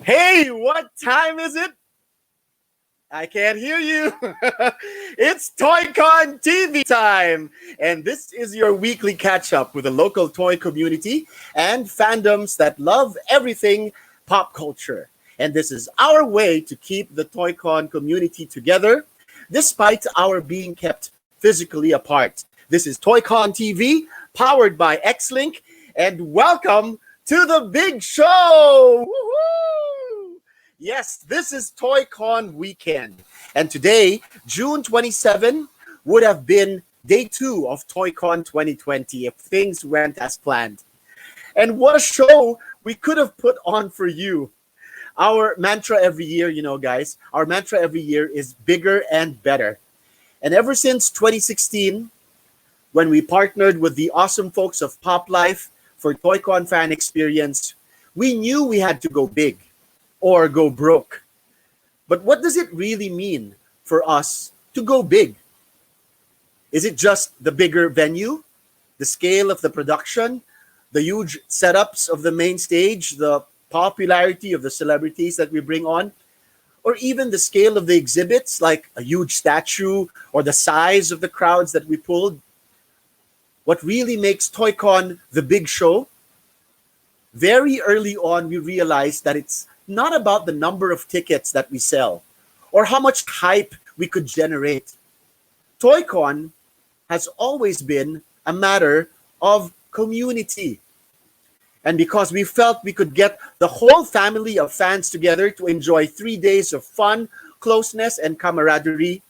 Hey, what time is it? I can't hear you. It's TOYCON TV time. And this is your weekly catch up with the local toy community and fandoms that love everything pop culture. And this is our way to keep the TOYCON community together despite our being kept physically apart. This is TOYCON TV, powered by Xlink, and welcome to the big show! Woohoo! Yes, this is TOYCON weekend. And today, June 27, would have been day 2 of TOYCON 2020 if things went as planned. And what a show we could have put on for you. Our mantra every year, guys, our mantra every year is bigger and better. And ever since 2016, when we partnered with the awesome folks of Pop Life for TOYCON Fan Experience, we knew we had to go big or go broke. But what does it really mean for us to go big? Is it just the bigger venue, the scale of the production, the huge setups of the main stage, the popularity of the celebrities that we bring on, or even the scale of the exhibits, like a huge statue or the size of the crowds that we pulled? What really makes TOYCON the big show? Very early on, we realized that it's not about the number of tickets that we sell or how much hype we could generate. TOYCON has always been a matter of community. And because we felt we could get the whole family of fans together to enjoy 3 days of fun, closeness, and camaraderie,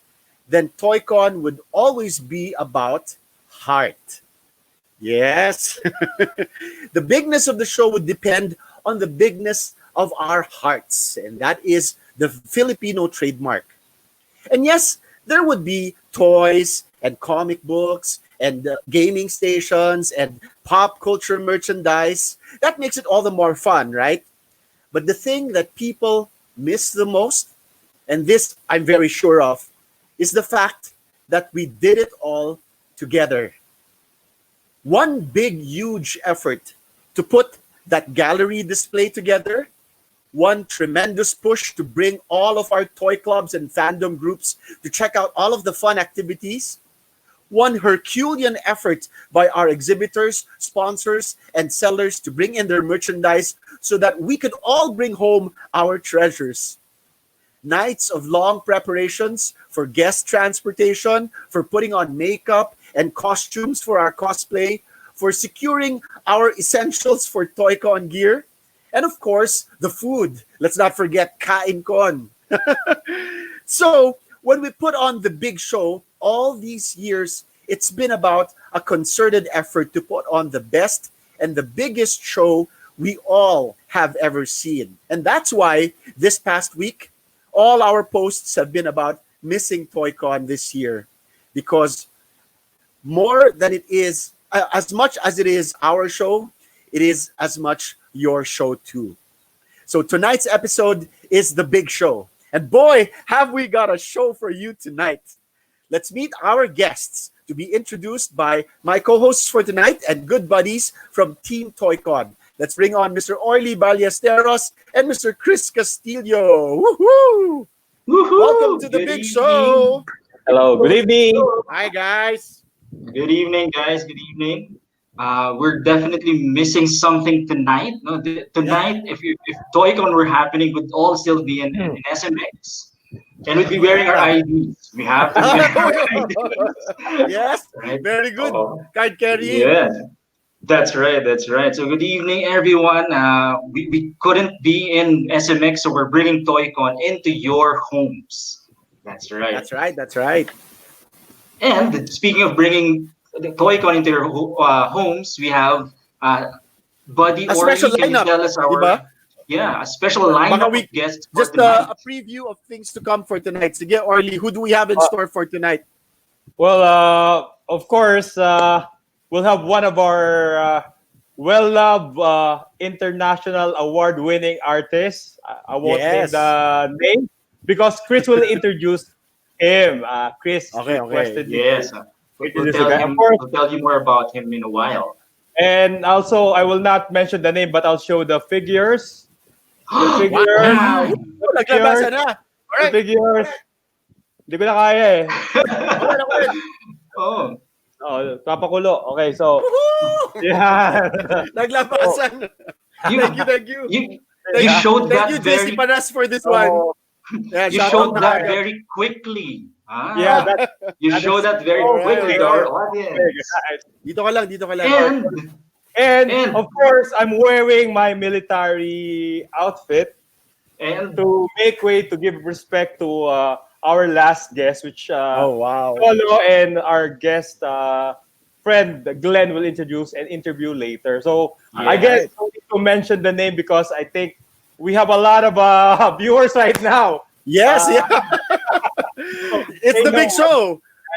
then TOYCON would always be about heart. Yes. The bigness of the show would depend on the bigness of our hearts, and that is the Filipino trademark. And yes, there would be toys and comic books and gaming stations and pop culture merchandise. That makes it all the more fun, right? But the thing that people miss the most, and this I'm very sure of, is the fact that we did it all together. One big, huge effort to put that gallery display together, one tremendous push to bring all of our toy clubs and fandom groups to check out all of the fun activities, one Herculean effort by our exhibitors, sponsors, and sellers to bring in their merchandise so that we could all bring home our treasures. Nights of long preparations for guest transportation, for putting on makeup and costumes for our cosplay, for securing our essentials for TOYCON gear, and of course, the food. Let's not forget Kain Con. So, when we put on the big show, all these years, it's been about a concerted effort to put on the best and the biggest show we all have ever seen. And that's why this past week, all our posts have been about missing TOYCON this year. Because more than it is, as much as it is our show, it is as much your show too. So tonight's episode is the big show. And boy, have we got a show for you tonight. Let's meet our guests, to be introduced by my co-hosts for tonight and good buddies from Team TOYCON. Let's bring on Mr. Orly Ballesteros and Mr. Chris Castillo. Woohoo! Woohoo! Welcome to the big show. Hello, good evening. Hi, guys. Good evening, guys. Good evening. We're definitely missing something tonight. No, tonight, if TOYCON were happening, would all still be in SMX, and we'd be wearing our IDs. We have to wear our IDs. Yes, Right? very good. Oh, Card carrying. yeah, that's right. That's right. So good evening, everyone. We couldn't be in SMX, so we're bringing TOYCON into your homes. That's right. That's right. That's right. And speaking of bringing the TOYCON into your homes, we have Buddy A Orly. special Can you lineup, tell us diba? A special lineup we of guests for just tonight? a preview of things to come for tonight. Sige, Orly, who do we have in store for tonight? Well, of course, we'll have one of our well-loved international award-winning artists. I won't Yes. say the name because Chris will introduce him. Chris Okay. requested me. Yes, Of course. we'll tell you more about him in a while. And also, I will not mention the name, but I'll show the figures. The figures. Wow! Naglabasa na! The Alright! figures. Hindi ko na kaya eh. Okay. Oh, Oh, papakulo. Okay, so, Woohoo! yeah. Naglabasan! you Thank you! you showed Thank that you, JC very Panas, for this one. So, Yeah, you shout out showed na that agad. very quickly. yeah, You that showed is that very so quickly right, to our right. audience. Dito ka lang. And And of course, I'm wearing my military outfit and to make way to give respect to our last guest, which wow. Solo and our guest friend Glenn will introduce and interview later. So I Yeah. guess I need to mention the name because I think we have a lot of viewers right now. Yes, yeah. It's they the big know. show.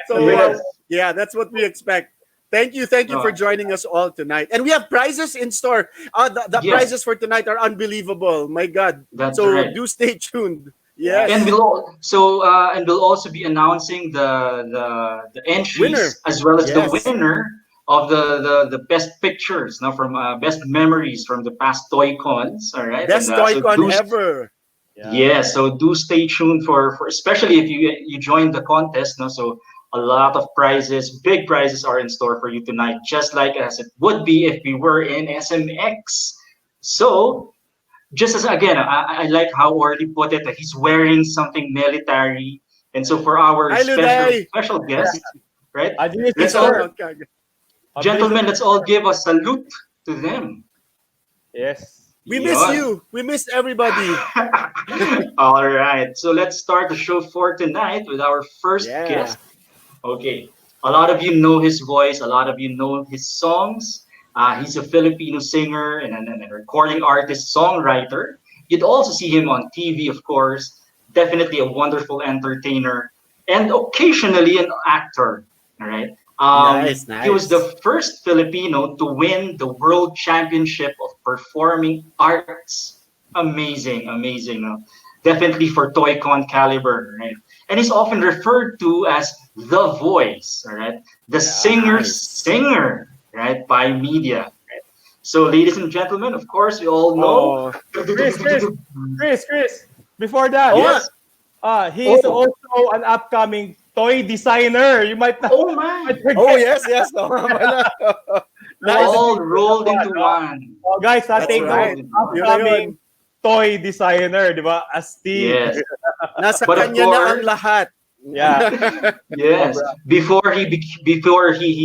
So Yes. yeah, that's what we expect. Thank you for joining us all tonight. And we have prizes in store. The Yes. prizes for tonight are unbelievable. My God. That's So right. do stay tuned. Yes. And we'll also be announcing the entries Winner. as well as the Yes. winner of the best pictures now from best memories from the past Toy Cons. All right. Best And, toy so con do ever. Yeah, so do stay tuned for especially if you join the contest. No, so a lot of prizes, big prizes are in store for you tonight, just like as it would be if we were in SMX. So just as again, I like how Orly put it that he's wearing something military, and so for our Hi, Luday. special guest, right? Adios, Let's sir. all, gentlemen, let's all give a salute to them. Yes. We miss Yun. you. We miss everybody. All right, so let's start the show for tonight with our first Yeah. guest. Okay, a lot of you know his voice, a lot of you know his songs. He's a Filipino singer and a recording artist, songwriter. You'd also see him on TV, of course. Definitely a wonderful entertainer and occasionally an actor. All right. Nice. He was the first Filipino to win the World Championship of Performing Arts. Amazing. Definitely for TOYCON caliber, right? And he's often referred to as the voice, all right? The singer's singer, right? By media, right? So, ladies and gentlemen, of course, we all know. Chris. Before that, Yes. he's also an upcoming toy designer. You might not. Oh my! Oh, yes. Nice. All rolled into one. Oh, guys, take right. note. Upcoming toy designer, di ba? Astig. Yes. Nasa But of kanya na course- ang lahat. Yeah. Yes. Before he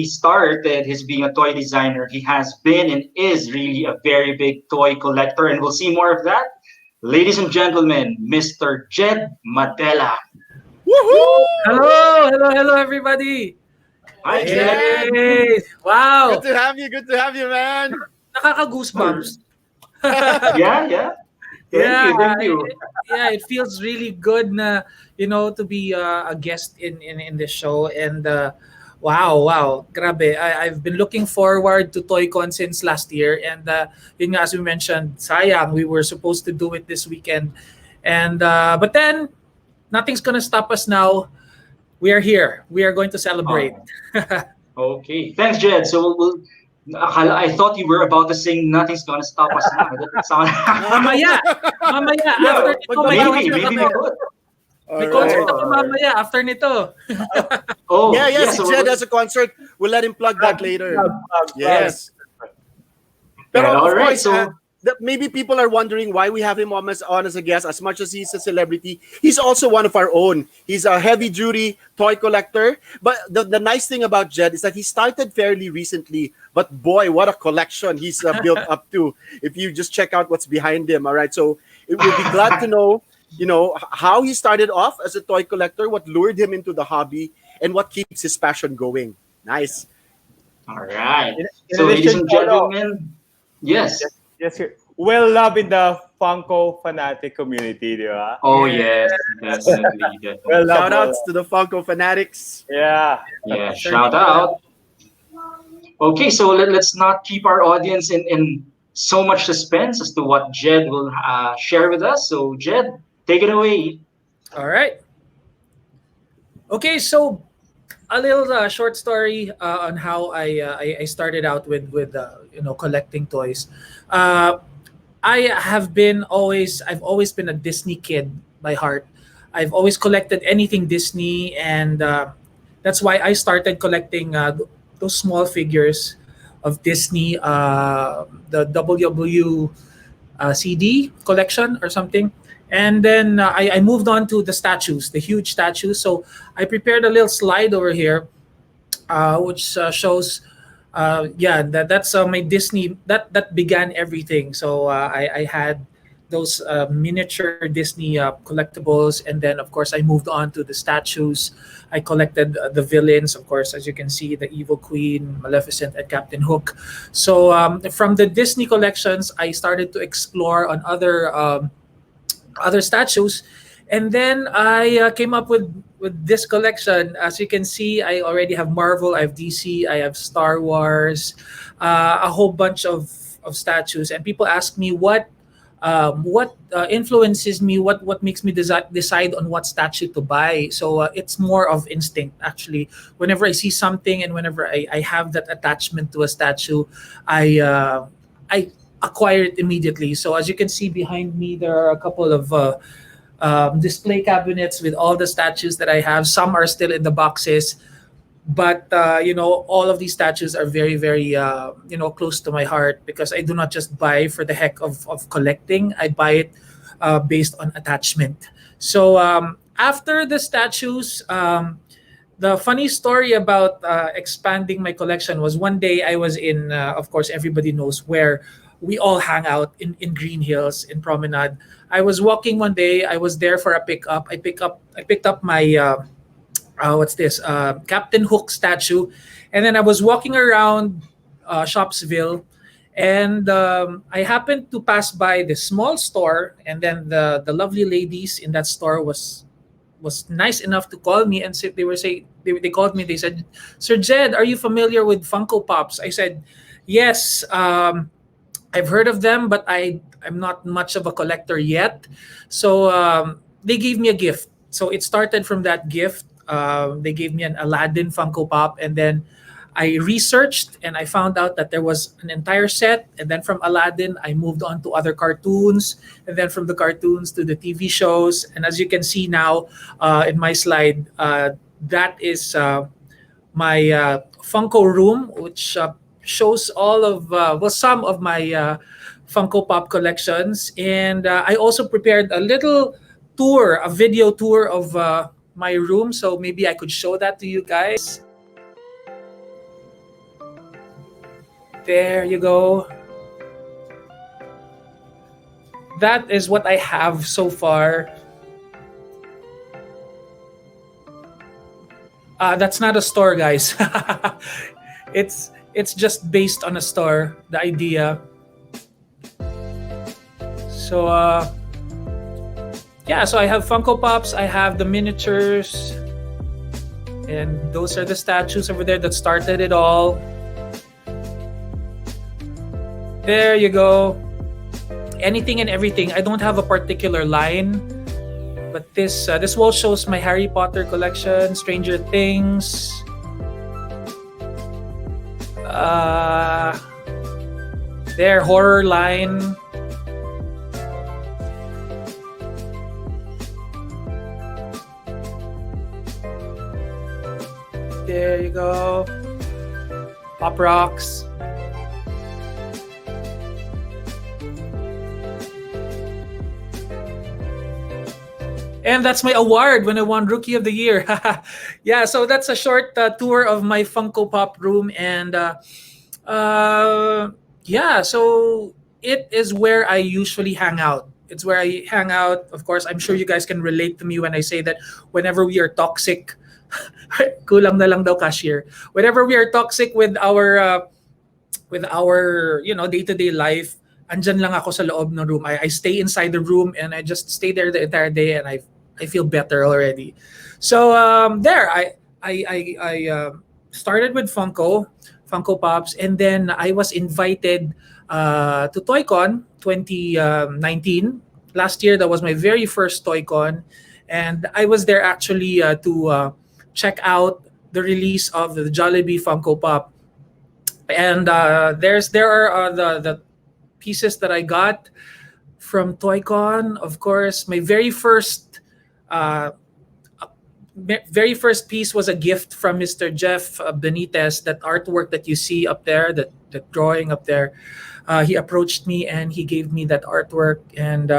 started his being a toy designer, he has been and is really a very big toy collector, and we'll see more of that. Ladies and gentlemen, Mr. Jed Madela. Woohoo! Hello, everybody. Hi, Hey, Jed. Hey, wow. Good to have you, man. Nakaka-goosebumps. Yeah. Thank you. Yeah, it feels really good na, to be a guest in this show. And wow. Grabe. I've been looking forward to TOYCON since last year. And yun nga, as we mentioned, sayang, we were supposed to do it this weekend. And but then, nothing's gonna stop us now. We are here. We are going to celebrate. Okay. Thanks, Jed. So I thought you were about to sing "Nothing's Gonna Stop Us Now." That sound. Mamaya. After nito, may maybe concert we ako. could. May concert Alright. ako mamaya after nito. Oh, Yeah, so si Jed has a concert. We'll let him plug that later. Yes. But Yeah, of all right, course, so- maybe people are wondering why we have him on as a guest. As much as he's a celebrity, he's also one of our own. He's a heavy-duty toy collector. But the nice thing about Jed is that he started fairly recently. But boy, what a collection he's built up to. If you just check out what's behind him, all right? So it would be glad to know, how he started off as a toy collector, what lured him into the hobby, and what keeps his passion going. Nice. All right. In So, ladies addition, and gentlemen, yes. Yes, sir. Well loved in the Funko fanatic community, di ba? Oh, yes, definitely. Well loved. Shout outs to the Funko fanatics. Yeah. Yeah, shout out. Okay, so let's not keep our audience in so much suspense as to what Jed will share with us. So, Jed, take it away. All right. Okay, so a little short story on how I started out with collecting toys. I've always been a Disney kid by heart. I've always collected anything Disney, and that's why I started collecting those small figures of Disney, the WW CD collection or something. And then I moved on to the statues, the huge statues. So I prepared a little slide over here, which shows, yeah, that's my Disney. That began everything. So I had those miniature Disney collectibles, and then of course I moved on to the statues. I collected the villains, of course, as you can see, the Evil Queen, Maleficent, and Captain Hook. So from the Disney collections, I started to explore on other statues, and then I came up with this collection. As you can see, I already have Marvel, I have DC, I have Star Wars, a whole bunch of statues. And people ask me what influences me, what makes me decide on what statue to buy. So it's more of instinct, actually. Whenever I see something and whenever I have that attachment to a statue, I acquire it immediately. So as you can see behind me, there are a couple of display cabinets with all the statues that I have. Some are still in the boxes, but all of these statues are very, very close to my heart, because I do not just buy for the heck of collecting. I buy it based on attachment. So after the statues, the funny story about expanding my collection was, one day I was in, of course, everybody knows where we all hang out in Green Hills, in Promenade. I was walking one day. I was there for a pickup. I picked up my what's this? Captain Hook statue, and then I was walking around Shopsville, and I happened to pass by this small store, and then the lovely ladies in that store was nice enough to call me and say, they called me. They said, "Sir Jed, are you familiar with Funko Pops?" I said, "Yes, I've heard of them, but I'm not much of a collector yet." So they gave me a gift. So it started from that gift. They gave me an Aladdin Funko Pop, and then I researched and I found out that there was an entire set. And then from Aladdin, I moved on to other cartoons, and then from the cartoons to the TV shows. And as you can see now in my slide, that is my Funko room, which shows all of some of my Funko Pop collections. And I also prepared a little tour, a video tour of my room, so maybe I could show that to you guys. There you go. That is what I have so far. That's not a store, guys. It's just based on a store, the idea. So yeah, so I have Funko Pops, I have the miniatures, and those are the statues over there that started it all. There you go. Anything and everything. I don't have a particular line, but this wall shows my Harry Potter collection, Stranger Things. Their horror line. There you go. Pop Rocks. And that's my award when I won Rookie of the Year. Yeah, so that's a short tour of my Funko Pop room. And yeah, so it is where I usually hang out. It's where I hang out. Of course, I'm sure you guys can relate to me when I say that whenever we are toxic, kulang na lang daw cashier. Whenever we are toxic with our day-to-day life, andyan lang ako sa loob ng room. I stay inside the room and I just stay there the entire day, and I feel better already. So there I started with Funko Pops, and then I was invited to TOYCON 2019. Last year, that was my very first TOYCON, and I was there actually to check out the release of the Jollibee Funko Pop. And there are the pieces that I got from TOYCON. Of course, my uh, very first piece was a gift from Mr. Jeff Benitez. That artwork that you see up there, that drawing up there, he approached me and he gave me that artwork. And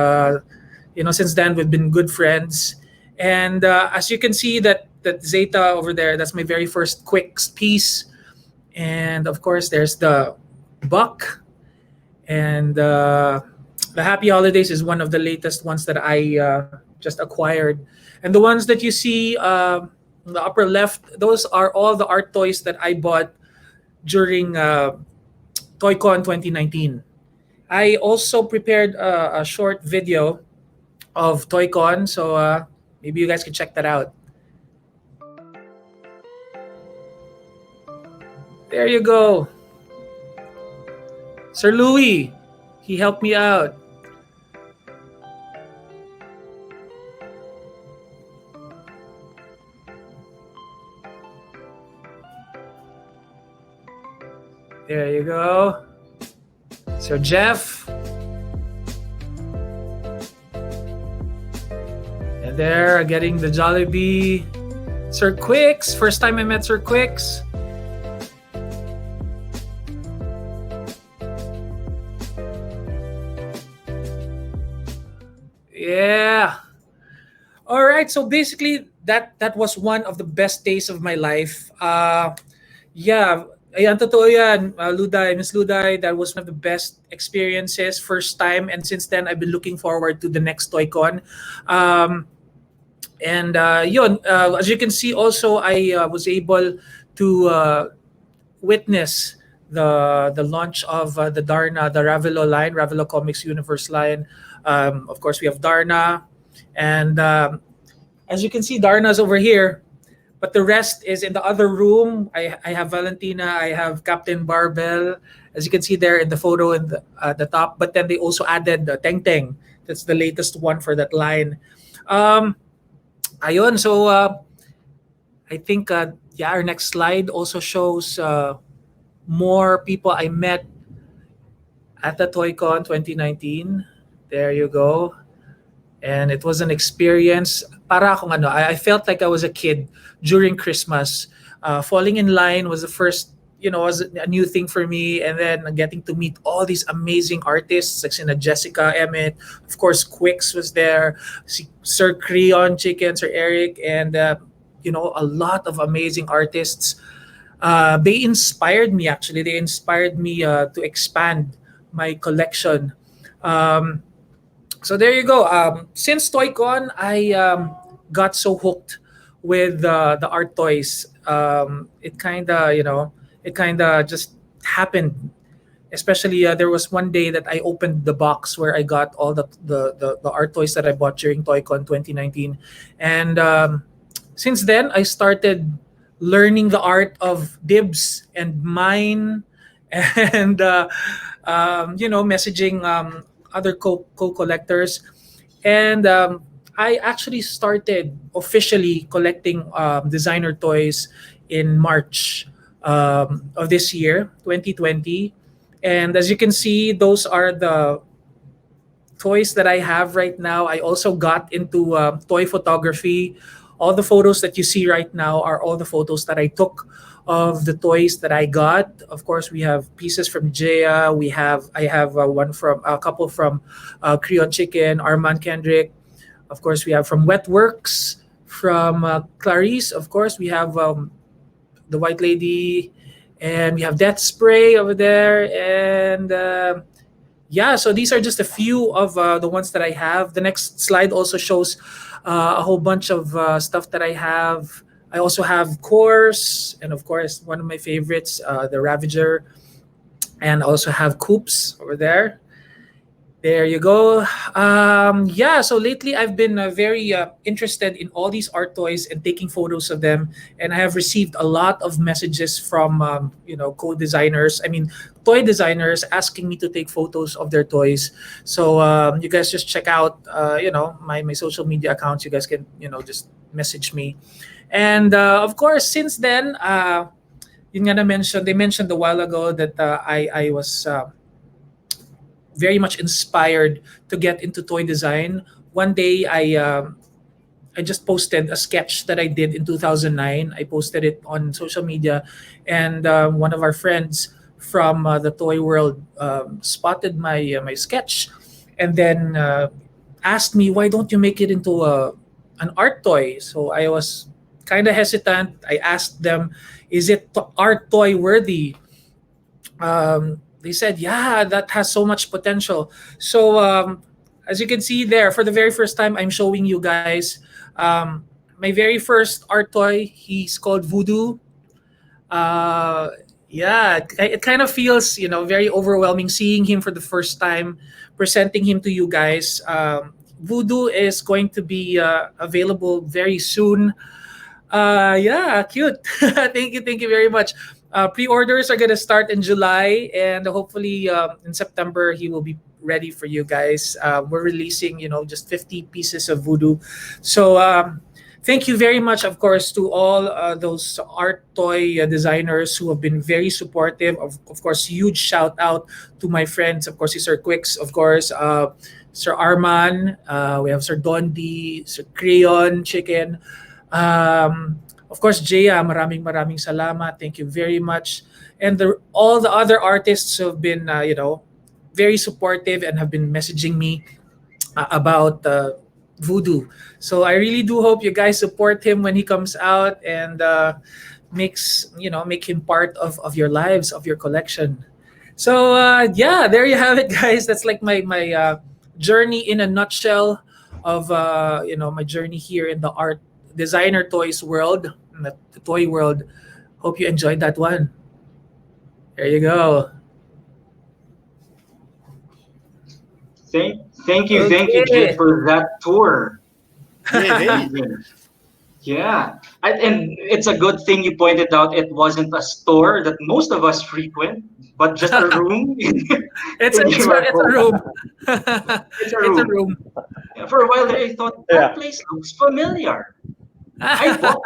since then we've been good friends. And as you can see, that Zeta over there, that's my very first Quicks piece. And of course, there's the Buck. And the Happy Holidays is one of the latest ones that I just acquired. And the ones that you see on the upper left, those are all the art toys that I bought during TOYCON 2019. I also prepared a short video of TOYCON, so maybe you guys can check that out. There you go. Sir Louis, he helped me out. There you go. Sir Jeff. And there, getting the Jollibee. Sir Quicks. First time I met Sir Quicks. Yeah. All right. So basically, that was one of the best days of my life. Yeah. Ayan, totoo yan, Luday, Miss Luday. That was one of the best experiences, first time. And since then, I've been looking forward to the next TOYCON. As you can see also, I was able to witness the launch of the Darna, the Ravelo line, Ravelo Comics Universe line. Of course, we have Darna. And as you can see, Darna's over here. But the rest is in the other room. I have Valentina. I have Captain Barbell, as you can see there in the photo in the top. But then they also added the Teng Teng. That's the latest one for that line. Ayun, so I think our next slide also shows more people I met at the TOYCON 2019. There you go. And it was an experience. Para akong I felt like I was a kid during Christmas. Falling in line was the first, was a new thing for me. And then getting to meet all these amazing artists, like Jessica Emmett. Of course, Quicks was there. Sir Creon Chicken, Sir Eric, and a lot of amazing artists. They inspired me, actually. They inspired me to expand my collection. So there you go. Since TOYCON, I got so hooked with the art toys. It kind of just happened. Especially there was one day that I opened the box where I got all the art toys that I bought during TOYCON 2019. And since then, I started learning the art of dibs and mine and, messaging other co-collectors. And I actually started officially collecting designer toys in March of this year, 2020. And as you can see, those are the toys that I have right now. I also got into toy photography. All the photos that you see right now are all the photos that I took of the toys that I got. Of course, we have pieces from Jaya. I have a couple from Creon Chicken, Armand Kendrick. Of course, we have from Wetworks, from Clarice. Of course, we have the White Lady, and we have Death Spray over there. And so these are just a few of the ones that I have. The next slide also shows a whole bunch of stuff that I have. I also have Course, and of course, one of my favorites, the Ravager. And I also have Coops over there. There you go. So lately I've been very interested in all these art toys and taking photos of them. And I have received a lot of messages from, co-designers, toy designers asking me to take photos of their toys. So you guys just check out, my social media accounts. You guys can, just message me. And of course, since then, they mentioned a while ago that I was very much inspired to get into toy design. One day, I just posted a sketch that I did in 2009. I posted it on social media, and one of our friends from the toy world spotted my sketch, and then asked me, "Why don't you make it into an art toy?" So I was kind of hesitant. I asked them, "Is it art toy worthy?" They said, "Yeah, that has so much potential." So as you can see there, for the very first time, I'm showing you guys my very first art toy. He's called Voodoo. Uh, yeah, it kind of feels, very overwhelming seeing him for the first time, presenting him to you guys. Voodoo is going to be available very soon. Yeah, cute. Thank you very much. Pre-orders are gonna start in July, and hopefully in September he will be ready for you guys. We're releasing, just 50 pieces of Voodoo. So thank you very much, of course, to all those art toy designers who have been very supportive. Of course, huge shout out to my friends. Of course, Sir Quicks, of course, Sir Arman. We have Sir Dondi, Sir Creon Chicken. Of course, Jaya, maraming salamat. Thank you very much. And all the other artists who have been, very supportive and have been messaging me about Voodoo. So I really do hope you guys support him when he comes out, and make him part of your lives, of your collection. So yeah, there you have it, guys. That's like my journey in a nutshell of my journey here in the art designer toys world, in the toy world. Hope you enjoyed that one. There you go. Thank you, Jed, Okay. for that tour. Yeah, Yeah, and it's a good thing you pointed out it wasn't a store that most of us frequent, but just a room it's in your it's a home. room. It's a It's a room. room. Yeah, for a while there, I thought Yeah. that place looks familiar. I bought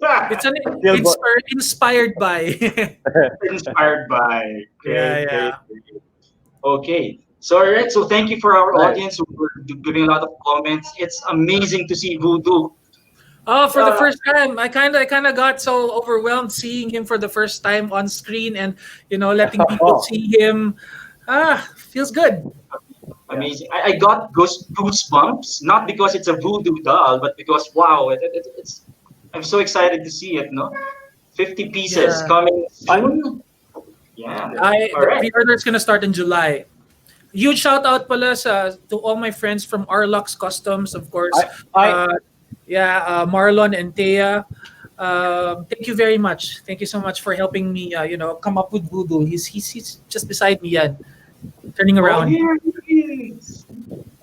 that. It's an Still bo- inspired by. Inspired by. Yeah, Great, yeah. great, great. Okay. So, all right. So, thank you for our Right. audience who were giving a lot of comments. It's amazing to see Voodoo. Oh, for the Uh, first time, I kind of got so overwhelmed seeing him for the first time on screen, and letting people Oh, see him. Feels good. yeah. Amazing. I got goosebumps, not because it's a voodoo doll, but because, wow, it's. I'm so excited to see it, no? 50 pieces Yeah. coming I, soon. Yeah. yeah. All The right. pre-order is gonna start in July. Huge shout out pala to all my friends from Arlux Customs, of course. I, I, Uh, yeah, Marlon and Thea. Thank you very much. Thank you so much for helping me. Come up with Voodoo. He's just beside me. Yan. Turning Oh, around. here it is.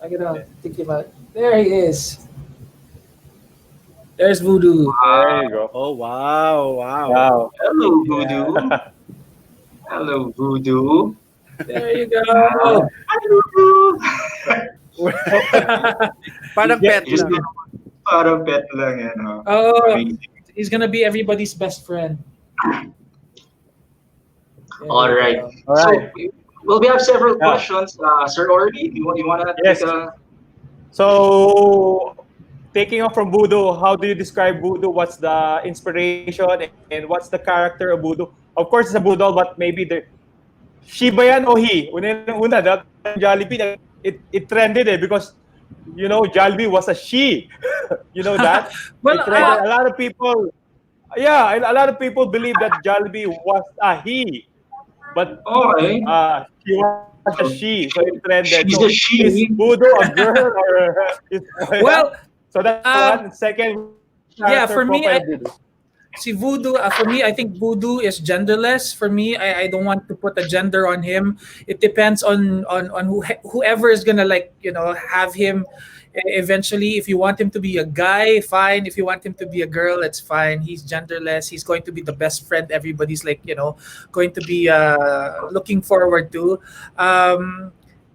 I gotta think about. There he is. There's Voodoo. there you go. Oh, wow, wow. Wow. Hello, Yeah. voodoo. Hello, voodoo. There you go. Hello, voodoo. Parang Yeah, pet Just lang. parang pet lang, ano. Oh, Amazing. he's gonna be everybody's best friend. There All you right. go. All So, right. well, we have several Yeah. questions. Sir Orly, you want to Yes. take a... So, taking off from Voodoo, how do you describe Voodoo? What's the inspiration and what's the character of Voodoo? Of course, it's a Voodoo, but maybe the she ba yan o he? Una, that Jollibee, it trended because, Jollibee was a she. You know that? Well, It trended. A lot of people, yeah, a lot of people believe that Jollibee was a he, but Okay. she was a she, so it trended. So She's a is she. Voodoo a girl or is well, so that's um, one. Second, yeah. character For me, profile Voodoo. see Voodoo. For me, I think Voodoo is genderless. For me, I don't want to put a gender on him. It depends on whoever is gonna have him. Eventually, if you want him to be a guy, fine. If you want him to be a girl, it's fine. He's genderless. He's going to be the best friend everybody's going to be looking forward to.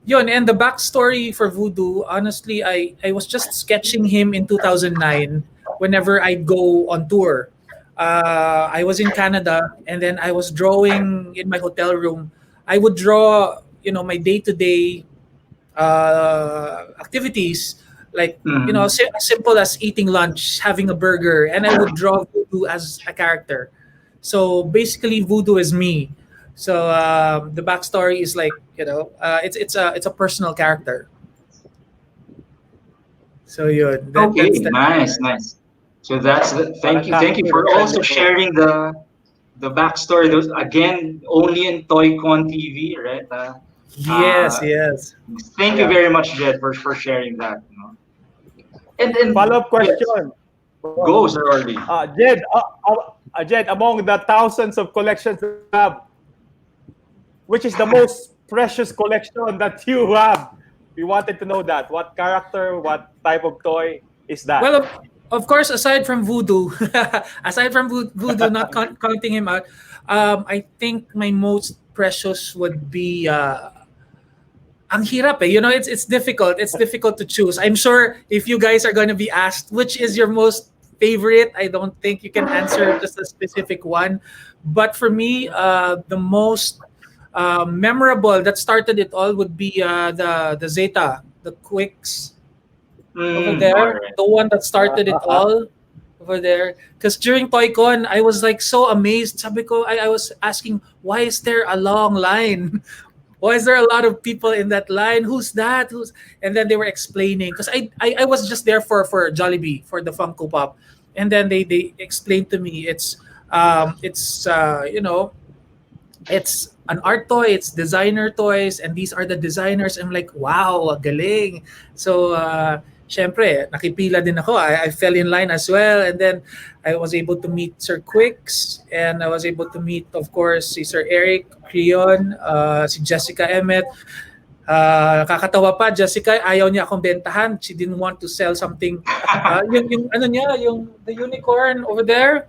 Yun, and the backstory for Voodoo, honestly, I was just sketching him in 2009 whenever I go on tour. I was in Canada, and then I was drawing in my hotel room. I would draw, my day-to-day activities, like Mhm. as simple as eating lunch, having a burger, and I would draw Voodoo as a character. So basically, Voodoo is me. So the backstory is like, it's a personal character. So yun, Okay, that's nice, nice. So that's thank you Fantastic, for also incredible. sharing the backstory. Those again only in TOYCON TV, right? yes, Uh, yes. Thank you Yeah. very much, Jed, for sharing that. And Follow-up yes, question. go, Sir Orly. Jed, among the thousands of collections you have, which is the most precious collection that you have? We wanted to know that. What character, what type of toy is Well, that? of course, aside from Voodoo, aside from Voodoo, not counting him out, I think my most precious would be ang hirap eh. It's difficult. It's difficult to choose. I'm sure if you guys are going to be asked which is your most favorite, I don't think you can answer just a specific one. But for me, the most memorable that started it all would be the Zeta, the Quicks over All there, right. the one that started it all over there. Because during ToyCon, I was like so amazed. Sabi ko, I was asking, why is there a long line? Why is there a lot of people in that line? Who's that? Who's And then they were explaining because I was just there for Jollibee for the Funko Pop, and then they explained to me it's an art toy, it's designer toys, and these are the designers. I'm like, wow, galing. So syempre nakipila din ako. I fell in line as well, and then I was able to meet Sir Quicks, and I was able to meet, of course, si Sir Eric Creon, si Jessica Emmett. Nakakatawa pa, Jessica, ayaw niya akong bentahan. She didn't want to sell something. Yung ano niya, yung the unicorn over there.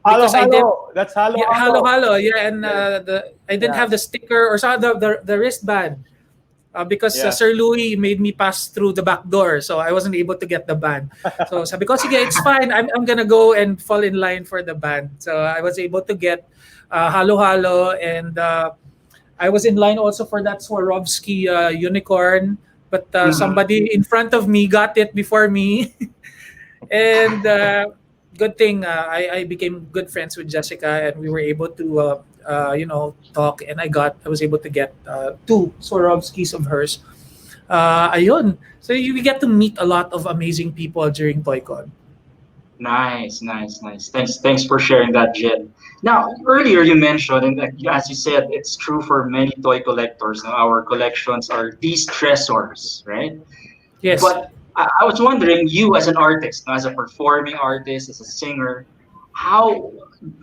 Halo Because I did, Halo. That's Halo yeah, halo Halo. halo, yeah, and Yes. I didn't have Yeah. the sticker or the wristband because Yeah. Sir Louis made me pass through the back door, so I wasn't able to get the band. So sabi ko, sige, it's fine. I'm gonna go and fall in line for the band. So I was able to get halo halo, and I was in line also for that Swarovski unicorn, but Mhm. somebody in front of me got it before me. And good thing I became good friends with Jessica, and we were able to talk, and I was able to get two Swarovskis of hers. Ayun. So we get to meet a lot of amazing people during ToyCon. Nice, nice, nice. Thanks for sharing that, Jed. Now, earlier you mentioned, and as you said, it's true for many toy collectors. Now, our collections are these treasures, right? Yes. But I was wondering, you as an artist, as a performing artist, as a singer, how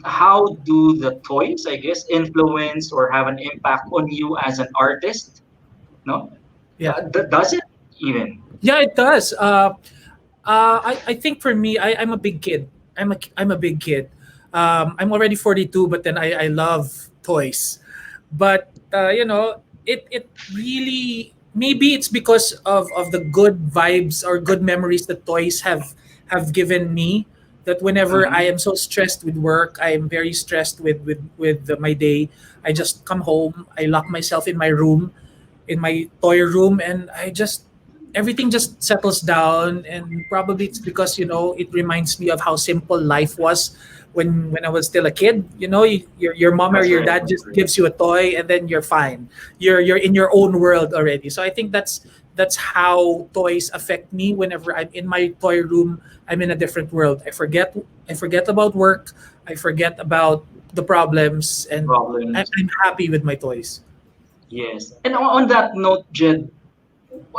how do the toys, I guess, influence or have an impact on you as an artist? No, Yeah. does it even? Yeah, it does. I think for me, I'm a big kid. I'm a big kid. I'm already 42, but then I love toys. But it really, maybe it's because of the good vibes or good memories that toys have given me. That whenever I Mhm. am so stressed with work, I am very stressed with my day. I just come home. I lock myself in my room, in my toy room, and I just everything just settles down. And probably it's because it reminds me of how simple life was when I was still a kid. Your mom or That's your right. dad That's just right. gives you a toy, and then you're fine. You're in your own world already. So I think that's how toys affect me. Whenever I'm in my toy room, I'm in a different world. I forget about work. I forget about the problems, and Problems. I'm happy with my toys. Yes. And on that note, Jed,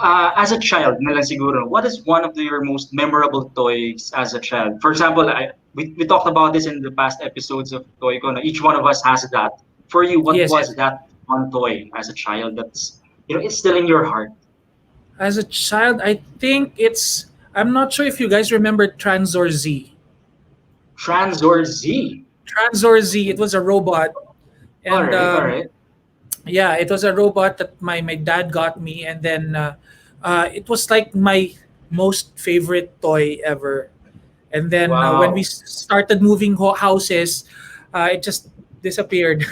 as a child, na lang siguro, what is one of your most memorable toys as a child? For example, we talked about this in the past episodes of ToyCon. Each one of us has that. For you, what Yes, was yes. that one toy as a child that's it's still in your heart? As a child, I think I'm not sure if you guys remember Transor Z. Transor Z. Transor Z, it was a robot. All And right, all right. yeah, it was a robot that my dad got me. And then it was like my most favorite toy ever. And then when we Wow. started moving houses, it just disappeared.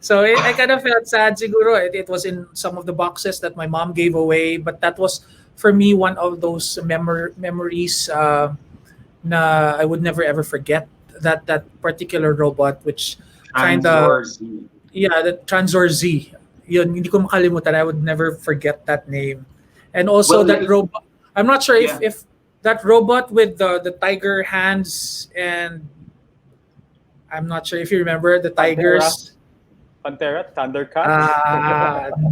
So I kind of felt sad. Siguro it was in some of the boxes that my mom gave away, but that was for me one of those memories na I would never ever forget. That particular robot, which kind of Transor Z. yeah, the Transor Z. Yun, hindi ko makalimutan. I would never forget that name. And also Well, that robot. I'm not sure yeah. if that robot with the tiger hands, and I'm not sure if you remember the tigers. Pantera, Thundercat.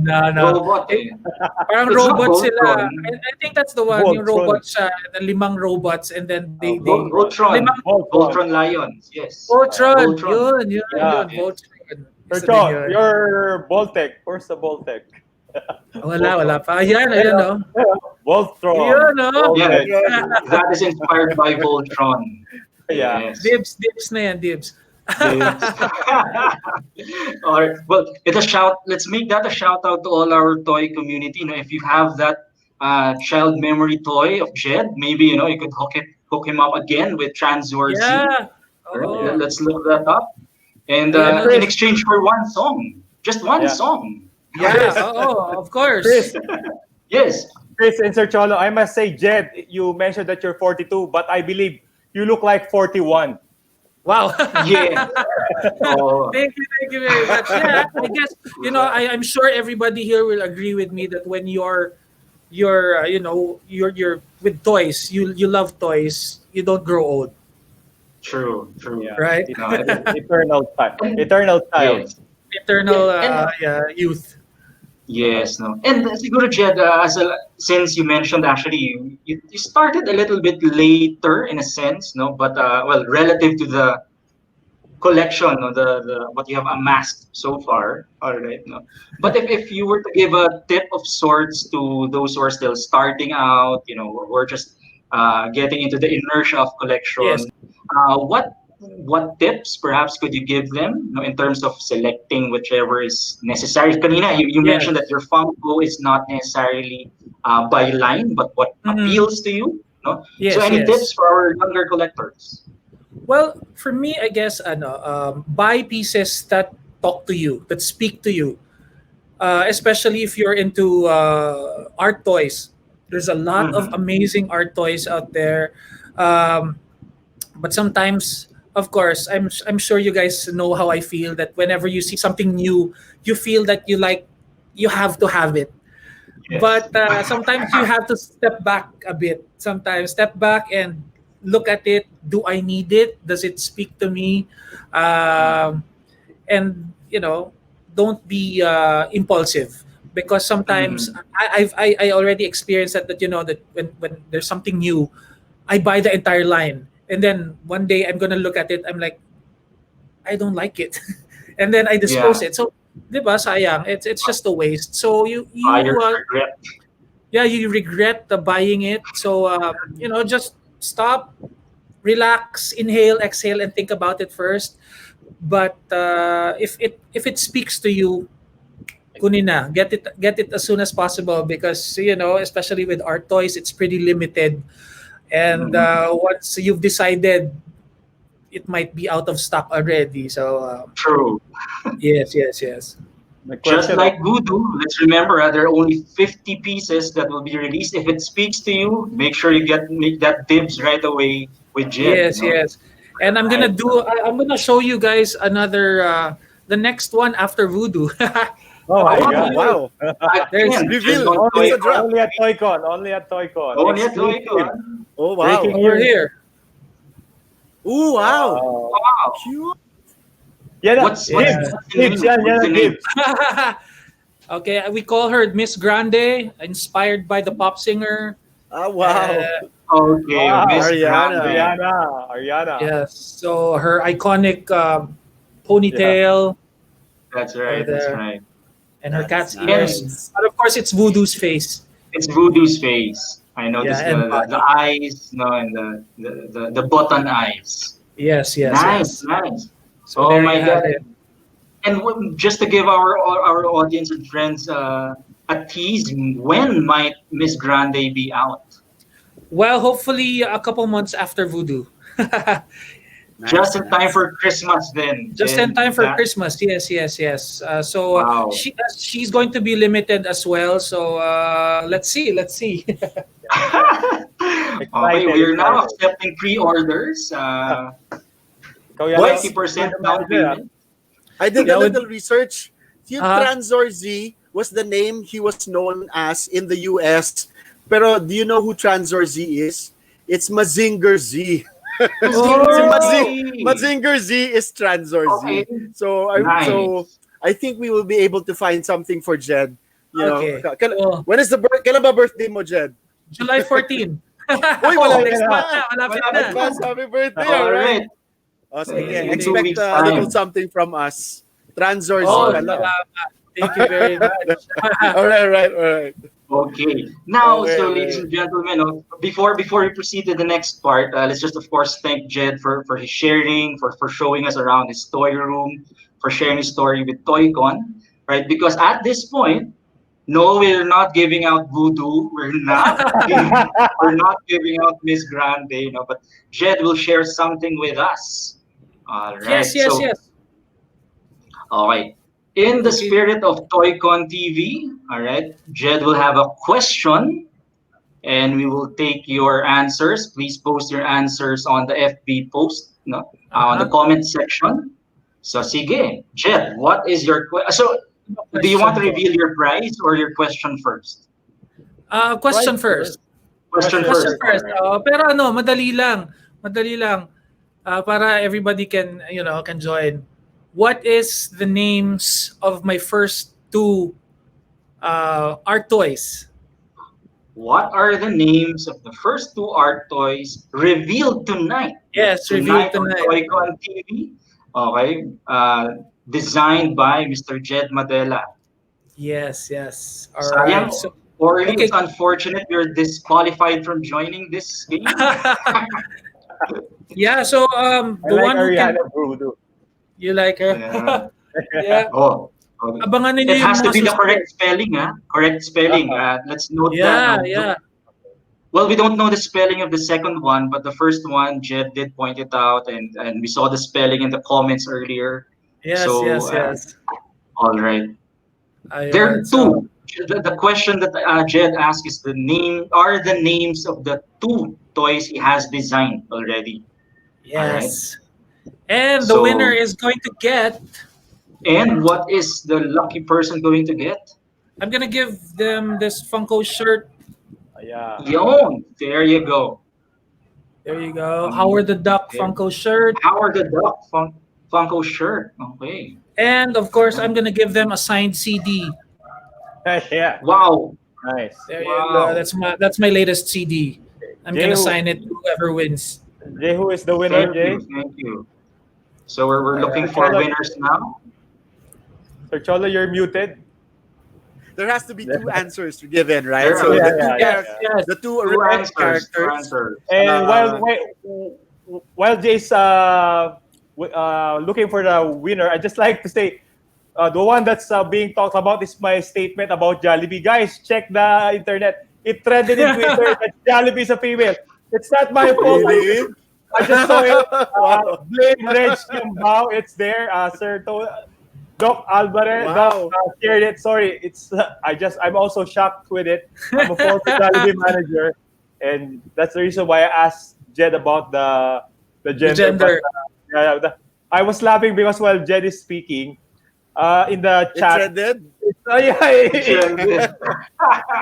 No. Robot. Parang It's not robot sila. Voltron. I think that's the one. Yung Voltron. robot siya, the limang robots, and then they Voltron. limang Voltron Lions. Yes. Voltron. Voltron. Yun, Yeah. Voltron. Sir Isa Cho, din yun. your Voltec. Where's the Voltec? Wala pa. Ayan, no? Voltron. Yun, no? Yeah, Voltec. that is inspired by Voltron. Yeah. Yes. Dibs na yan, dibs. Yes. All right. Well, let's make that a shout out to all our toy community. If you have that child memory toy of Jed, maybe you could hook him up again with Transor Z. Yeah. Right? Let's look that up. And Yeah, in exchange for one song, just one Yeah. song. Yeah, of course. Chris, Yes. and Sir Cholo, I must say, Jed, you mentioned that you're 42, but I believe you look like 41. Wow. Yeah. Oh, Thank you very much. Yeah, I guess I'm sure everybody here will agree with me that when you're with toys, you love toys, you don't grow old, true. Yeah. right? No, Eternal child. yes. Eternal youth. Yes, no. And siguro, Jed, since you mentioned actually you started a little bit later in a sense, no? But well, relative to the collection, no, the what you have amassed so far, all right, no. But if you were to give a tip of sorts to those who are still starting out, or just getting into the inertia of Yes. collection, what tips perhaps could you give them, in terms of selecting whichever is necessary? Kanina, you Yes. mentioned that your Funko is not necessarily by line, but what Mhm. appeals to you. No? Yes, So any yes. tips for our younger collectors? Well, for me, I guess buy pieces that talk to you, that speak to you. Especially if you're into art toys. There's a lot of amazing art toys out there. But sometimes, of course, I'm sure you guys know how I feel that whenever you see something new, you feel that you have to have it. Yes. But sometimes you have to step back a bit. Sometimes step back and look at it. Do I need it? Does it speak to me? And don't be impulsive, because sometimes I already experienced that that when there's something new, I buy the entire line, and then one day I'm gonna look at it. I'm like, I don't like it, and then I dispose it. So, diba, sayang. It's just a waste. So Buyer's regret. you regret buying it. So just stop, relax, inhale, exhale, and think about it first. But if it speaks to you, kunin na. Get it as soon as possible, because especially with art toys, it's pretty limited. And once you've decided, it might be out of stock already. So True. yes. My Just question, like Voodoo, let's remember there are only 50 pieces that will be released. If it speaks to you, make sure you make that dibs right away with Jed. Yes. And I'm gonna show you guys another the next one after Voodoo. oh my God. Wow. There's Again, reveal. just on It's a Toy- drop. Only at TOYCON. Only at TOYCON. Only at Exclusive. Toy-Con. Oh, wow. Breaking over news. here. Ooh, wow. Wow. Cute. Yan na. What's the Gibbs, name? yan What's the na, name? Gibbs. Okay, we call her Miss Grande, inspired by the pop singer. Wow. Okay, Wow, Miss Ariana. Grande. Ariana. Yes. So her iconic ponytail That's right. That's right. and her That's cat's nice. ears. But of course, it's Voodoo's face. It's Voodoo's face. I noticed Yeah, and the eyes, no, and the button eyes. Yes. Nice, nice. So Oh there my you have God. it. And just to give our audience and friends a tease, when might Miss Grande be out? Well, hopefully a couple months after Voodoo. Just in time for Christmas then. Just in time for That- Christmas. Yes. So Wow. she's going to be limited as well. So let's see. Okay, we are now accepting pre-orders. Ikaw yan, Boys, 20% down payment. I did Yeah, a little research. Yung Uh-huh. Transor Z was the name he was known as in the US. Pero do you know who Transor Z is? It's Mazinger Z. Oh, Si Mazinger Z is Transor Okay. Z. So Nice. I think we will be able to find something for Jed. You know, Okay. when is kailan ba birthday mo, Jed? July 14. Uy, wala Next na. month na. Malapit na. Advance happy birthday, All all right. right. Oh, sige, In 2 expect weeks' a little time. something from us. Transor Z Oh, pala. thank you very much. All right. Okay. Now, Okay, so okay. ladies and gentlemen, before we proceed to the next part, let's just of course thank Jed for his sharing, for showing us around his toy room, for sharing his story with TOYCON, right? Because at this point, no, we're not giving out voodoo. We're not giving out Miss Grande, but Jed will share something with us. All right. Yes. All right. In the Okay. spirit of TOYCON TV, all right, Jed will have a question and we will take your answers. Please post your answers on the FB post, on the comment section. So, sige, Jed, what is your question? So, do you want to reveal your prize or your question first? Question first. Question Question first. first. Pero madali lang. Para everybody can join. What is the names of my first two art toys? What are the names of the first two art toys revealed tonight? Yes, revealed tonight. On TOYCON TV. Okay. Designed by Mr. Jed Madela. Yes. All Sayang, right. So, Orly, okay. it's unfortunate you're disqualified from joining this game. yeah. So I the like one who can Ariana Voodoo. you like her. Yeah. Yeah. Oh. Okay. Abangan ninyo It yung has to mga be the susunod. correct spelling, huh? Correct spelling. Let's note Yeah, that. yeah. Well, we don't know the spelling of the second one, but the first one, Jed did point it out, and we saw the spelling in the comments earlier. Yes. All right. Ayun, There are so- two. The question that Jed asked is the names of the two toys he has designed already. Yes. And the So- winner is going to get. And what is the lucky person going to get? I'm gonna give them this Funko shirt. Yeah. Yon, there you go. There you go. Howard the Duck Okay. Funko shirt. Howard the Duck Funko shirt. Okay. And of course, I'm gonna give them a signed CD. Yeah. Wow. Nice. There you Wow. go. That's my latest CD. I'm Jay, gonna who- sign it to whoever wins. Jay, who is the winner, Jay? Thank you. So we're looking for Cholo- winners now. Sir Cholo, you're muted. There has to be two answers to give in, right? There So are- the Yeah, two yeah, characters, Yes. the two Two original answers. Two characters. answers. And Uh, while Jay's looking for the winner, I just like to say the one that's being talked about is my statement about Jollibee. Guys, check the internet. It trended in Twitter that Jollibee is a female. It's not my fault. Really? I just saw it. Wow. Blame Reg Kimbao. It's there. Doc Alvarez Wow. shared it. Sorry, it's I'm also shocked with it. I'm a former Jollibee manager, and that's the reason why I asked Jed about the gender. gender. But, I was laughing because while Jed is speaking, in the It chat. trended?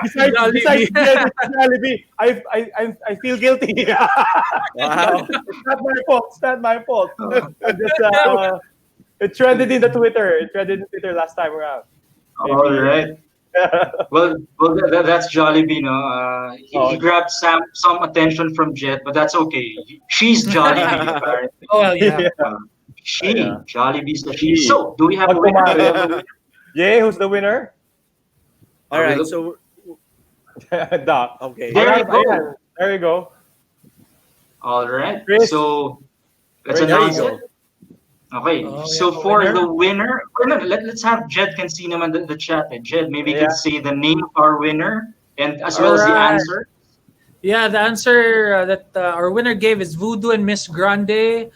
Besides Jollibee. Jed, it's Jollibee, I feel guilty. Wow. It's not my fault. It's not my fault. It trended in the Twitter. It trended in Twitter last time around. All right. Well, that's Jollibee, no? He grabbed some attention from Jet, but that's okay. She's Jollibee, apparently. Oh well, yeah. Jollibee's the she. So, do we have a winner? Jay, who's the winner? All right. So, Doc. okay. There you Alright, go. ayan. There you go. All right. Chris. So, let's There you announce go. it. Okay. Oh, So, yeah, for winner. the winner, or no, let's have Jed can see naman the chat. Jed, maybe you Yeah. can say the name of our winner and as well as the Alright. answer. Yeah, the answer that our winner gave is Voodoo and Miss Grande.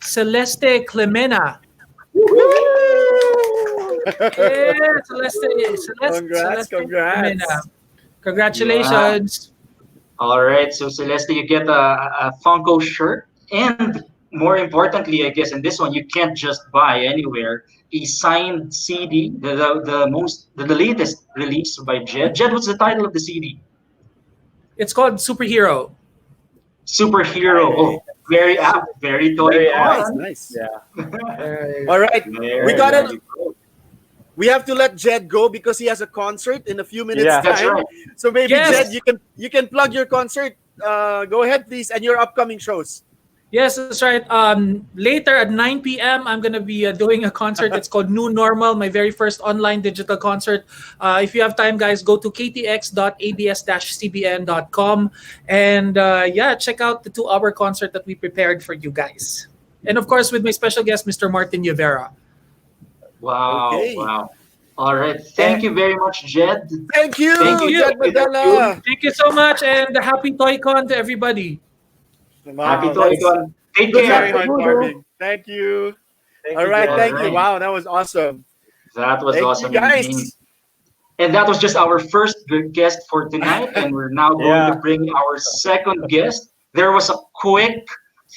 Celeste Clemena. Yeah, Congrats, Celeste Clemena. congrats. Congratulations. All right, so Celeste, you get a Funko shirt, and more importantly, I guess in this one you can't just buy anywhere. A signed CD, the latest release by Jed. Jed, what's the title of the CD? It's called Superhero. Superhero. Oh, very apt, very Very Nice, Toy-Con. nice. Yeah. All right, we got There it. you go. We have to let Jed go because he has a concert in a few minutes Yeah. That's time. right. So maybe Yes. Jed, you can plug your concert. Go ahead, please, and your upcoming shows. Yes, that's right. Later at 9 p.m., I'm going to be doing a concert. It's called New Normal, my very first online digital concert. If you have time, guys, go to ktx.abs-cbn.com and check out the 2-hour concert that we prepared for you guys. And of course, with my special guest, Mr. Martin Rivera. Wow, Okay. wow. All right. Thank you very much, Jed. Thank you, Thank you. Jed Madela. Thank you so much, and happy TOYCON to everybody. Happy Wow, that's Toy-Con. Take good care. heartwarming. Thank you. Thank All you, right, Jed. thank you. Alright. Wow, that was awesome. That was Thank awesome you, indeed. guys. And that was just our first guest for tonight, and we're now going to Yeah. bring our second guest. There was a quick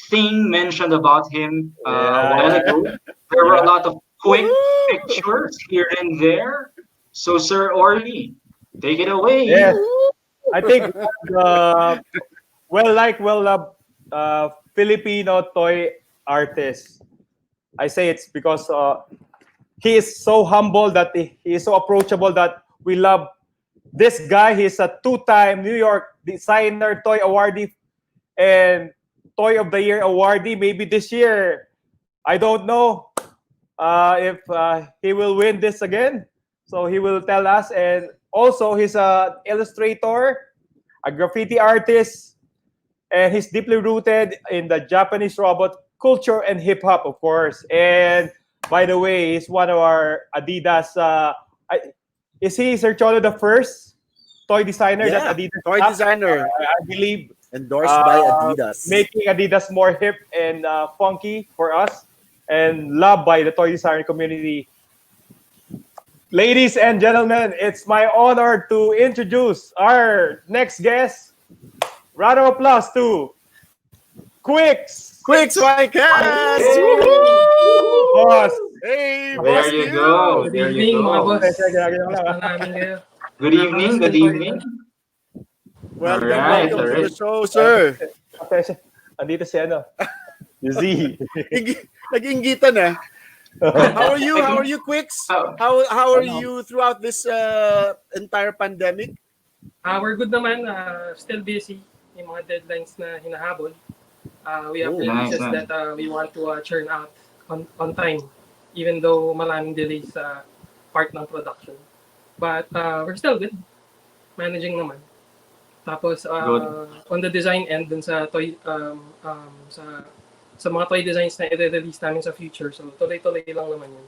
thing mentioned about him a while Yeah. ago. There were a Yeah. lot of quick Woohoo! pictures here and there. So, Sir Orly, take it away. Yes. I think well-loved Filipino toy artist. I say it's because he is so humble that he is so approachable that we love this guy. He's a 2-time New York Designer Toy Awardee and Toy of the Year awardee. Maybe this year, I don't know if he will win this again. So he will tell us. And also, he's an illustrator, a graffiti artist, and he's deeply rooted in the Japanese robot culture and hip hop, of course. And by the way, he's one of our Adidas. Is he, Sir Cholo, the first toy designer Yeah, that Adidas toy have? designer I believe endorsed by Adidas. making Adidas more hip and funky for us and loved by the toy designer community. Ladies and gentlemen, it's my honor to introduce our next guest. Round of applause to Quicks. Quicks Maiquez! Hey! Woohoo! Boss. Hey, There boss you you! go. Good There evening, you mga go. boss. Good Basta namin kayo. Good evening. Good evening. Welcome, Alright, welcome to alright. the show, sir. Andito si ano? Si Z. Nag-inggitan eh. How are you? How are you, Quicks? How are you throughout this entire pandemic? We're good naman. Still busy. Yung mga deadlines na hinahabol. We have Oh, releases nice. that we want to churn out on time. Even though maraming delays sa part ng production. But we're still good. Managing naman. Tapos Good. on the design end dun sa toy sa mga toy designs na i-release namin sa future. So tuloy-tuloy lang naman yun.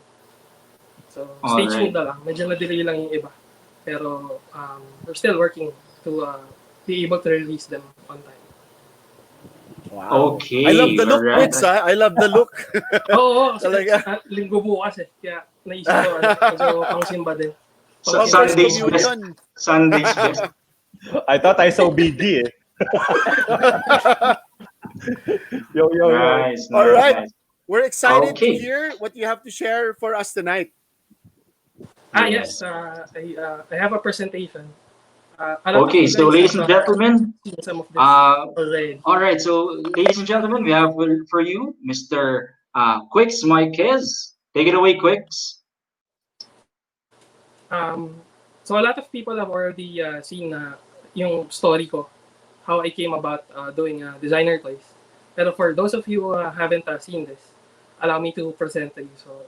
So stay Alright. tuned na lang. Medyo na-delay lang yung iba. Pero we're still working to be able to release them on time. Wow. Okay. I love the look, alright. Quicks, ha? I love the look. Oo, Talaga. linggo bukas eh. Kaya naisip ko, medyo pang simba din. So, First Sunday's best. communion. Sunday's best. I thought I saw BG eh. Yo. Nice. All nice, right. nice. We're excited to Okay. hear what you have to share for us tonight. Yes, I have a presentation. A lot of Okay, you so guys ladies have, and gentlemen, seen some of this uh, already. all right. So, ladies and gentlemen, we have for you Mr. Quiccs Maiquez. Take it away, Quicks. So a lot of people have already seen yung story ko, how I came about doing designer toys. Pero for those of you who haven't seen this, allow me to present to you. So,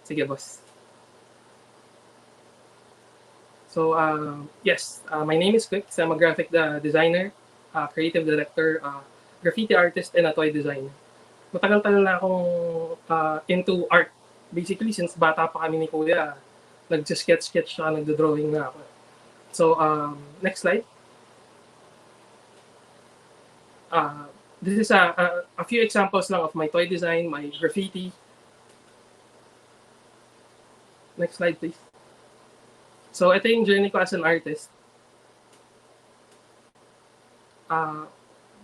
sige boss. So, yes, my name is Quicks. I'm a graphic designer, creative director, graffiti artist, and a toy designer. Matagal-tagal na akong into art. Basically, since bata pa kami ni Kuya, nag-sketch-sketch siya, nagdo-drawing na ako. So, next slide. this is a few examples lang of my toy design, my graffiti. Next slide, please. So, ito yung journey ko as an artist.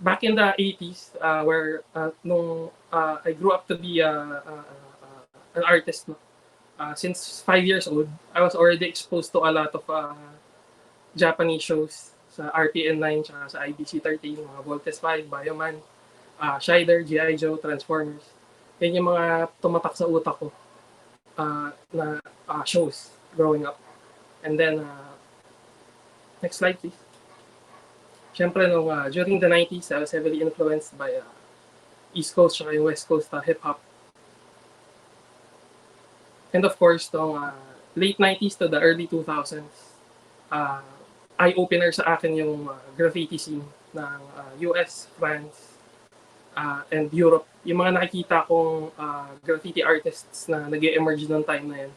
Back in the 80s, where nung I grew up to be an artist, no? Since 5 years old, I was already exposed to a lot of Japanese shows sa RPN 9 tsaka sa IBC 13, mga Voltes 5, Bioman, Shider, GI Joe, Transformers. Yan yung mga tumatak sa utak ko na shows growing up. And then, next slide please. Siyempre, during the 90s, I was heavily influenced by East Coast tsaka yung West Coast hip-hop. And of course, late 90s to the early 2000s, eye-opener sa akin yung graffiti scene ng US, France, and Europe. Yung mga nakikita kong graffiti artists na nag-emerge noong time na yun.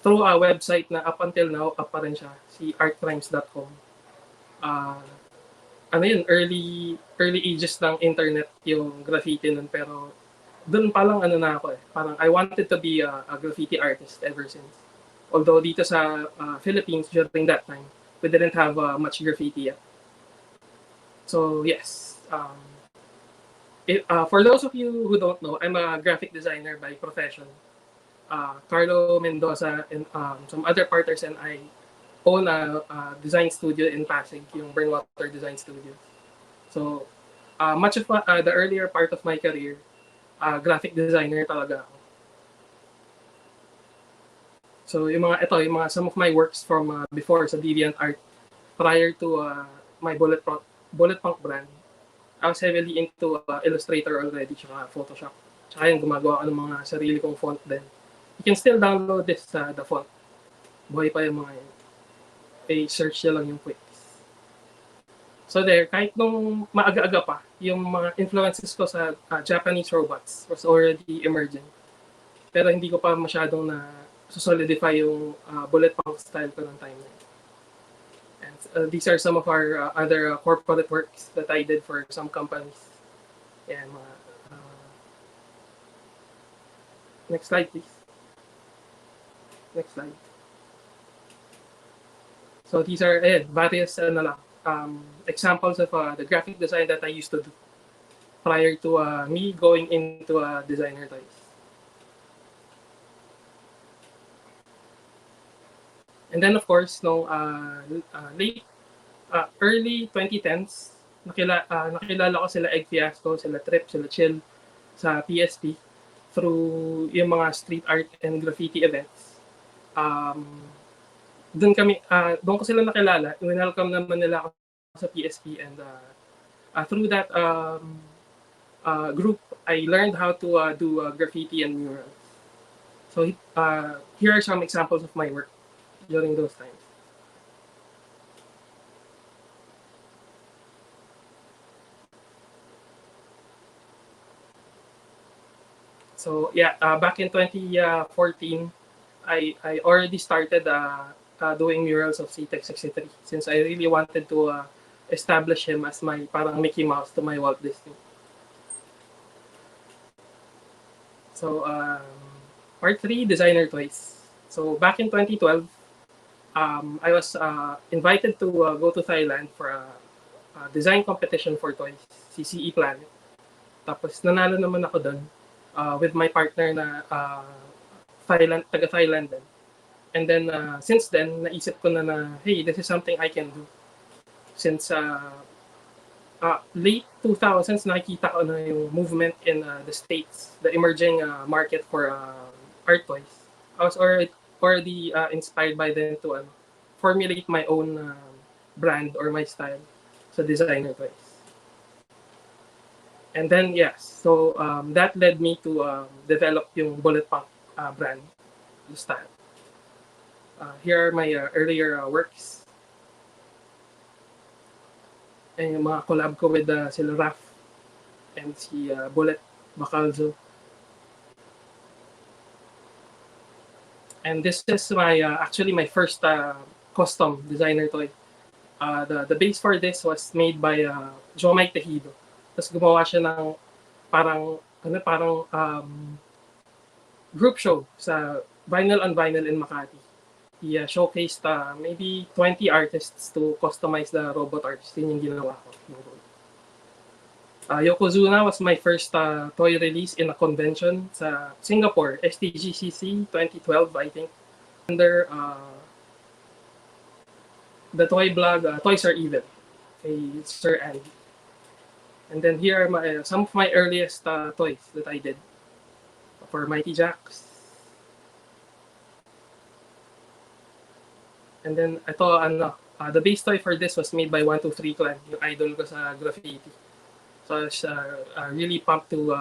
Through a website na up until now, up pa rin siya, si artcrimes.com. Ano yun, early ages ng internet yung graffiti nun, pero doon pa lang na ako parang I wanted to be a graffiti artist ever since. Although dito sa Philippines during that time, we didn't have much graffiti yet. So yes, for those of you who don't know, I'm a graphic designer by profession. Carlo Mendoza and some other partners and I own a design studio in Pasig, yung Burnwater Design Studio. So much of the earlier part of my career, graphic designer talaga ako. So yung mga some of my works from before sa DeviantArt, prior to my Bullet Punk brand, I was heavily into Illustrator already, tsaka Photoshop. Tsaka yung gumagawa ko ng mga sarili kong font din. You can still download this the font. Buhay pa yung mga yun. Search nyo lang yung Quiccs. So there, kahit nung maaga-aga pa, yung mga influences ko sa Japanese robots was already emerging. Pero hindi ko pa masyadong na solidify yung bullet punk style ko ng time na yun. And these are some of our other corporate works that I did for some companies. Yan, next slide, please. Next slide. So these are various examples of the graphic design that I used to do prior to me going into designer toys. And then of course, early 2010s, nakilala ko sila Egg Fiasco, sila Trip, sila Chill sa PSP through yung mga street art and graffiti events. Doon ko sila nakilala, welcome naman nila ako sa PSP, and through that group, I learned how to do graffiti and murals. So here are some examples of my work during those times. So yeah, back in 2014, I already started doing murals of CTEC 63 since I really wanted to establish him as my parang Mickey Mouse to my Walt Disney. So part 3, designer toys. So back in 2012, I was invited to go to Thailand for a design competition for toys, CCE Planet. Tapos nanalo naman ako doon with my partner na taga Thailand din. And then, since then, naisip ko na, hey, this is something I can do. Since late 2000s, nakikita ko na yung movement in the States, the emerging market for art toys. I was already inspired by them to formulate my own brand or my style sa designer toys. And then, yes, so that led me to develop yung Bullet Punk brand, the style. Here are my earlier works. And yung mga collab ko with sila Raf and si Bullet Bacalzo. And this is actually my first custom designer toy. The base for this was made by Joe Mike Tejido. Tapos gumawa siya ng parang group show sa Vinyl on Vinyl in Makati. He showcased maybe 20 artists to customize the robot artist. Yun yung ginawa ko. Yokozuna was my first toy release in a convention sa Singapore, STGCC 2012, I think. Under the toy blog, Toys Are Evil, kay Sir Andy. And then here are some of my earliest toys that I did for Mighty Jacks. And then ito, the base toy for this was made by 123 Clan, yung idol ko sa graffiti. So I was really pumped to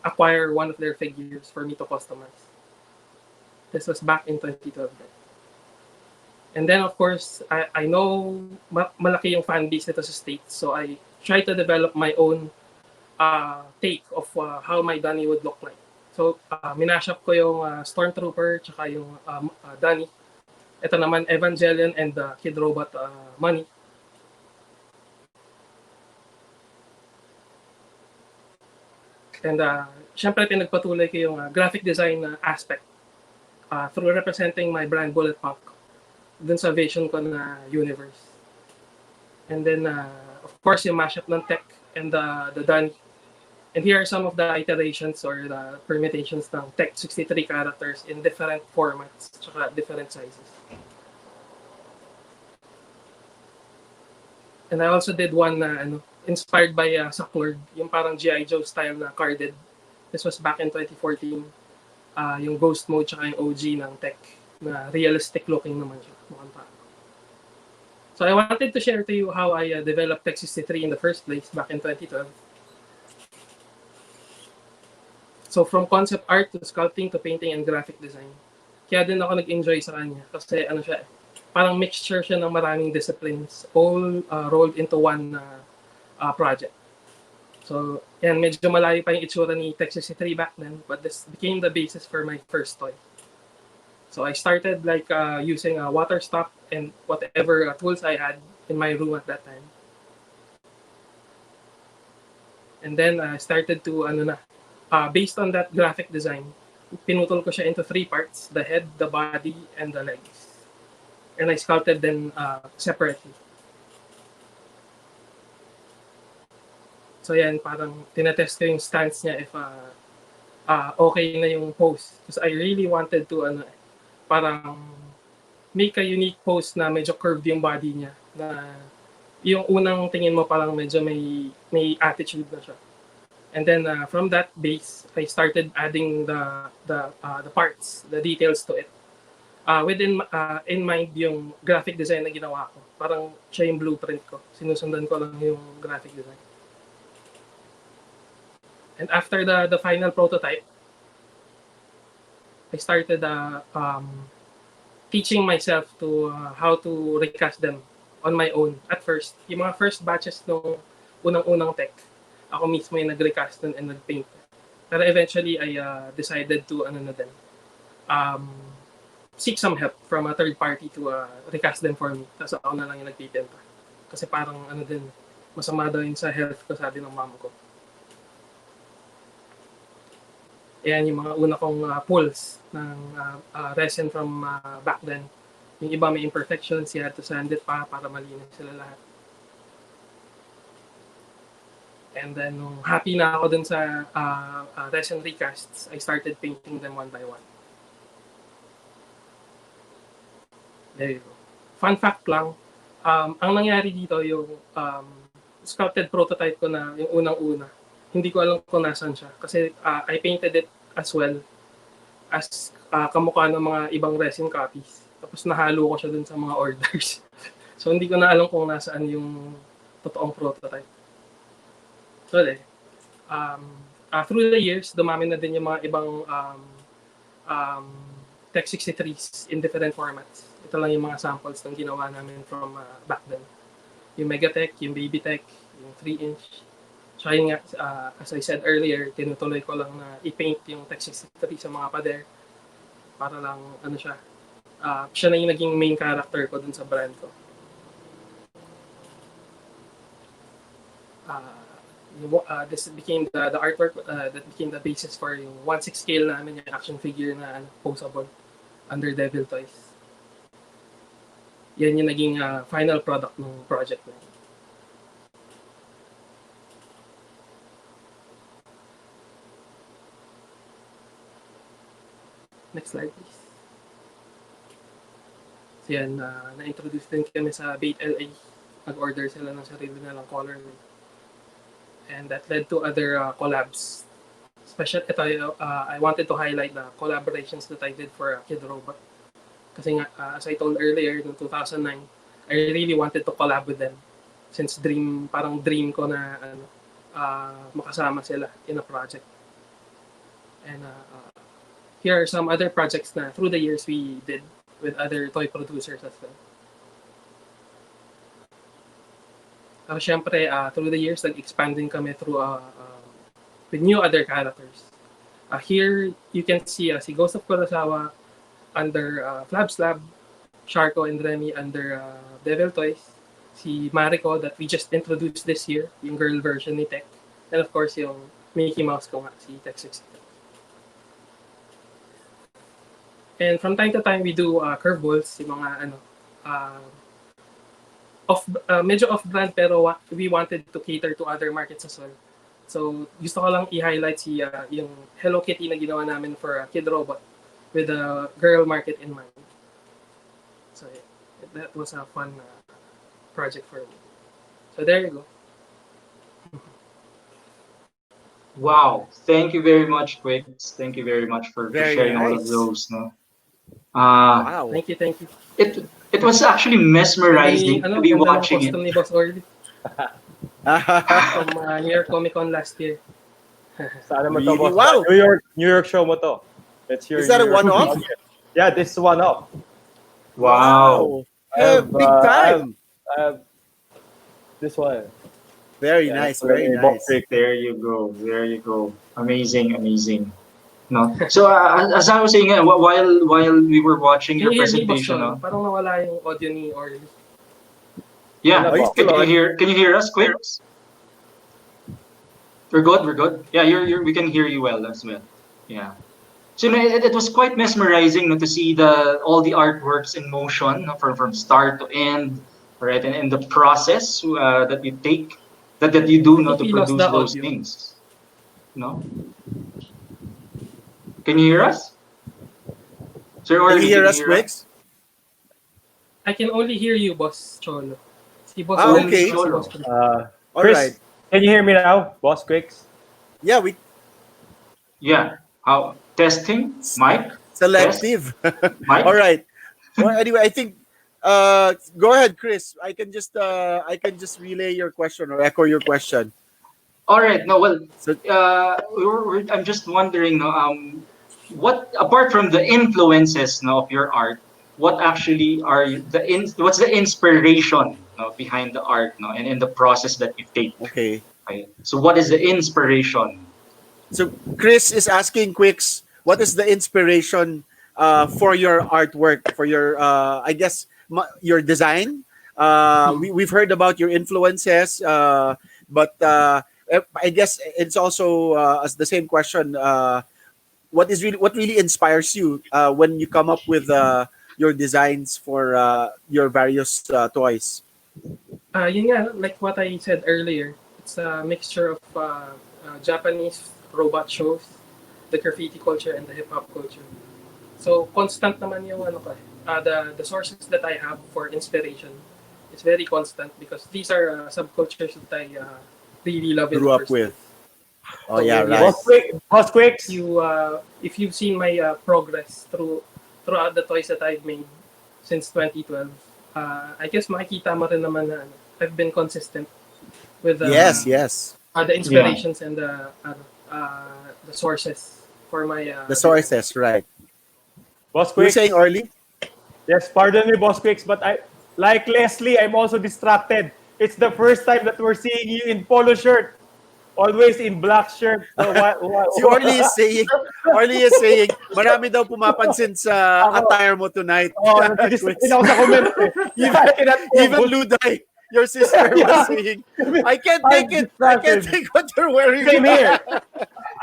acquire one of their figures for me to customize. This was back in 2012. And then of course, I know malaki yung fan base nito sa States, so I tried to develop my own take of how my Donnie would look like. So minashup ko yung Stormtrooper tsaka yung Donnie. Ito naman Evangelion and Kid Robot Money. And syempre pinagpatuloy ko yung graphic design aspect through representing my brand Bullet Punk dun sa vision ko na universe. And then of course yung mashup ng tech and the Donnie. And here are some of the iterations or the permutations ng Tech 63 characters in different formats tsaka different sizes. And I also did one inspired by Sucklord, yung parang GI Joe style na carded. This was back in 2014. Yung Ghost Mode tsaka yung OG ng Tech na realistic looking naman siya. So I wanted to share to you how I developed Tech 63 in the first place back in 2012. So from concept art to sculpting to painting and graphic design. Kaya din ako nag-enjoy sa kanya kasi parang mixture siya ng maraming disciplines all rolled into one project. So yan, medyo malayo pa yung itsura ni Tech 63 back then, but this became the basis for my first toy. So I started using water stop and whatever tools I had in my room at that time. And then I started to based on that graphic design, pinutol ko siya into 3 parts, the head, the body, and the legs. And I sculpted them separately. So yan, parang tinetest ko yung stance niya if okay na yung pose. Because I really wanted to parang make a unique pose na medyo curved yung body niya. Na yung unang tingin mo parang medyo may attitude na siya. And then from that base, I started adding the parts, the details to it. Within in mind yung graphic design na ginawa ko. Parang siya yung blueprint ko. Sinusundan ko lang yung graphic design. And after the final prototype, I started teaching myself to how to recast them on my own. At first, yung mga first batches nung unang-unang tech, ako mismo yung nag-recast and nag-paint. Pero eventually, I decided to seek some help from a third party to recast them for me. Tapos ako na lang yung nagtitenta. Kasi parang masama daw yun sa health ko, sabi ng mama ko. Ayan yung mga una kong pulls ng resin from back then. Yung iba may imperfections, you had to sand it pa para malinis sila lahat. And then, nung happy na ako dun sa resin recasts, I started painting them one by one. There you go. Fun fact lang, ang nangyari dito, yung sculpted prototype ko na yung unang-una, hindi ko alam kung nasan siya. Kasi I painted it as well as kamukha ng mga ibang resin copies. Tapos nahalo ko siya dun sa mga orders. So, hindi ko na alam kung nasaan yung totoong prototype. So, through the years, dumami na din yung mga ibang Tech 63s in different formats. Ito lang yung mga samples ng ginawa namin from back then. Yung Megatech, yung Babytech, yung 3-inch. So yun nga, as I said earlier, tinutuloy ko lang na i-paint yung Tech 63 sa mga pader. Para lang, siya na yung naging main character ko dun sa brand ko. this became the artwork that became the basis for yung 1/6 scale namin, yung action figure na posable under Devil Toys. Yan yung naging final product ng project na yun. Next slide, please. So yan, na-introduce din kami sa Bait LA. Nag-order sila ng sarili na lang color. And that led to other collabs. I wanted to highlight the collaborations that I did for Kid Robot. Kasi nga, as I told earlier, in 2009, I really wanted to collab with them. Since parang dream ko na makasama sila in a project. And here are some other projects na through the years we did with other toy producers as well. Syempre, through the years, nag-expanding kami through with new other characters. Here, you can see si Ghost of Kurosawa under Flab's Lab, Sharko and Remy under Devil Toys, si Mariko that we just introduced this year, yung girl version ni Tech, and of course yung Mickey Mouse ko nga, si Tech 60. And from time to time, we do curveballs, yung mga medyo off-brand pero we wanted to cater to other markets as well. So, gusto ko lang i-highlight yung Hello Kitty na ginawa namin for Kid Robot with the girl market in mind. So, yeah, that was a fun project for me. So, there you go. Wow, thank you very much, Quicks. Thank you very much for sharing all of those. No? Wow. Thank you. It was actually mesmerizing to be watching it. Ni Boss Orly. From New York Comic Con last year. Sana mo to, boss. Wow. New York show mo to. It's your Is that a one-off? Yeah, this is one-off. Wow. Big time. I have this one. Very nice. Very nice. There you go. Amazing. No. So as I was saying, while we were watching your presentation, no? Parang nawala yung audio ni Orly. Yeah, can you hear us, Quicks? We're good. Yeah, we can hear you well as well. Yeah. So it was quite mesmerizing, no, to see all the artworks in motion, no, from start to end, right? And the process that you take, that you do, no, to produce those things. No. Can you hear us? Sir, can you hear us, Quicks? I can only hear you, Boss Cholo. Si Boss okay. Cholo. All Chris, right. Can you hear me now, Boss Quicks? Yeah. How? Testing? Mic? Selective. Mic? All right. Well, anyway, I think go ahead, Chris. I can just relay your question or echo your question. All right. No, well, I'm just wondering, what, apart from the influences, of your art, what actually are what's the inspiration, behind the art, and in the process that you take? Okay. So what is the inspiration? So Chris is asking Quicks, what is the inspiration for your artwork, for your I guess your design? We've heard about your influences, but I guess it's also as the same question. What really inspires you when you come up with your designs for your various toys? Yun nga, like what I said earlier, it's a mixture of Japanese robot shows, the graffiti culture, and the hip hop culture. So constant naman yung the sources that I have for inspiration is very constant because these are subcultures that I really love. Grew up with. Oh, yeah, right. Boss Quicks. If you've seen my progress throughout the toys that I've made since 2012, I guess makikita mo rin naman na I've been consistent with yes. The inspirations and the sources for my the sources, right? Boss You're Quicks. saying Orly? Yes, pardon me, Boss Quicks, but like Leslie, I'm also distracted. It's the first time that we're seeing you in polo shirt. Always in black shirt. So Si Orly is saying, marami daw pumapansin sa attire mo tonight. Nagsisipin ako sa comment. Even Luday. your sister Yeah. was saying, I can't take it. I can't take what you're wearing. Same here.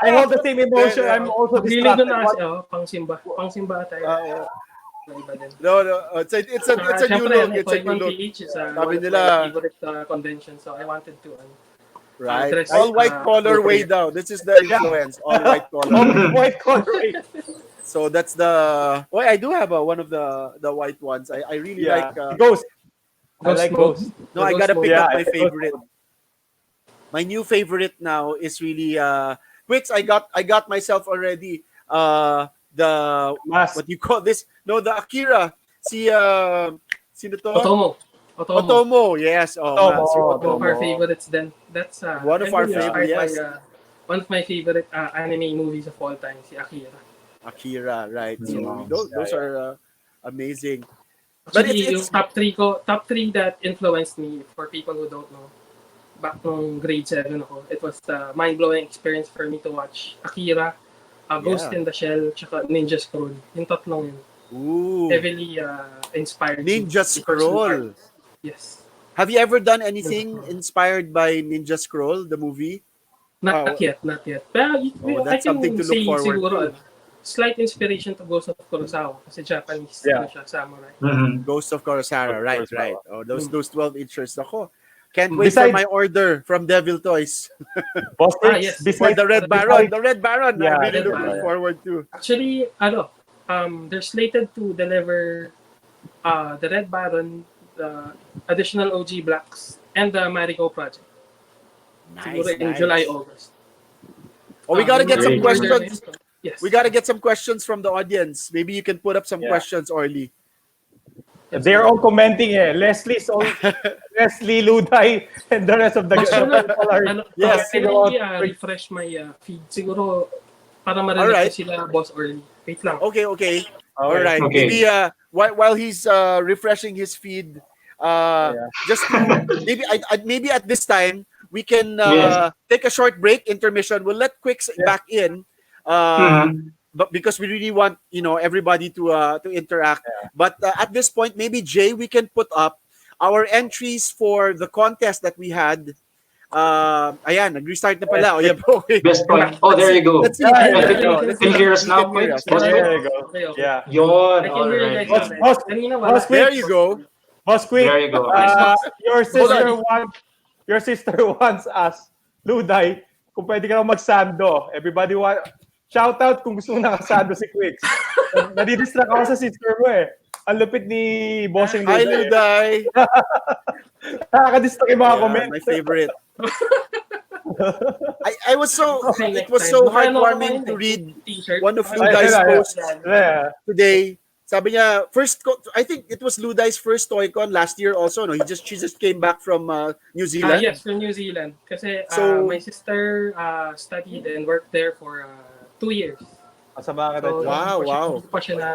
I hold the same emotion. I'm also Pagdiling distracted. doon na kasi, pang-simba. Pang-simba tayo. Iba din. No, it's a new look. It's a new TOYCON look. PH is Sabi one of nila, my favorite convention, so I wanted to right? dress, All white collar way down. This is the influence. All white collar. White collar. So that's the. Oh, I do have one of the white ones. I really like. Ghost. I Ghost like mode. Ghost. No, I gotta pick Yeah, up my I like favorite. My new favorite now is really Quicks. I got myself already the Mask. what you call this? No, the Akira. Si sino to? Otomo. Yes. Otomo. Si One of our Otomo. favorites then. That's One of our inspired favorites, by, one of my favorite anime movies of all time, si Akira. Akira, right? So Mm. those are amazing. But Actually, it's yung top three that influenced me, for people who don't know, back nung grade 7 ako, it was a mind-blowing experience for me to watch Akira, Ghost Yeah. in the Shell, tsaka Ninja Scroll. Yung tatlong yun. ooh, Heavily inspired me. Ninja in pursuing art. Scroll. Yes. Have you ever done anything inspired by Ninja Scroll, the movie? Not yet. Pero that's I can something to look say forward siguro, to. slight inspiration to Ghost of Kurosawa kasi Japanese Yeah. siya, samurai. Ghost of Kurosawa, Of right, course, right. wow. Oh, those 12 inchers. Ako, can't wait for Besides- my order from Devil Toys Boss Quicks, yes. for besides the Red Baron. The Red Baron, Yeah, I'm really Red looking Baron. forward to. Actually, they're slated to deliver the Red Baron, the additional OG Blacks, and the Marigo Project. Siguro in July, August. Oh, we gotta get some Great. questions. Yes. We gotta get some questions from the audience. Maybe you can put up some Yeah. questions, Orly. They're all commenting Leslie's all Leslie, Luday, and the rest of the Actually, people are Yes. Can talking I about refresh my feed? Siguro, para marinig Alright. ko sila, Boss Early. Wait lang. Okay. All right. Okay. Maybe while he's refreshing his feed, just to maybe at this time we can Yes. take a short break, intermission. We'll let Quicks back in, but because we really want everybody to interact. But at this point, maybe Jay, we can put up our entries for the contest that we had. Ayan, nag-restart na pala. Oh, yeah, okay. Best point. Oh, there you go. Let's see. Yeah, Let's yeah, see. Can you hear us You now, can hear Quicks? us. There you go. Okay. Yeah. Yon. I can hear you Alright. guys. Kanina wala. Boss There Quicks. you go. Boss Quick, There you go. your sister wants us, Luday, kung pwede ka mag-sando. Everybody shout out kung gusto mo nakasando si Quicks. Nadidistract ako sa sister mo Ang lupit ni Bossing Hi, Luday. Luday. Nakaka-distract yung mga Yeah, comment. my favorite. I was so Okay, it next was time. so Baka ano heartwarming ako to yun, read T-shirt. one of Ay, Luday's ay, posts Yeah. today. Sabi niya, I think it was Luday's first TOYCON last year also, no? She just came back from New Zealand. Yes, from New Zealand. Kasi So- my sister studied and worked there for 2 years. Masama ka So, Wow. hindi pa siya na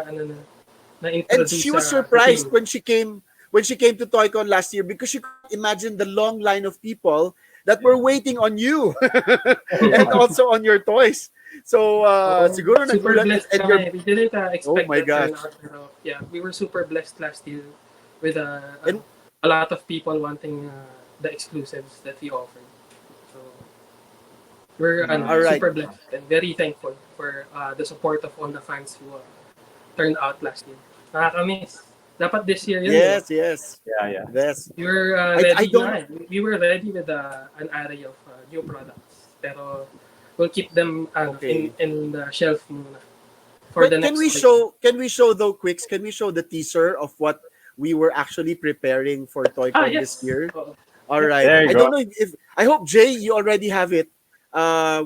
And introduce she was sa surprised team. when she came to TOYCON last year because she could imagine the long line of people that were waiting on you and also on your toys. So siguro super nagulat blessed and kami. We didn't expect Oh my that gosh. turnout, pero yeah, we were super blessed last year with And- a lot of people wanting the exclusives that we offered. So we're Alright. super blessed and very thankful for the support of all the fans who turned out last year. Nakakamiss. Dapat this year yun. yes. Yeah. Yes. We were I ready don't- na. We were ready with an array of new products. Pero we'll keep them Okay. in the shelf muna for But the next can we show though, Quicks? Can we show the teaser of what we were actually preparing for TOYCON yes. this year? Oo. All right. There you I go. don't know if I hope Jay, you already have it.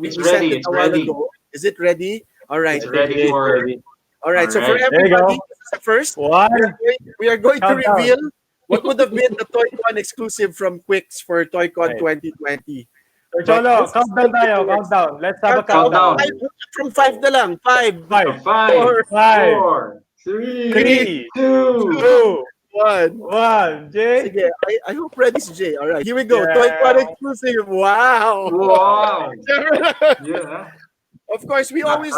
We It's sent ready, it it's a while ready. ago. Is it ready? All right. It's ready for. All right. So for Alright. There you everybody, go. this is the first. One. We are going to Countdown. reveal what would have been the TOYCON exclusive from Quicks for TOYCON Right. 2020. Cholo, countdown tayo. Countdown. Let's have a countdown. Countdown. From 5 na lang. 5, 5, 5, Five. 4, 3, 3, 2. 2, 1. 1. Jay? Sige, I hope ready si Jay. All right, here we go. Yeah. TOYCON exclusive. Wow. Wow. Yeah. Of course, we always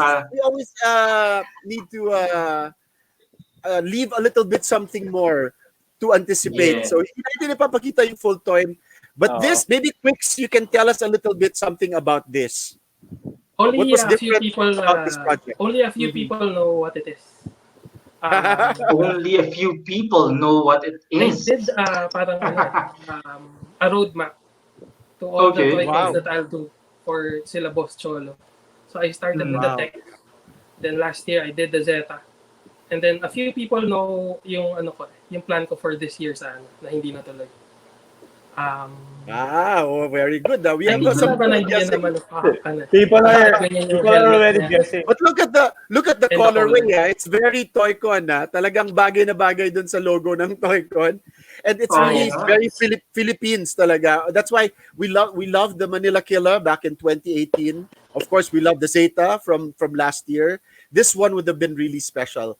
need to leave a little bit something more to anticipate. Yeah. So hindi natin ipapakita yung full toy. But this, maybe Quicks, you can tell us a little bit something about this. What Only was a few different people. about this project? Only a few people know what it is. Only a few people know what it I is. did parang a roadmap to all the Okay. toy cons Wow. that I'll do for sila Boss Cholo. So I started with the Wow. tech. Then last year I did the Zeta. And then a few people know yung yung plan ko for this year na hindi natuloy. Very good. We I have think some wala ba na idea guessing. naman People are ganyan yung people are helmet already niya. guessing. But look at the And the colorway. color. It's very Toy-Con. Talagang bagay na bagay dun sa logo ng Toy-Con. And it's Oh, really yes. very Philippines talaga. That's why we love the Manila Killer back in 2018. Of course, we love the Zeta from last year. This one would have been really special.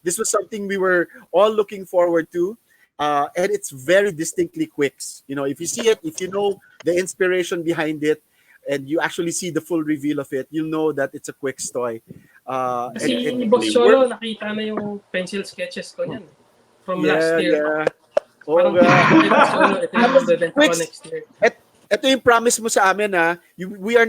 This was something we were all looking forward to. And it's very distinctly Quicks. You know, if you see it, if you know the inspiration behind it, and you actually see the full reveal of it, you'll know that it's a Quicks toy. Kasi And Boss Cholo, nakita na yung pencil sketches ko niyan. From last year. Yeah. Parang Boss Cholo, ito yung bebenta ko Quicks, next year. ito yung promise mo sa amin, you are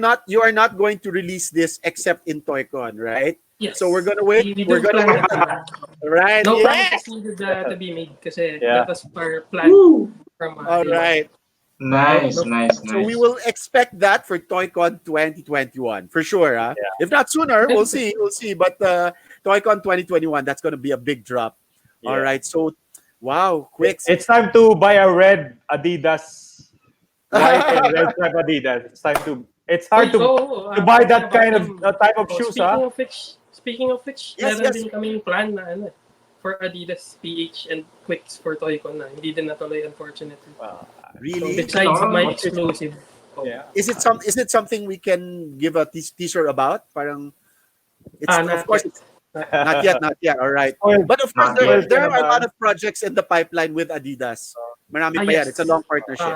not going to release this except in TOYCON, right? Yes. So we're gonna wait. We We're do gonna plan wait. it. Right. No Yes. promises needed to be made kasi Yeah. that was our plan from All right. Nice, No. nice, So we nice. will expect that for TOYCON 2021 for sure. If not sooner, we'll see. We'll see. But TOYCON 2021, that's going to be a big drop. All Yeah. right. So, wow, Quicks. It's time to buy a red Adidas, white and red stripe Adidas. It's hard to buy that kind of type of shoes, Speaking of which, Yes, meron yes. din kaming plan na for Adidas PH and Quicks for TOYCON na hindi din natuloy unfortunately. So Really? besides my What's it? exclusive. Yeah. Is it something we can give a teaser about? Parang it's Not of course yet. it's not yet. All right. Well, But of course Not yet. there are a lot of projects in the pipeline with Adidas. Marami pa yan. Yes. It's a long partnership.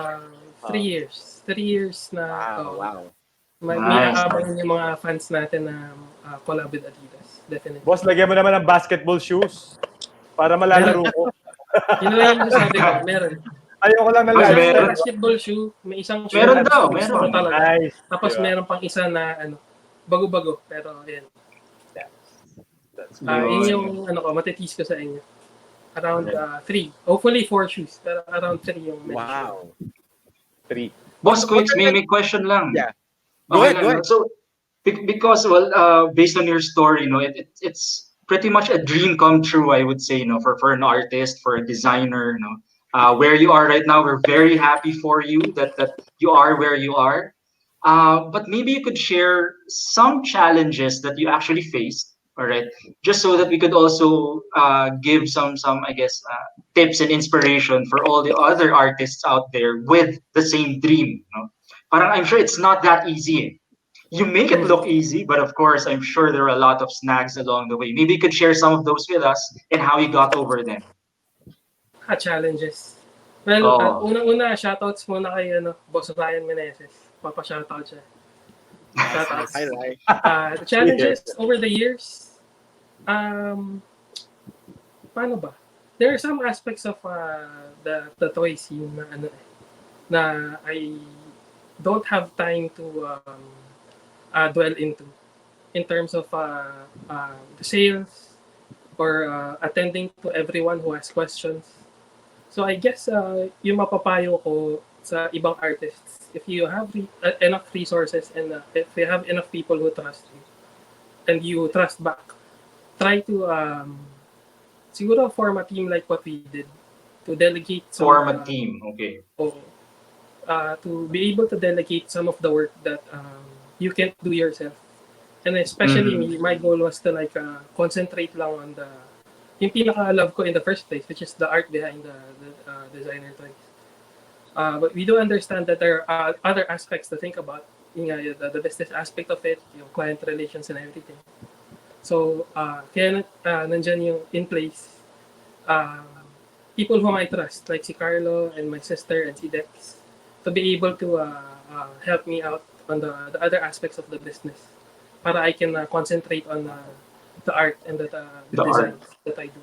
3 years. 3 years na Wow. may Nice. aabangan yung mga fans natin na collab with Adidas. Definitely. Boss, lagyan mo naman ng basketball shoes para malalaro ko. Yun lang yung sabi ko. Meron. Ayoko lang Ay, nalaro. meron. Basketball shoe. May isang shoe. Meron na daw, gusto meron. ko talaga. Nice. Tapos Diba? meron pang isa na bago-bago. Pero yun. That's Yun yung matitiis ko sa inyo. Around 3. Hopefully 4 shoes. Pero around 3 yung mention. Wow. 3. Boss Quicks, may question lang. Yeah. Go ahead. So, because based on your story, it's pretty much a dream come true, I would say, for an artist, for a designer, where you are right now. We're very happy for you that you are where you are. But maybe you could share some challenges that you actually faced, all right? Just so that we could also give some I guess tips and inspiration for all the other artists out there with the same dream. Parang I'm sure it's not that easy. You make it look easy, but of course, I'm sure there are a lot of snags along the way. Maybe you could share some of those with us and how you got over them. Challenges. Well, unang-una, shoutouts muna kay Boss Ryan Meneses. Papa-shoutout siya. Shoutouts. Hi, Rai. The challenges over the years, paano ba? There are some aspects of the toy scene na I don't have time to dwell into in terms of the sales or attending to everyone who has questions. So I guess yung mapapayo ko sa ibang artists, if you have enough resources and if you have enough people who trust you and you trust back, try to siguro form a team like what we did to delegate Form a team, okay. To be able to delegate some of the work that you can't do yourself. And especially me, my goal was to concentrate lang on yung pinaka-love ko in the first place, which is the art behind the designer toys. But we do understand that there are other aspects to think about. The business aspect of it, yung client relations and everything. So, kaya nandyan yung in place people whom I trust, like si Carlo and my sister and si Dex, to be able to help me out on the other aspects of the business para I can concentrate on the art and the designs that I do.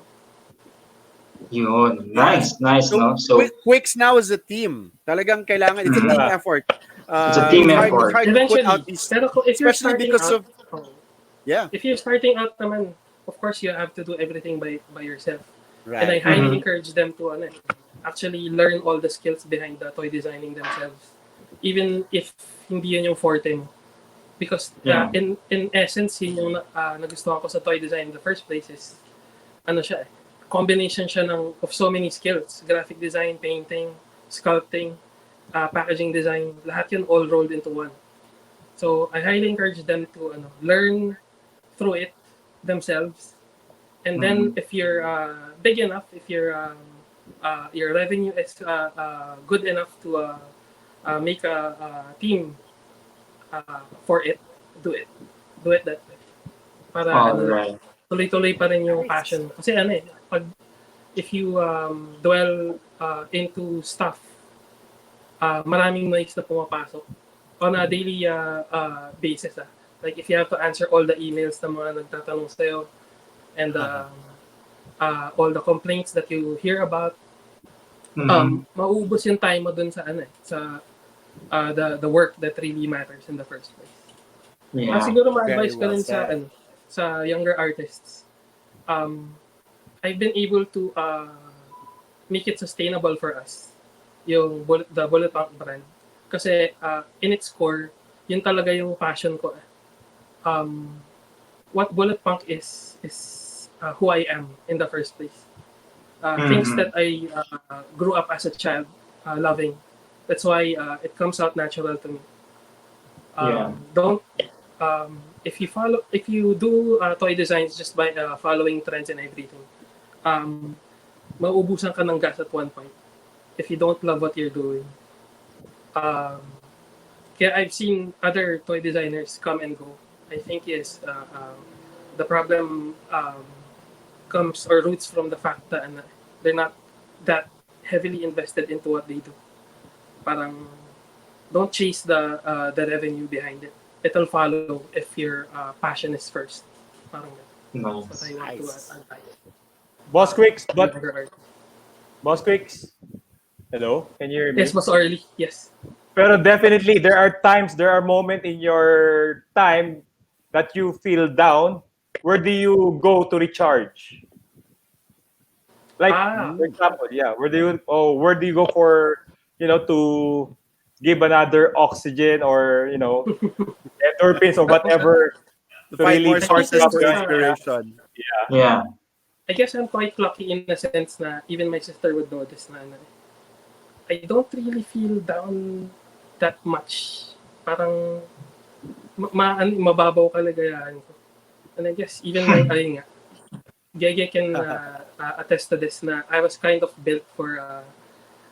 Yun. Yes. Nice, So, no? So, Quicks now is a team. Talagang kailangan, it's a team Yeah. effort. it's a team It's effort. hard to put Eventually, out these, pero if you're especially starting because out, of, yeah, if you're starting out naman, of course you have to do everything by yourself. And I right. highly Mhm. encourage them to actually learn all the skills behind the toy designing themselves. Even if hindi yun yung forte mo. Because Yeah. in essence, yun yung nagustuhan ko sa toy design in the first place is, siya combination siya of so many skills. Graphic design, painting, sculpting, packaging design, lahat yun all rolled into one. So I highly encourage them to learn through it themselves. And then if you're big enough, if your revenue is good enough to make a team for it, do it. Do it that way. Para All right. tuloy-tuloy pa rin yung passion. Kasi if you dwell into stuff, maraming noise na pumapasok on a daily basis. Like if you have to answer all the emails ng mga nagtatanong sa'yo and all the complaints that you hear about, mauubos yung time mo dun sa the work that really matters in the first place. Yeah. Siguro ma-advise Very ko well rin said. sa younger artists. I've been able to make it sustainable for us, the Bullet Punk brand. Kasi in its core, yun talaga yung passion ko. What Bullet Punk is who I am in the first place. Things that I grew up as a child loving. That's why it comes out natural to me. Yeah. Don't if you do toy designs just by following trends and everything, mauubusan ka ng gas at one point if you don't love what you're doing. Kaya I've seen other toy designers come and go. I think yes, the problem comes or roots from the fact that they're not that heavily invested into what they do. Parang don't chase the revenue behind it. It'll follow if your passion is first. Parang that's what I want Nice. to advise. Boss Quicks, but Younger artists. Boss Quicks. Hello, can you hear me? Yes, mas early. Yes. Pero definitely, there are moments in your time that you feel down. Where do you go to recharge? Like, for example, yeah, where do you go for, to give another oxygen or, endorphins or whatever To find more sources think for it's, inspiration. Yeah. I guess I'm quite lucky in the sense na even my sister would notice na I don't really feel down that much. Parang mababaw kaligayahan ko. And I guess even my ayun nga, Gege can attest to this na I was kind of built for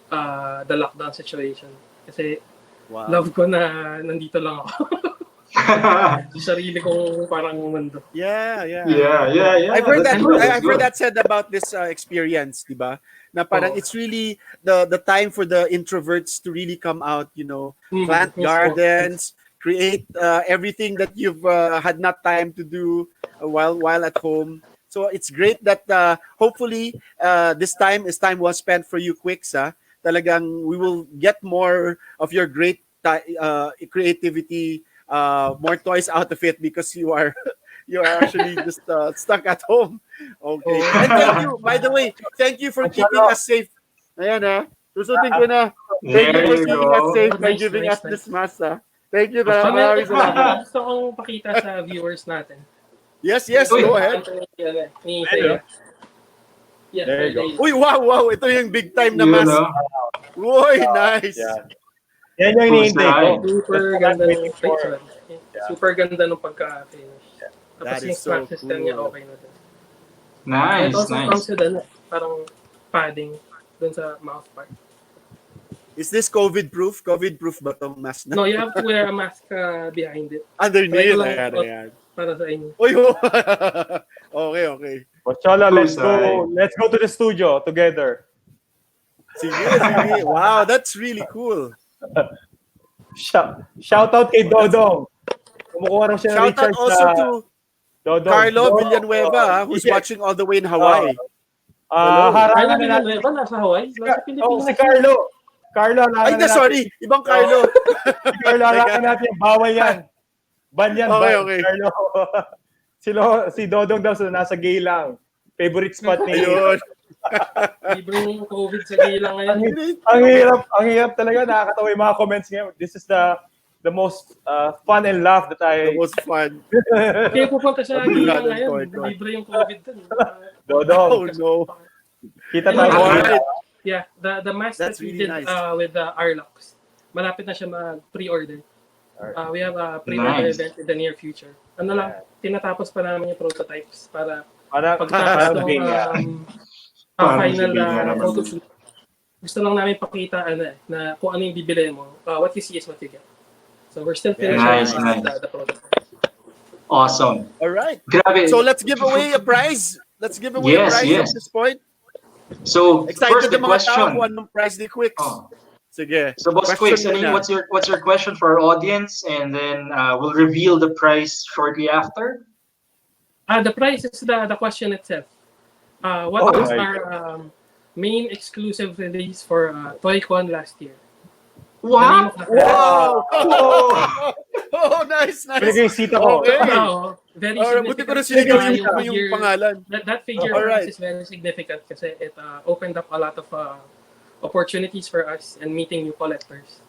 the lockdown situation. Kasi Wow. love ko na nandito lang ako. Sa sarili kong parang mundo. Yeah. Yeah. I've heard that. That's good, that's I've heard good. that said about this experience, di ba? Na parang it's really the time for the introverts to really come out. Plant gardens, create everything that you've had not time to do while at home. So it's great that hopefully this time is time well spent for you, Quicks. Talagang we will get more of your great creativity, more toys out of it because you are actually just stuck at home. Okay. And thank you, by the way, thank you for keeping us safe. Ayan susutin ko na. Thank you There for you keeping us go. safe by Nice, giving nice, us this mask. Thank you. So, Maraming salamat. gusto kong pakita sa viewers natin. Yes, Uy. go ahead. Ni There Yes, you go. Uy, wow. Ito yung big time na You mask. know? Uy, nice. Yeah. Yan yung hinihintay ko. Super That's what ganda I'm ng waiting for. Super ganda ng pagka-finish. Tapos That is yung smart so system niya cool. okay na din. It Nice, also comes nice. with parang padding dun sa mouth part. Is this COVID-proof? COVID-proof ba tong mask na? No, you have to wear a mask behind it. Underneath. Try ko Ayan. lang para sa inyo. Uy, okay. Pochola, let's Husay. go to the studio together. Sige. Wow, that's really cool. Shout out kay Dodong. Kumukuha raw siya ng Shout out recharge also sa to Dodong. Carlo Villanueva, who's watching all the way in Hawaii. Harangan Carlo na natin. Villanueva, nasa Hawaii? Nasa Pilipinas. Si Carlo. Carlo, harangan Ay, na natin. sorry. Ibang Carlo. Si Carlo, harangan natin. Bawal yan. Ban yan, Okay, ban. okay. Carlo. Si Dodong daw nasa gay lang. Favorite spot ni Ayun. Libre yung COVID sa gila ngayon. Ang hirap talaga. Nakakatawa yung mga comments ngayon. This is the most fun and laugh that The I... most fun. Kaya pupunta sa gila Obrigado, ngayon. Toy. Libre yung COVID dun. Dodong. Oh, no. Kita tayo. Alright. Yeah, the mask That's that we really did nice. with the Arlocks, malapit na siya mag-pre-order. We have a pre-order Nice. event in the near future. Ano lang, tinatapos pa namin yung prototypes para Parang pagkatapos ng Parang final sabihin naman. photo shoot. Gusto lang namin pakita na kung ano yung bibili mo. What you see is what you get. So we're still finishing Nice, nice. the prototype. Awesome. All right. Grabe. So let's give away a prize. Let's give away a Yes, prize yes. at this point. So Excited first the yung mga tao question. kung anong prize ni Quicks. Oh. Sige. So Boss Quicks, Question muna. what's your question for our audience, and then we'll reveal the price shortly after. The price is the question itself. What was my our main exclusive release for TOYCON last year? Wow! Wow! Oh. Oh, nice, Pwede nice. yung sita ko. Okay. Very Alright, buti ko na significant. sinigaw yung Year- pangalan. That figure for Alright. us is very significant kasi it opened up a lot of opportunities for us and meeting new collectors.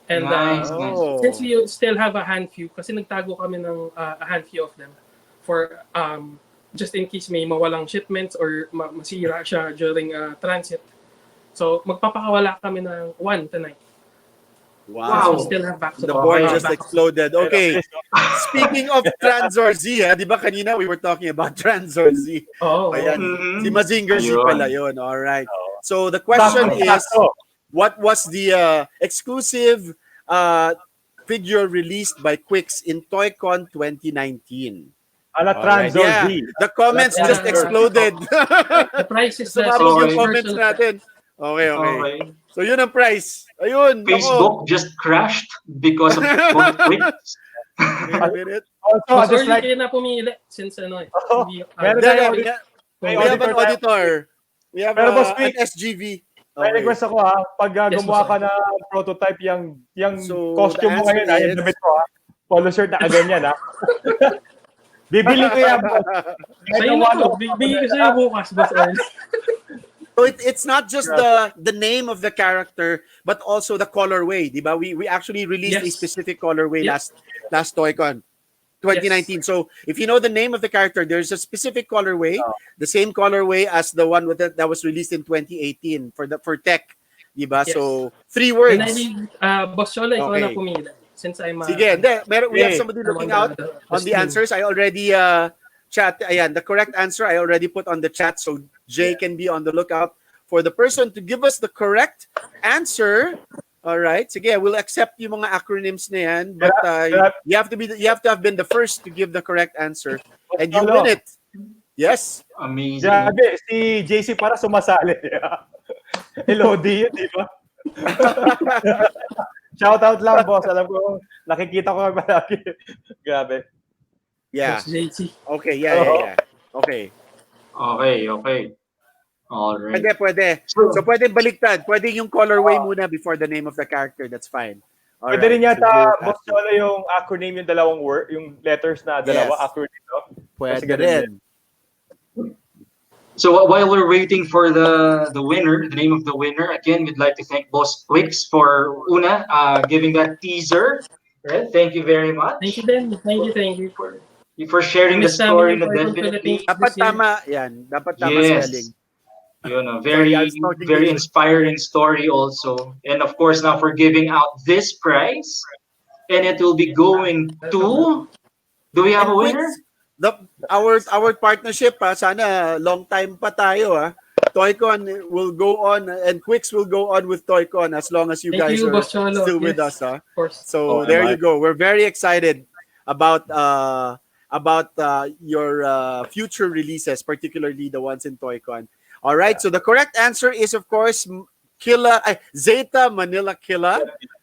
And Nice, nice. since we still have a hand few, kasi nagtago kami ng a hand few of them for just in case may mawalang shipments or masira siya during transit. So magpapakawala kami ng one tonight. Wow. We still have back The board just back- exploded. Okay. Speaking of Transor Z, di ba kanina we were talking about Transor Z. Oo. Ayan. Mhm. Si Mazinger Z Ayun. pala yun. All right. So the question is, what was the exclusive figure released by Quicks in TOYCON 2019? Ala Alright, Transor yeah. Z. The comments just exploded. The price is the Sumabog yung Okay. comments personal natin. Okay, okay. Okay. So yun ang price. Ayun. Facebook just crashed because of Quicks. Wait a minute. Also, Mas just early like, kayo na pumili since ano eh. Oh, hindi, meron Then, tayo we have an auditor. We have Pero boss, an quick. SGV. may Okay. request ako ha. Pag Yes, gumawa boss. ka ng prototype, yung So, costume the mo ngayon, answer yung is- damit ko ha. Polo shirt na ganyan ha. Bibili ko yan. boss. Sa'yo na to. Bigay ko sa'yo bukas, Boss Earl. So it's not just the name of the character, but also the colorway, di ba? We actually released a Yes. specific colorway Yes. last TOYCON 2019. So if you know the name of the character, there's a specific colorway, the same colorway as the one that was released in 2018 for tech, di ba? Yes. So 3 And words. I need, Boss Chola, ikaw Okay. na pumili. Since I'm Sige, hindi. We have Okay. somebody looking out on the answers. I already chat. Ayan, the correct answer I already put on the chat, so Jay can be on the lookout for the person to give us the correct answer. All right. Sige, we'll accept yung mga acronyms na yan, but you have to have been the first to give the correct answer, and you win it. Yes. Amazing. Grabe, si JC para sumasali. LOD yun, di ba? Shout out lang, boss. Alam ko, nakikita ko palagi. Grabe. Yeah. Boss JC. Okay. Yeah. Okay. Okay. All right. Pwede. So pwede baliktad. Pwede yung colorway muna before the name of the character. That's fine. All Pwede right. rin yata, So, boss Chola, yung acronym, yung dalawang word, yung letters na dalawa, Yes. acronym, no? Pwede Kasi ganun rin. So while we're waiting for the winner, the name of the winner, again, we'd like to thank Boss Quicks for giving that teaser. Right? Thank you very much. Thank you, Ben. Thank you. For sharing the Miss namin story. yung Na Toycon definitely, Philippines. Dapat This year. tama. Yan. Dapat tama Yes. spelling. very, Sorry, I was talking very to you. inspiring story also. And of course, now for giving out this prize, and it will be going to. Do we have a And winner? Quicks, our partnership, sana long time pa tayo. TOYCON will go on and Quicks will go on with TOYCON as long as you Thank guys you, are Boss Cholo. still with us. Yes, of course. So Okay, there Mike. you go. We're very excited about your future releases, particularly the ones in TOYCON. All right. So the correct answer is, of course, Zeta Manila Killa.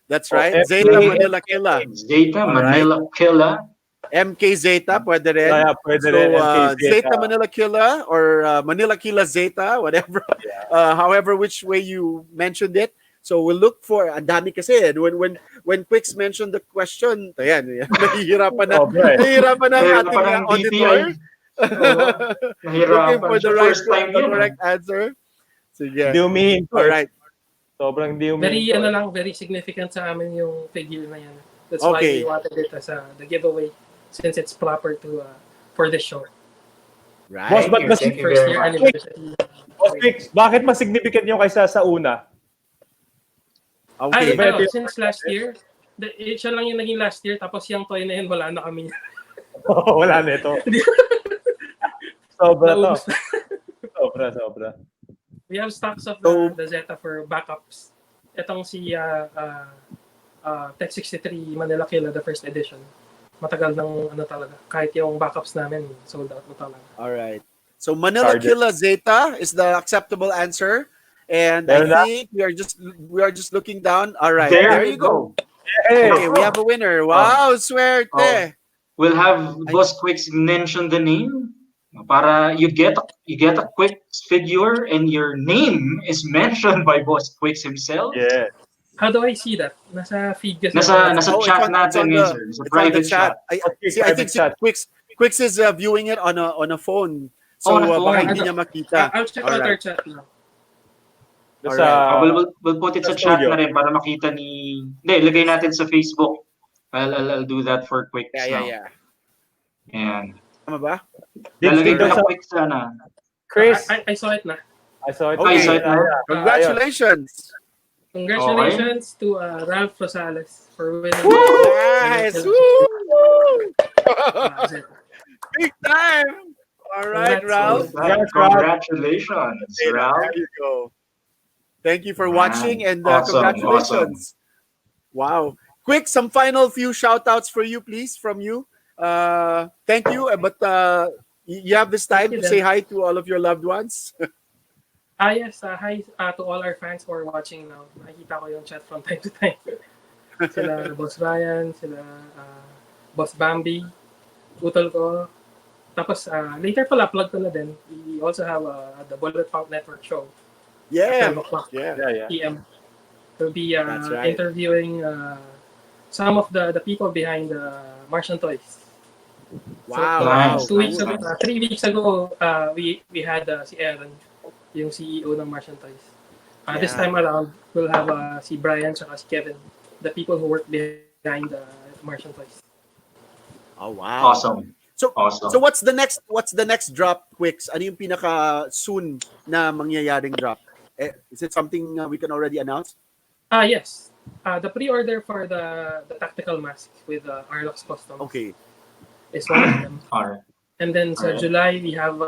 That's right. Oh, Zeta Manila Killa. Zeta All Manila Killa. MK Zeta, pwede rin. Pwede So, rin. MK Zeta Manila Killa or Manila Killa Zeta, whatever. However, which way you mentioned it. So we'll look for, ang dami kasi. When Quicks mentioned the question, ayan, nahihirapan na. Nahihirapan na ang ating auditor. Looking for the correct answer. Sige. Hindi umihinto. Alright. Sobrang hindi umihinto. Very significant sa amin yung figure na yan. That's why we wanted it as the giveaway since it's proper to for the show. Right. Boss, but mas first year anniversary. Boss Quicks, bakit mas significant yung kaysa sa una? Okay. Since last year, siya lang yung naging last year, tapos yung toy na yun, wala na kami. Wala na ito. Sobra to. Sobra. We have stocks of the Zeta for backups. Itong si Tech 63 Manila Killa, the first edition. Matagal ng talaga. Kahit yung backups namin, sold out mo talaga. Alright. So Manila Killa Zeta is the acceptable answer. And I think we are just looking down. All right, there you go. Okay, we have a winner. Wow, suerte. We'll have Boss Quicks mention the name para you get a Quicks figure and your name is mentioned by Boss Quicks himself. Yeah. How do I see that? Nasa feed kasi. Nasa chat natin ngayon, sir. It's a private chat. I think Quicks is viewing it on a phone. So baka hindi niya makita. I'll check out our chat now. We'll put it sa chat na rin para makita ni... Hindi, ilagay natin sa Facebook. I'll do that for Quicks now. Yeah. Ayan. Tama ba? Lalagay ko na Quicks na. Chris? I saw it na. I saw it. Okay. I saw it na. Congratulations! Congratulations to Ralph Rosales for winning. Nice! Woo! Big time! All right, Ralph. Congratulations, Ralph. There you go. Thank you for watching and congratulations. Awesome. Wow. Quick, some final few shout outs for you, please, from you. Thank you, but you have this time to say hi to all of your loved ones. Yes, hi to all our fans who are watching now. Nakikita ko yung chat from time to time. Sila Boss Ryan, sila Boss Bambi, utol ko. Tapos later pala, plug ko na din. We also have the Bullet Pump Network show. Yeah. 12:00 Yeah. PM. We'll be interviewing some of the people behind Martian Toys. Wow. So, 3 weeks ago, we had si Aaron, yung CEO ng Martian Toys. This time around, we'll have si Brian and si Kevin, the people who work behind Martian Toys. Oh wow. Awesome. So what's the next drop, Quicks? Ano yung pinaka soon na mangyayaring drop? Is it something we can already announce? Yes. The pre-order for the tactical mask with Arlox Customs. Okay. Is one of them. Alright. And then July we have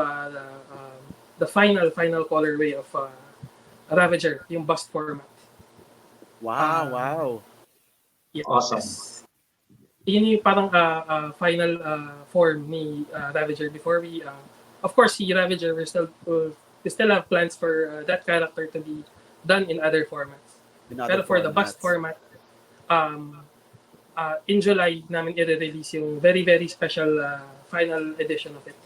the final colorway of Ravager, yung bust format. Wow. Yes. Awesome. Yun yung parang final form ni Ravager before we of course si Ravager we still have plans for that character to be done in other formats. Pero for the bust format, in July namin i-release yung very, very special final edition of it.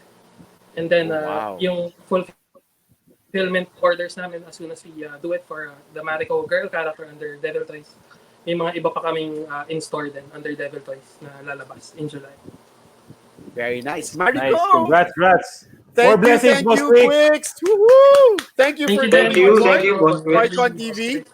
And then yung fulfillment orders namin as soon as we do it for the Mariko girl character under Devil Toys. May mga iba pa kaming in-store din under Devil Toys na lalabas in July. Very nice. Mariko! Nice. Congrats. Thank you, Quicks. Woo-hoo! Thank you for TOYCON TV.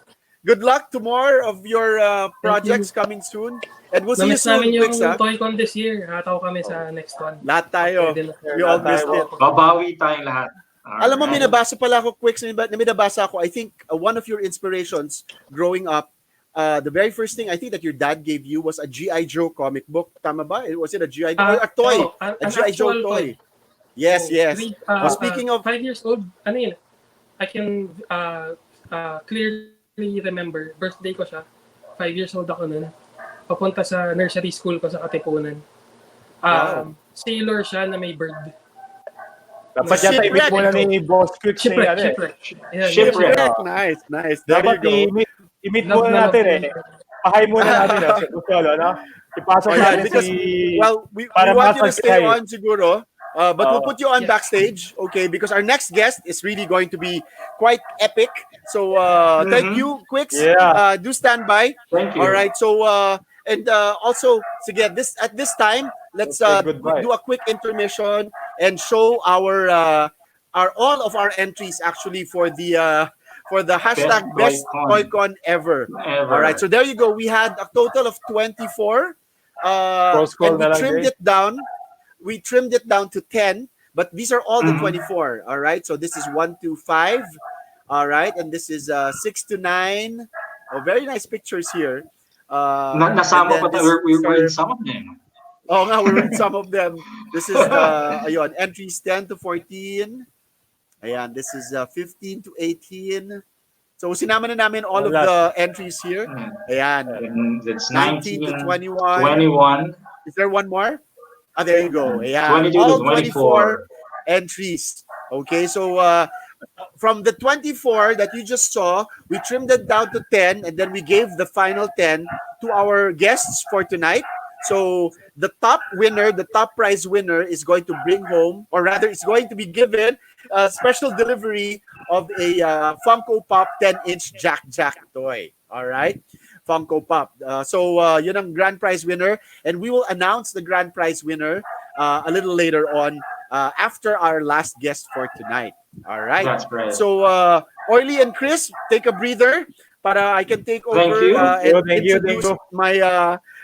Good luck to more of your projects coming soon. And we'll see you soon, Quicks. Yung TOYCON this year. Hataw kami sa next one. Lahat tayo. We all missed it. Babawi tayong lahat. Alam mo, minabasa pala ako, Quicks, minabasa ako. I think one of your inspirations growing up, the very first thing I think that your dad gave you was a GI Joe comic book. Tama ba? Was it a GI Joe? A toy? A GI Joe toy. Yes. Speaking of 5 years old, ano yun? I can clearly remember, birthday ko siya. 5 years old ako nun. Papunta sa nursery school ko sa Katipunan. Sailor siya na may bird. Dapat yata imit mo na ni Boss Quicks Shipwreck. Shipwreck. Nice. There dapat you go. imit mo na natin eh. pahay muna natin, no? Si Cholo, no? Ipasok Alright, natin because si... we para want you to stay masasayahin. on siguro. But we'll Oo. put you on Yeah. backstage, okay? Because our next guest is really going to be quite epic. So thank you, Quicks. Yeah. Do stand by. Thank All you. right. So and also, sige, at this time, let's Say goodbye. do a quick intermission and show our all of our entries actually for the hashtag best Toycon Toycon ever. All right. ever. So there you go. We had a total of 24. Scroll And we na lang, trimmed Jay. it down. We trimmed it down to 10, but these are all the Mhm. 24. All right. So this is 1 to 5. All right. And this is 6 to 9. Oh, very nice pictures here. And Nasama then pa tayo. this is We're in our, some of them. oh, nga, we read some of them. This is the, ayun, entries 10 to 14. Ayan, this is 15 to 18. So sinama na namin all of the entries here. Ayan, And it's 19 to 21. 21, Is there one more? Ah, there you go. Ayan, 22 to all 24. 24 entries. Okay, so from the 24 that you just saw, we trimmed it down to 10, and then we gave the final 10 to our guests for tonight. So the top winner, the top prize winner, is going to bring home, or rather, is going to be given a special delivery of a Funko Pop 10-inch Jack toy. All right, Funko Pop. So yun ang grand prize winner, and we will announce the grand prize winner a little later on after our last guest for tonight. All right. That's right. So Oily and Chris, take a breather para I can take Thank over you. and Thank you. introduce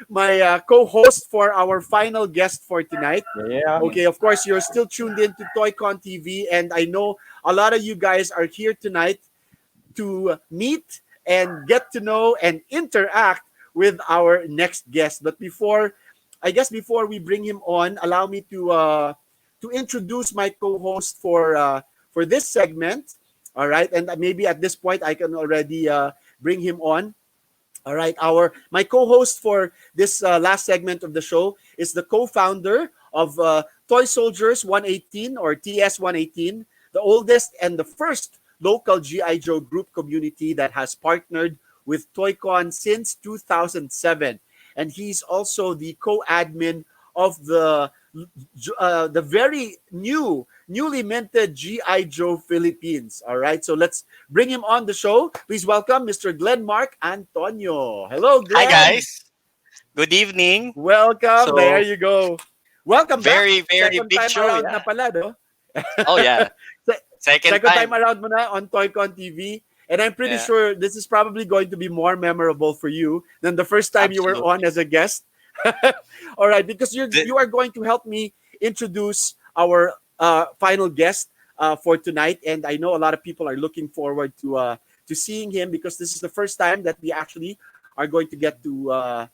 my co-host for our final guest for tonight. Yeah. Okay, of course, you're still tuned in to TOYCON TV, and I know a lot of you guys are here tonight to meet and get to know and interact with our next guest. But before we bring him on, allow me to introduce my co-host for this segment. All right, and maybe at this point I can already bring him on. All right, my co-host for this last segment of the show is the co-founder of Toy Soldiers 118 or TS 118, the oldest and the first local GI Joe group community that has partnered with TOYCON since 2007, and he's also the co-admin of the very newly minted GI Joe Philippines. All right, so let's bring him on the show. Please welcome Mr. Glenn Mark Antonio. Hello, Glenn. Hi guys. Good evening. Welcome. So, there you go. Welcome very, back. very Second big time show, around yeah. na pala, no? Oh yeah. Second Second time time. around mo na on TOYCON TV. And I'm pretty Yeah. sure this is probably going to be more memorable for you than the first time you were on Absolutely. as a guest. All right, because The- you are going to help me introduce our final guest for tonight, and I know a lot of people are looking forward to seeing him because this is the first time that we actually are going to get to.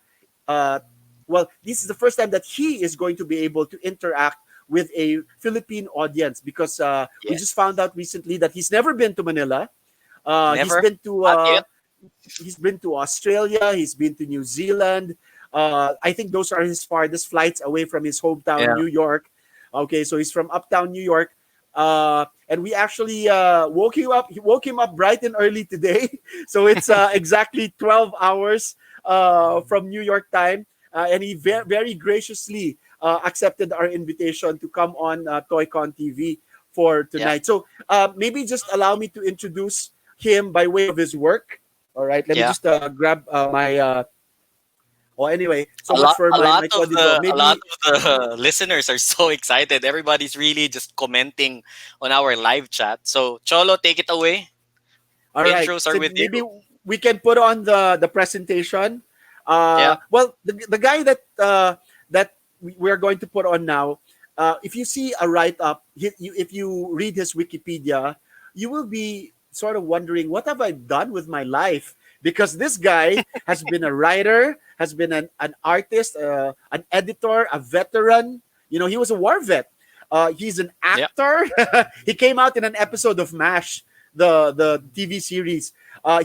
This is the first time that he is going to be able to interact with a Philippine audience because we Yes. just found out recently that he's never been to Manila. Never. Not yet. He's been to Australia. He's been to New Zealand. I think those are his farthest flights away from his hometown, Yeah. New York. Okay, so he's from uptown New York. And we actually woke him up bright and early today. So it's exactly 12 hours from New York time. And he very graciously accepted our invitation to come on TOYCON TV for tonight. So maybe just allow me to introduce him by way of his work. All right, let me Yeah. just grab my. Anyway, so A much lot, for a my lot of código. the Maybe a lot of the listeners are so excited. Everybody's really just commenting on our live chat. So Cholo, take it away. all right. Intros are So with maybe you. we can put on the presentation. Yeah. Well, the guy that we are going to put on now. If you see a write up, if you read his Wikipedia, you will be sort of wondering what have I done with my life because this guy has been a writer, has been an artist, an editor, a veteran. You know, he was a war vet. He's an actor. He came out in an episode of MASH, the TV series.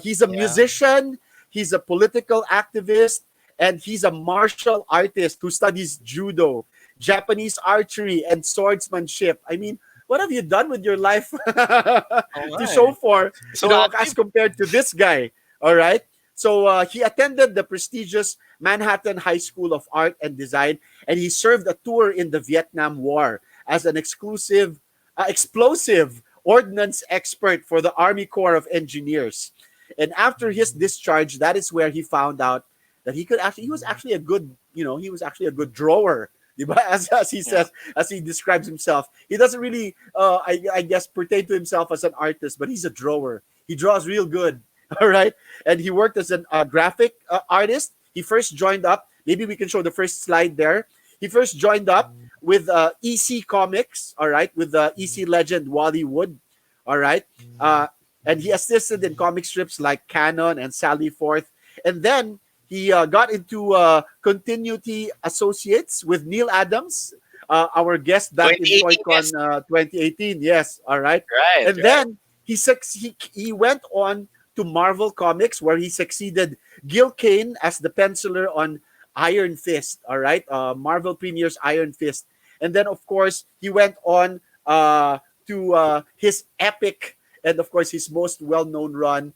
He's a musician. He's a political activist, and he's a martial artist who studies judo, Japanese archery, and swordsmanship. I mean, what have you done with your life to show for, So as active. compared to this guy? All right. So he attended the prestigious Manhattan High School of Art and Design, and he served a tour in the Vietnam War as an explosive ordnance expert for the Army Corps of Engineers. And after his discharge, that is where he found out that he was actually a good, he was actually a good drawer. As he says, as he describes himself, he doesn't really, I guess, pertain to himself as an artist, but he's a drawer. He draws real good. All right. And he worked as a graphic artist. He first joined up. Maybe we can show the first slide there. He first joined up with EC Comics. All right. With the EC legend Wally Wood. All right. And he assisted in comic strips like Canon and Sally Forth. And then he got into Continuity Associates with Neil Adams, our guest back in 2018, yes. TOYCON 2018. Yes. All right. Right. And then he went on to Marvel Comics, where he succeeded Gil Kane as the penciler on Iron Fist. All right, Marvel Premier's Iron Fist, and then of course he went on to his epic and of course his most well-known run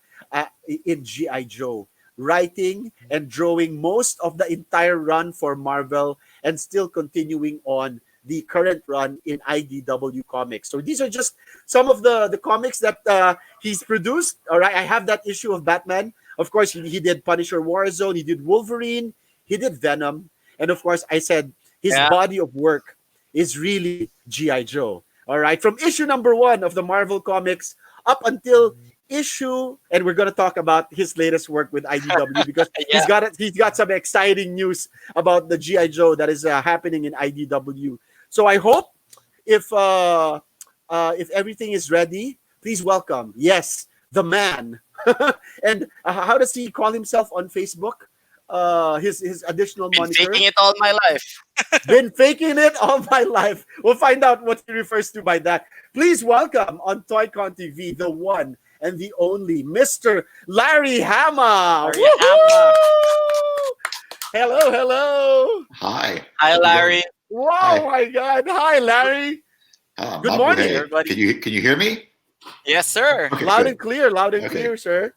in GI Joe, writing and drawing most of the entire run for Marvel, and still continuing on the current run in IDW Comics. So these are just some of the comics that he's produced. All right, I have that issue of Batman. Of course, he did Punisher Warzone, he did Wolverine, he did Venom, and of course, I said his body of work is really GI Joe. All right, from issue number 1 of the Marvel Comics up until and we're going to talk about his latest work with IDW because he's got some exciting news about the GI Joe that is happening in IDW. So I hope if everything is ready, please welcome, the man. And how does he call himself on Facebook? His additional moniker. Been faking it all my life. Been faking it all my life. We'll find out what he refers to by that. Please welcome on TOYCON TV the one and the only Mr. Larry Hama. Hello. Hi. Hi, Larry. Wow, Hi. my God. Hi, Larry. Good morning, everybody. Can you hear me? Yes, sir. Okay, loud good. and clear, sir.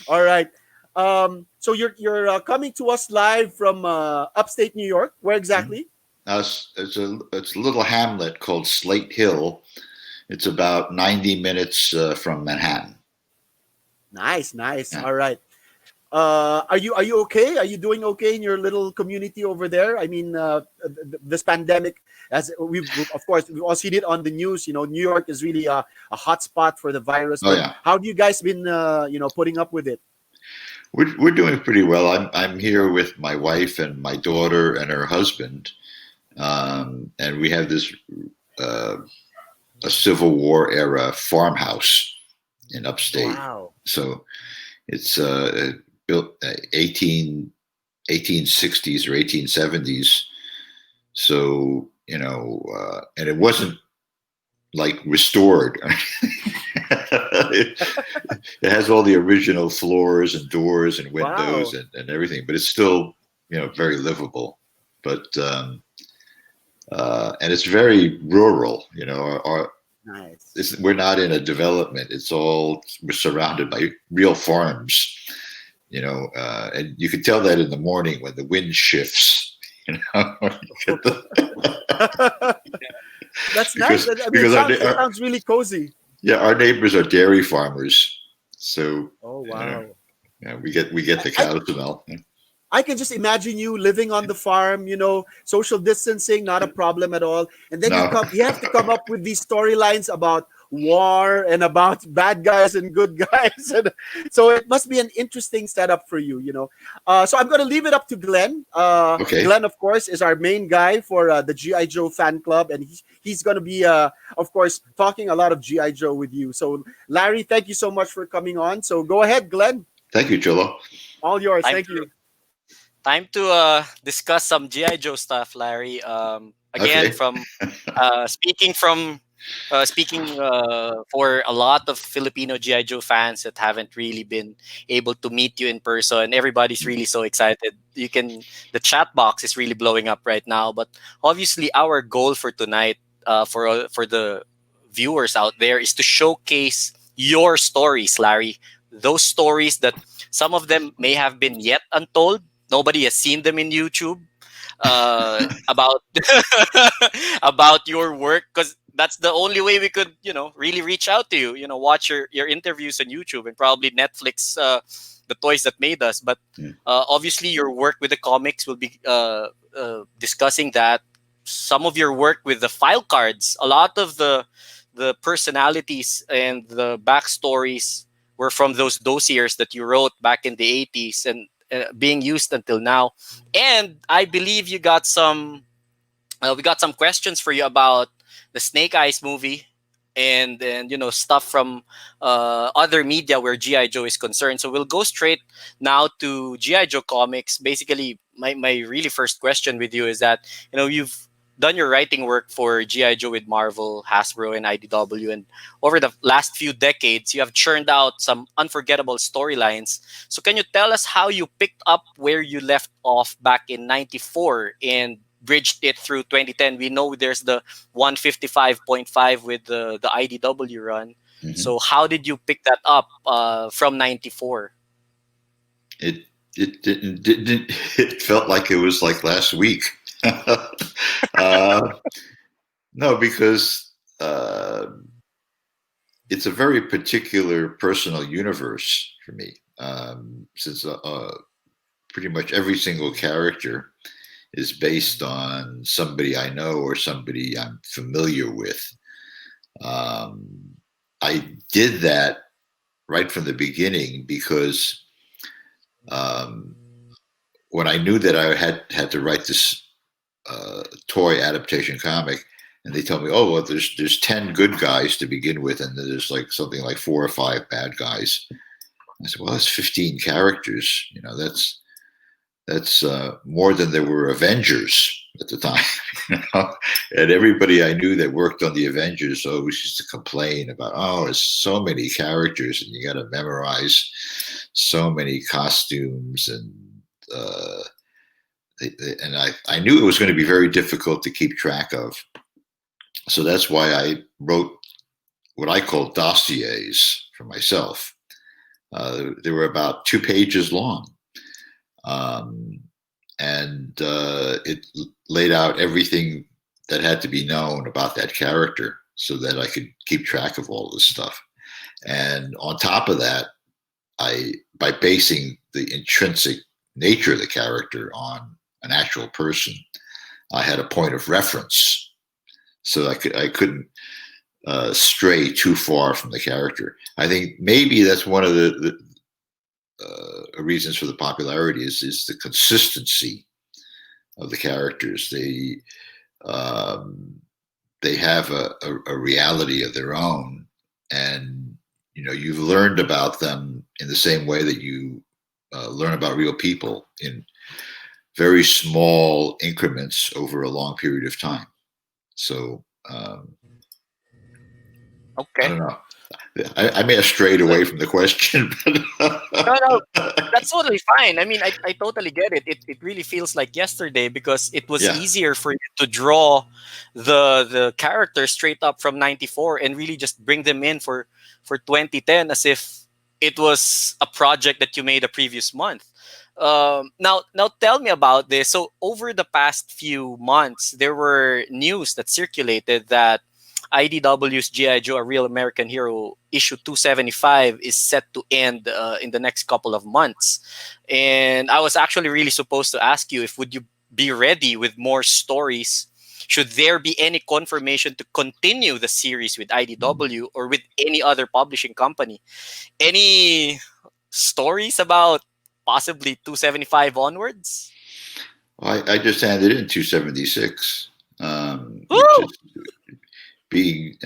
All right. So you're coming to us live from upstate New York. Where exactly? It's a little hamlet called Slate Hill. It's about 90 minutes from Manhattan. Nice. Yeah. All right. Are you okay? Are you doing okay in your little community over there? I mean, this pandemic, as we've all seen it on the news. New York is really a hot spot for the virus. Oh, yeah. How have you guys been, putting up with it? We're doing pretty well. I'm here with my wife and my daughter and her husband, and we have this a Civil War era farmhouse in upstate. Wow. So it's built 1860s or 1870s. So, and it wasn't like restored. It has all the original floors and doors and windows and everything, but it's still, very livable. But, and it's very rural, Nice. We're not in a development. We're surrounded by real farms, and you can tell that in the morning when the wind shifts, That's nice. It sounds really cozy. Yeah, our neighbors are dairy farmers, so wow. We get the cows to milk. I can just imagine you living on the farm, social distancing, not a problem at all. And then you have to come up with these storylines about war and about bad guys and good guys. And so it must be an interesting setup for you, So I'm going to leave it up to Glenn. Okay. Glenn, of course, is our main guy for the GI Joe fan club. And he's going to be, of course, talking a lot of GI Joe with you. So Larry, thank you so much for coming on. So go ahead, Glenn. Thank you, Cholo. All yours. Thank you. Time to discuss some GI Joe stuff, Larry. Again, Okay. speaking for a lot of Filipino GI Joe fans that haven't really been able to meet you in person. Everybody's really so excited. The chat box is really blowing up right now. But obviously, our goal for tonight, for the viewers out there, is to showcase your stories, Larry. Those stories that Some of them may have been yet untold. Nobody has seen them in YouTube. About about your work, because that's the only way we could, really reach out to you. Watch your interviews on YouTube and probably Netflix, the toys that made us. But obviously, your work with the comics will be discussing that. Some of your work with the file cards, a lot of the personalities and the backstories were from those dossiers that you wrote back in the 80s and being used until now. And I believe you got some we got some questions for you about the Snake Eyes movie and stuff from other media where GI Joe is concerned. So we'll go straight now to GI Joe comics. Basically, my really first question with you is that you've done your writing work for GI Joe with Marvel, Hasbro, and IDW, and over the last few decades, you have churned out some unforgettable storylines. So can you tell us how you picked up where you left off back in '94 and bridged it through 2010? We know there's the 155.5 with the IDW run. Mhm. So how did you pick that up from '94? It it felt like it was like last week. No, because it's a very particular personal universe for me. Since pretty much every single character is based on somebody I know or somebody I'm familiar with. I did that right from the beginning because when I knew that I had to write this toy adaptation comic, and they tell me, oh well, there's 10 good guys to begin with, and there's like something like 4 or 5 bad guys. I said, well, that's 15 characters. That's more than there were Avengers at the time. And everybody I knew that worked on the Avengers always used to complain about, oh, there's so many characters, and you got to memorize so many costumes, and I knew it was going to be very difficult to keep track of. So that's why I wrote what I call dossiers for myself. They were about 2 pages long. And it laid out everything that had to be known about that character so that I could keep track of all this stuff. And on top of that, by basing the intrinsic nature of the character on an actual person, I had a point of reference, so I couldn't stray too far from the character. I think maybe that's one of the reasons for the popularity is the consistency of the characters. They have a reality of their own, and you've learned about them in the same way that you learn about real people in very small increments over a long period of time. So I don't know. I may have strayed away from the question. No, that's totally fine. I mean, I totally get it. It really feels like yesterday because it was easier for you to draw the characters straight up from '94 and really just bring them in for 2010 as if it was a project that you made a previous month. Now tell me about this. So over the past few months, there were news that circulated that IDW's GI Joe: A Real American Hero issue 275 is set to end in the next couple of months. And I was actually really supposed to ask you if would you be ready with more stories should there be any confirmation to continue the series with IDW or with any other publishing company. Any stories about possibly 275 onwards? I just handed in 276. Being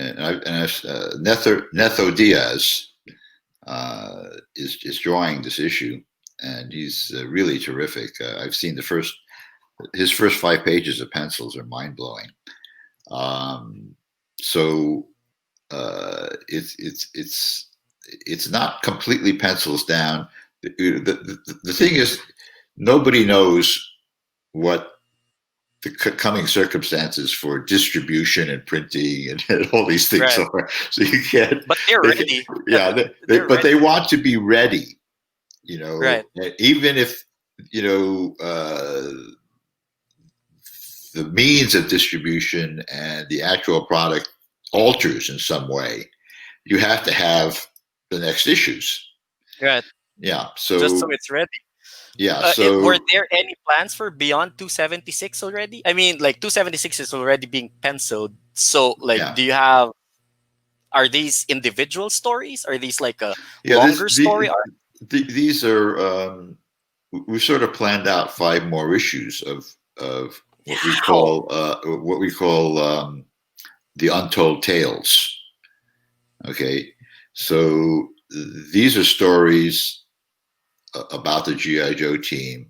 Netho Diaz is drawing this issue, and he's really terrific. I've seen his first 5 pages of pencils are mind blowing. So it's not completely pencils down. The thing is, nobody knows what the coming circumstances for distribution and printing and all these things are. So you can't. But they're ready. But they want to be ready you know, Right. even if, you know, the means of distribution and the actual product alters in some way, you have to have the next issues. Right. Yeah. Just so So, it's ready. yeah. Were So, there any plans for beyond 276 already? I mean, like 276 is already being penciled. So, like, yeah. do you have? Are these individual stories? Are these like a Yeah. longer story arc? These are, we sort of planned out 5 more issues of Wow. what we call the untold tales. Okay, so these are stories about the GI Joe team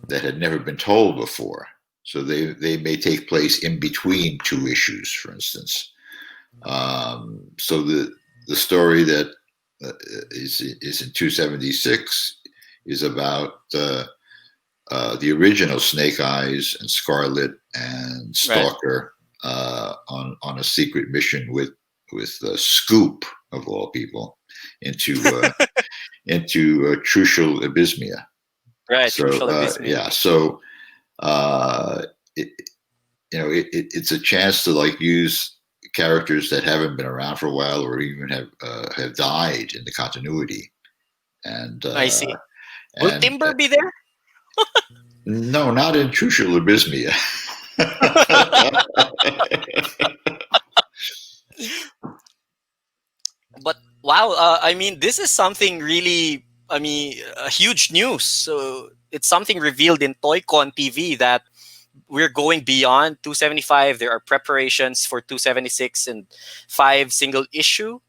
that had never been told before. So they may take place in between 2 issues, for instance. So the story that is in 276 is about the original Snake Eyes and Scarlet and Right. Stalker on a secret mission with Scoop of all people into Trucial Abysmia. Right. So Crucial Abyss. yeah, so it, it's a chance to like use characters that haven't been around for a while or even have died in the continuity, and I see. Will and Timber be there? no, not in Trucial Abysmia. But wow, I mean, this is something really, I mean, huge news. So it's something revealed in TOYCON TV that we're going beyond 275. There are preparations for 276 and 5 single issue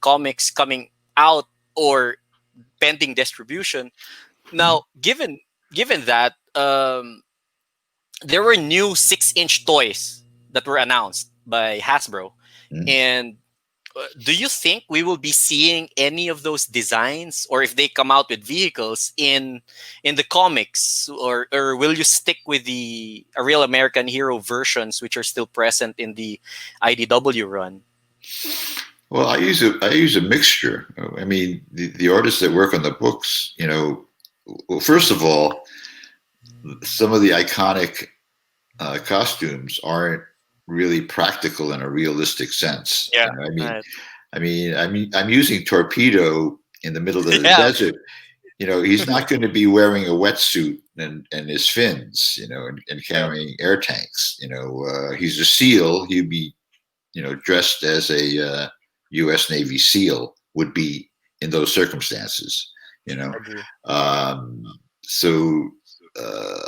comics coming out or pending distribution. Now, given that there were new 6-inch toys that were announced by Hasbro, Mm. and do you think we will be seeing any of those designs, or if they come out with vehicles in the comics, or will you stick with the A Real American Hero versions, which are still present in the IDW run? Well, I use a mixture. I mean, the artists that work on the books, you know, well, first of all, some of the iconic costumes aren't really practical in a realistic sense. Yeah, You know, right. I'm using Torpedo in the middle of the Yeah, desert. You know, he's not going to be wearing a wetsuit and his fins, you know, and carrying air tanks. You know, he's a SEAL. He'd be, you know, dressed as a U.S. Navy SEAL would be in those circumstances. You know, agree. um, so uh,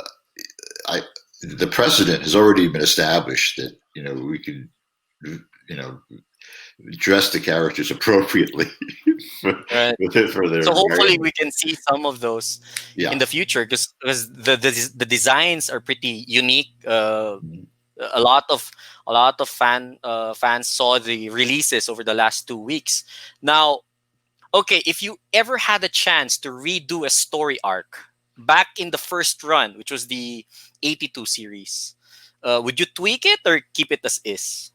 I the precedent has already been established that you know we can you know dress the characters appropriately for, Right. for their So hopefully environment. we can see some of those in Yeah. the future, because the designs are pretty unique. Mhm. A lot of fans saw the releases over the last 2 weeks. Now, okay, if you ever had a chance to redo a story arc back in the first run, which was the 82 series, would you tweak it or keep it as is?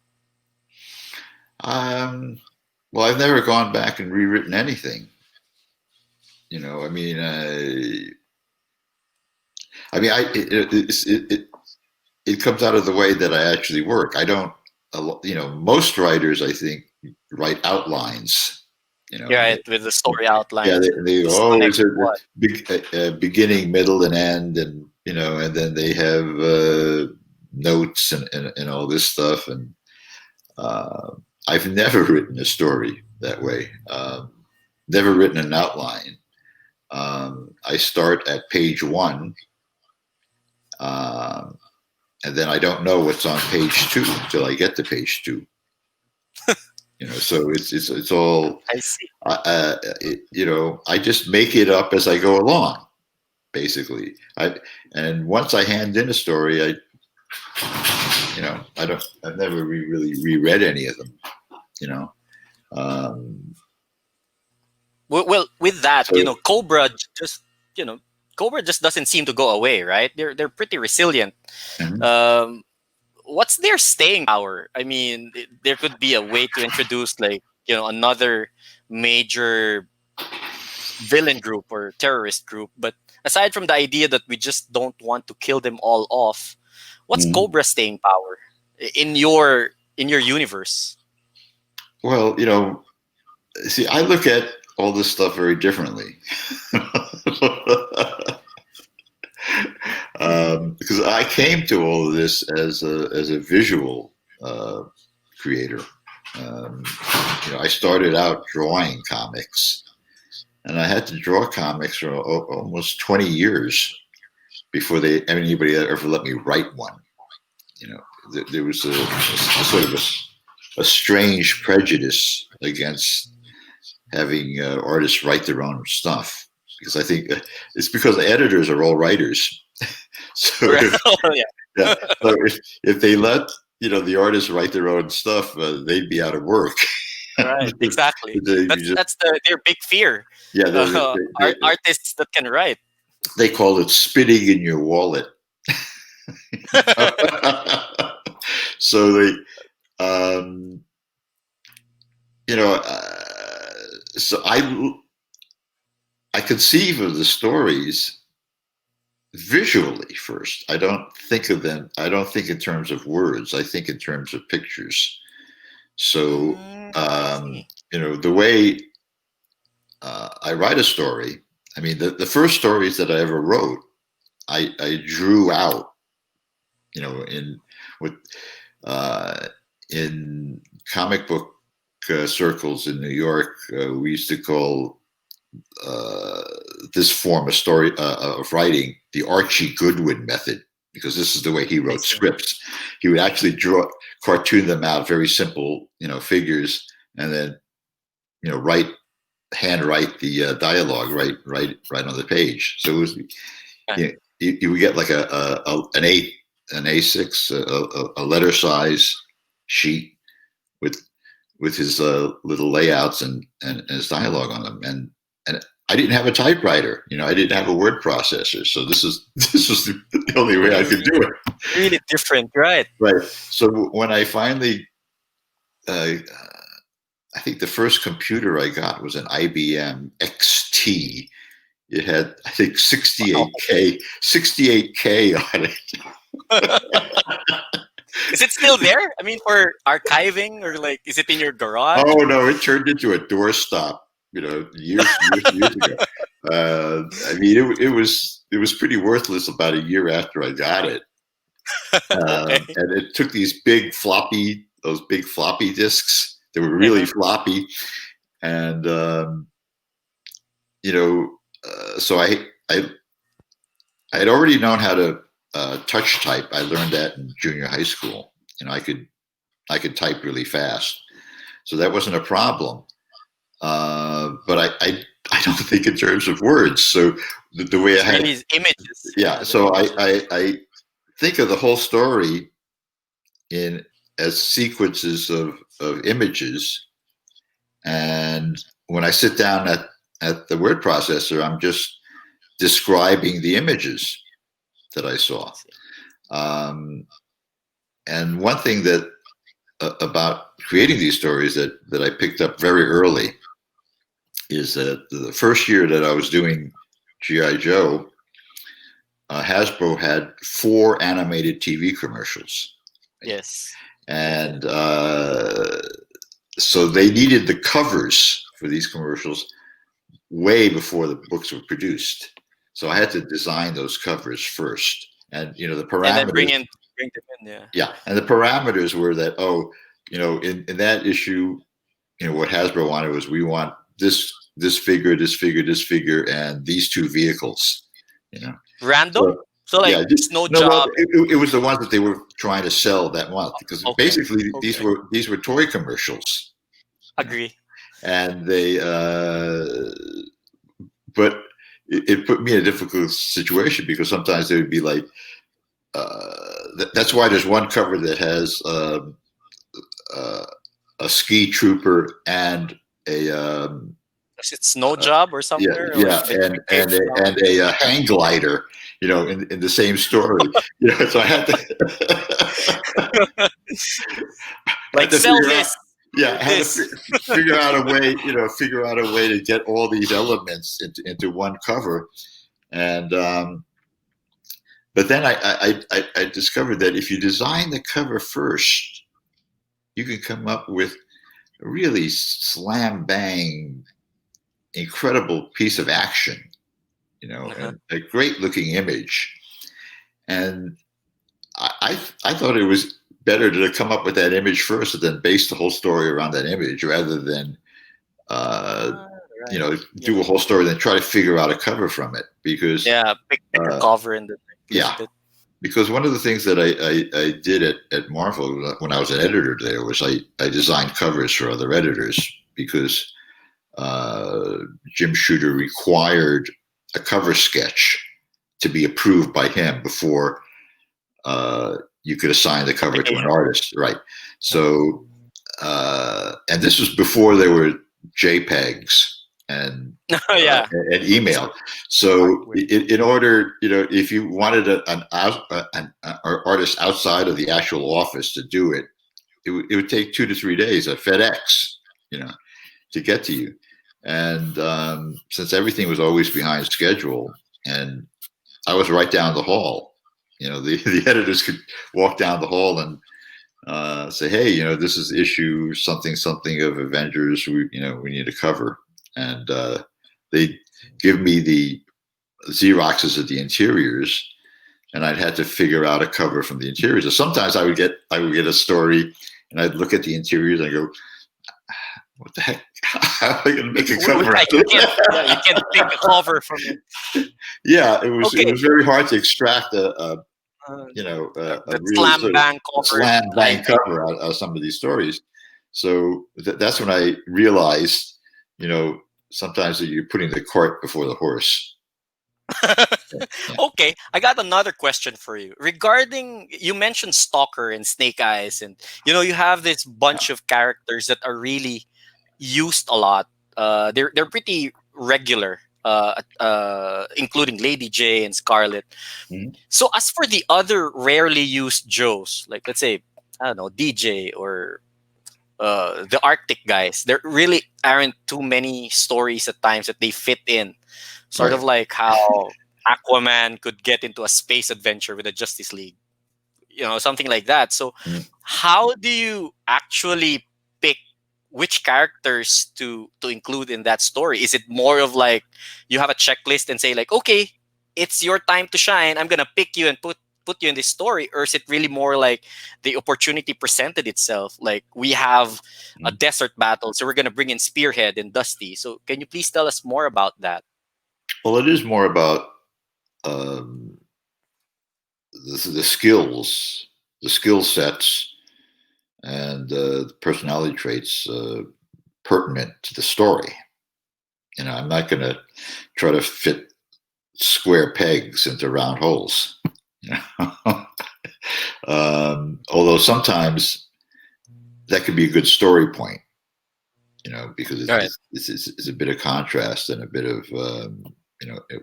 Um, well, I've never gone back and rewritten anything. You know, it comes out of the way that I actually work. I don't, you know, most writers I think write outlines. You know, Yeah, and right, with the story yeah, outlines they who's the always next have one. beginning, middle, and end, and you know, and then they have notes and all this stuff. And uh, I've never written a story that way. Never written an outline. I start at page 1, um, and then I don't know what's on page 2 until I get to page 2. You know, so it's all I see. you know. I just make it up as I go along, basically. And once I hand in a story, I've never really reread any of them. You know, um, Well, with that, so just Cobra just doesn't seem to go away, right? They're pretty resilient. mhm. Um, what's their staying power? I mean, there could be a way to introduce, like, another major villain group or terrorist group. But aside from the idea that we just don't want to kill them all off, what's Cobra's staying power in your universe? Well, see, I look at all this stuff very differently. Because I came to all of this as a visual creator. I started out drawing comics, and I had to draw comics for almost 20 years before anybody ever let me write one. There was a sort of a strange prejudice against having artists write their own stuff, because I think it's because the editors are all writers. So if they let the artists write their own stuff, they'd be out of work. Right, exactly. That's their big fear. Yeah, artists that can write. They call it spitting in your wallet. So they, so I conceive of the stories visually first. I don't think of them. I don't think in terms of words. I think in terms of pictures. So the way I write a story. I mean, the first stories that I ever wrote, I drew out. In comic book circles in New York, we used to call this form of story of writing the Archie Goodwin method, because this is the way he wrote scripts. He would actually cartoon them out, very simple, figures, and then handwrite the dialogue right on the page. So it was you would get like an A6, a letter size sheet with his little layouts and his dialogue on them, and I didn't have a typewriter, I didn't have a word processor, so this was the only way I could do it. Really different, right? Right. So when I finally, I think the first computer I got was an IBM XT. It had, I think, 68K on it. Is it still there? I mean, for archiving, or is it in your garage? Oh no, it turned into a doorstop, years ago. I mean, it was pretty worthless about a year after I got it. And it took these big floppy disks. They were really floppy, and so I had already known how to touch type. I learned that in junior high school. I could type really fast, so that wasn't a problem. But I don't think in terms of words. So the way I had these images. Yeah. So I think of the whole story as sequences of images, and when I sit down at the word processor, I'm just describing the images that I saw. And one thing that about creating these stories that I picked up very early is that the first year that I was doing GI Joe, Hasbro had 4 animated TV commercials. Yes. And so they needed the covers for these commercials way before the books were produced. So I had to design those covers first, and the parameters. And then bring them in, yeah. Yeah, and the parameters were that in that issue, what Hasbro wanted was, we want this figure, and these 2 vehicles. Random. So it's no job. Well, it was the ones that they were trying to sell that month, because basically these were toy commercials. Agree. And they, but it put me in a difficult situation, because sometimes they would be like, that's why there's one cover that has a ski trooper and a is it snow job or something? And a hang glider, in the same story. So I had to sell this. yeah, had to This. figure out a way, figure out a way to get all these elements into one cover. And but then I discovered that if you design the cover first, you can come up with a really slam bang, incredible piece of action, and a great looking image. And I thought it was better to come up with that image first and then base the whole story around that image rather than do a whole story and then try to figure out a cover from it, because pick a cover and then yeah, because one of the things that I did at Marvel when I was an editor there was I designed covers for other editors, because Jim Shooter required a cover sketch to be approved by him before you could assign the cover to an artist, right? So, and this was before there were JPEGs and and email. So, in order, if you wanted an artist outside of the actual office to do it, it would take 2 to 3 days at FedEx, to get to you. And since everything was always behind schedule, and I was right down the hall, the editors could walk down the hall and say, "Hey, this is issue something of Avengers. We need a cover," and they give me the Xeroxes of the interiors, and I'd had to figure out a cover from the interiors. So sometimes I would get a story, and I'd look at the interiors and I go, "What the heck? How am I going to make a cover?" You can't make a cover from it. Yeah, it was very hard to extract a slam bang cover out of some of these stories. So that's when I realized, sometimes that you're putting the cart before the horse. Okay, I got another question for you. Regarding, you mentioned Stalker and Snake Eyes, and you have this bunch of characters that are really used a lot. They're pretty regular, including Lady J and Scarlet. Mm-hmm. So as for the other rarely used Joes, like let's say, I don't know, DJ or the Arctic guys, there really aren't too many stories at times that they fit in. Sort of like how Aquaman could get into a space adventure with the Justice League, something like that. So how do you actually pick which characters to include in that story? Is it more of like you have a checklist and say like, okay, it's your time to shine, I'm gonna pick you and put you in this story? Or is it really more like the opportunity presented itself, like we have a desert battle, so we're gonna bring in Spearhead and Dusty? So can you please tell us more about that? Well, it is more about the skills, the skill sets, and the personality traits pertinent to the story. I'm not going to try to fit square pegs into round holes. Although sometimes that could be a good story point, because it's a bit of contrast and a bit of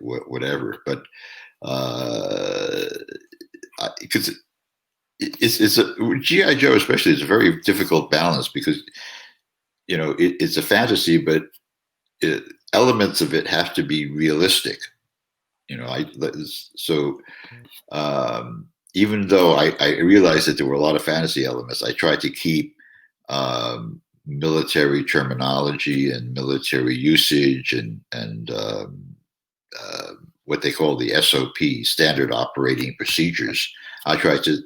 whatever. But because it's a GI Joe especially is a very difficult balance, because it's a fantasy, but elements of it have to be realistic. Even though I realized that there were a lot of fantasy elements, I tried to keep military terminology and military usage and what they call the SOP, standard operating procedures. I tried to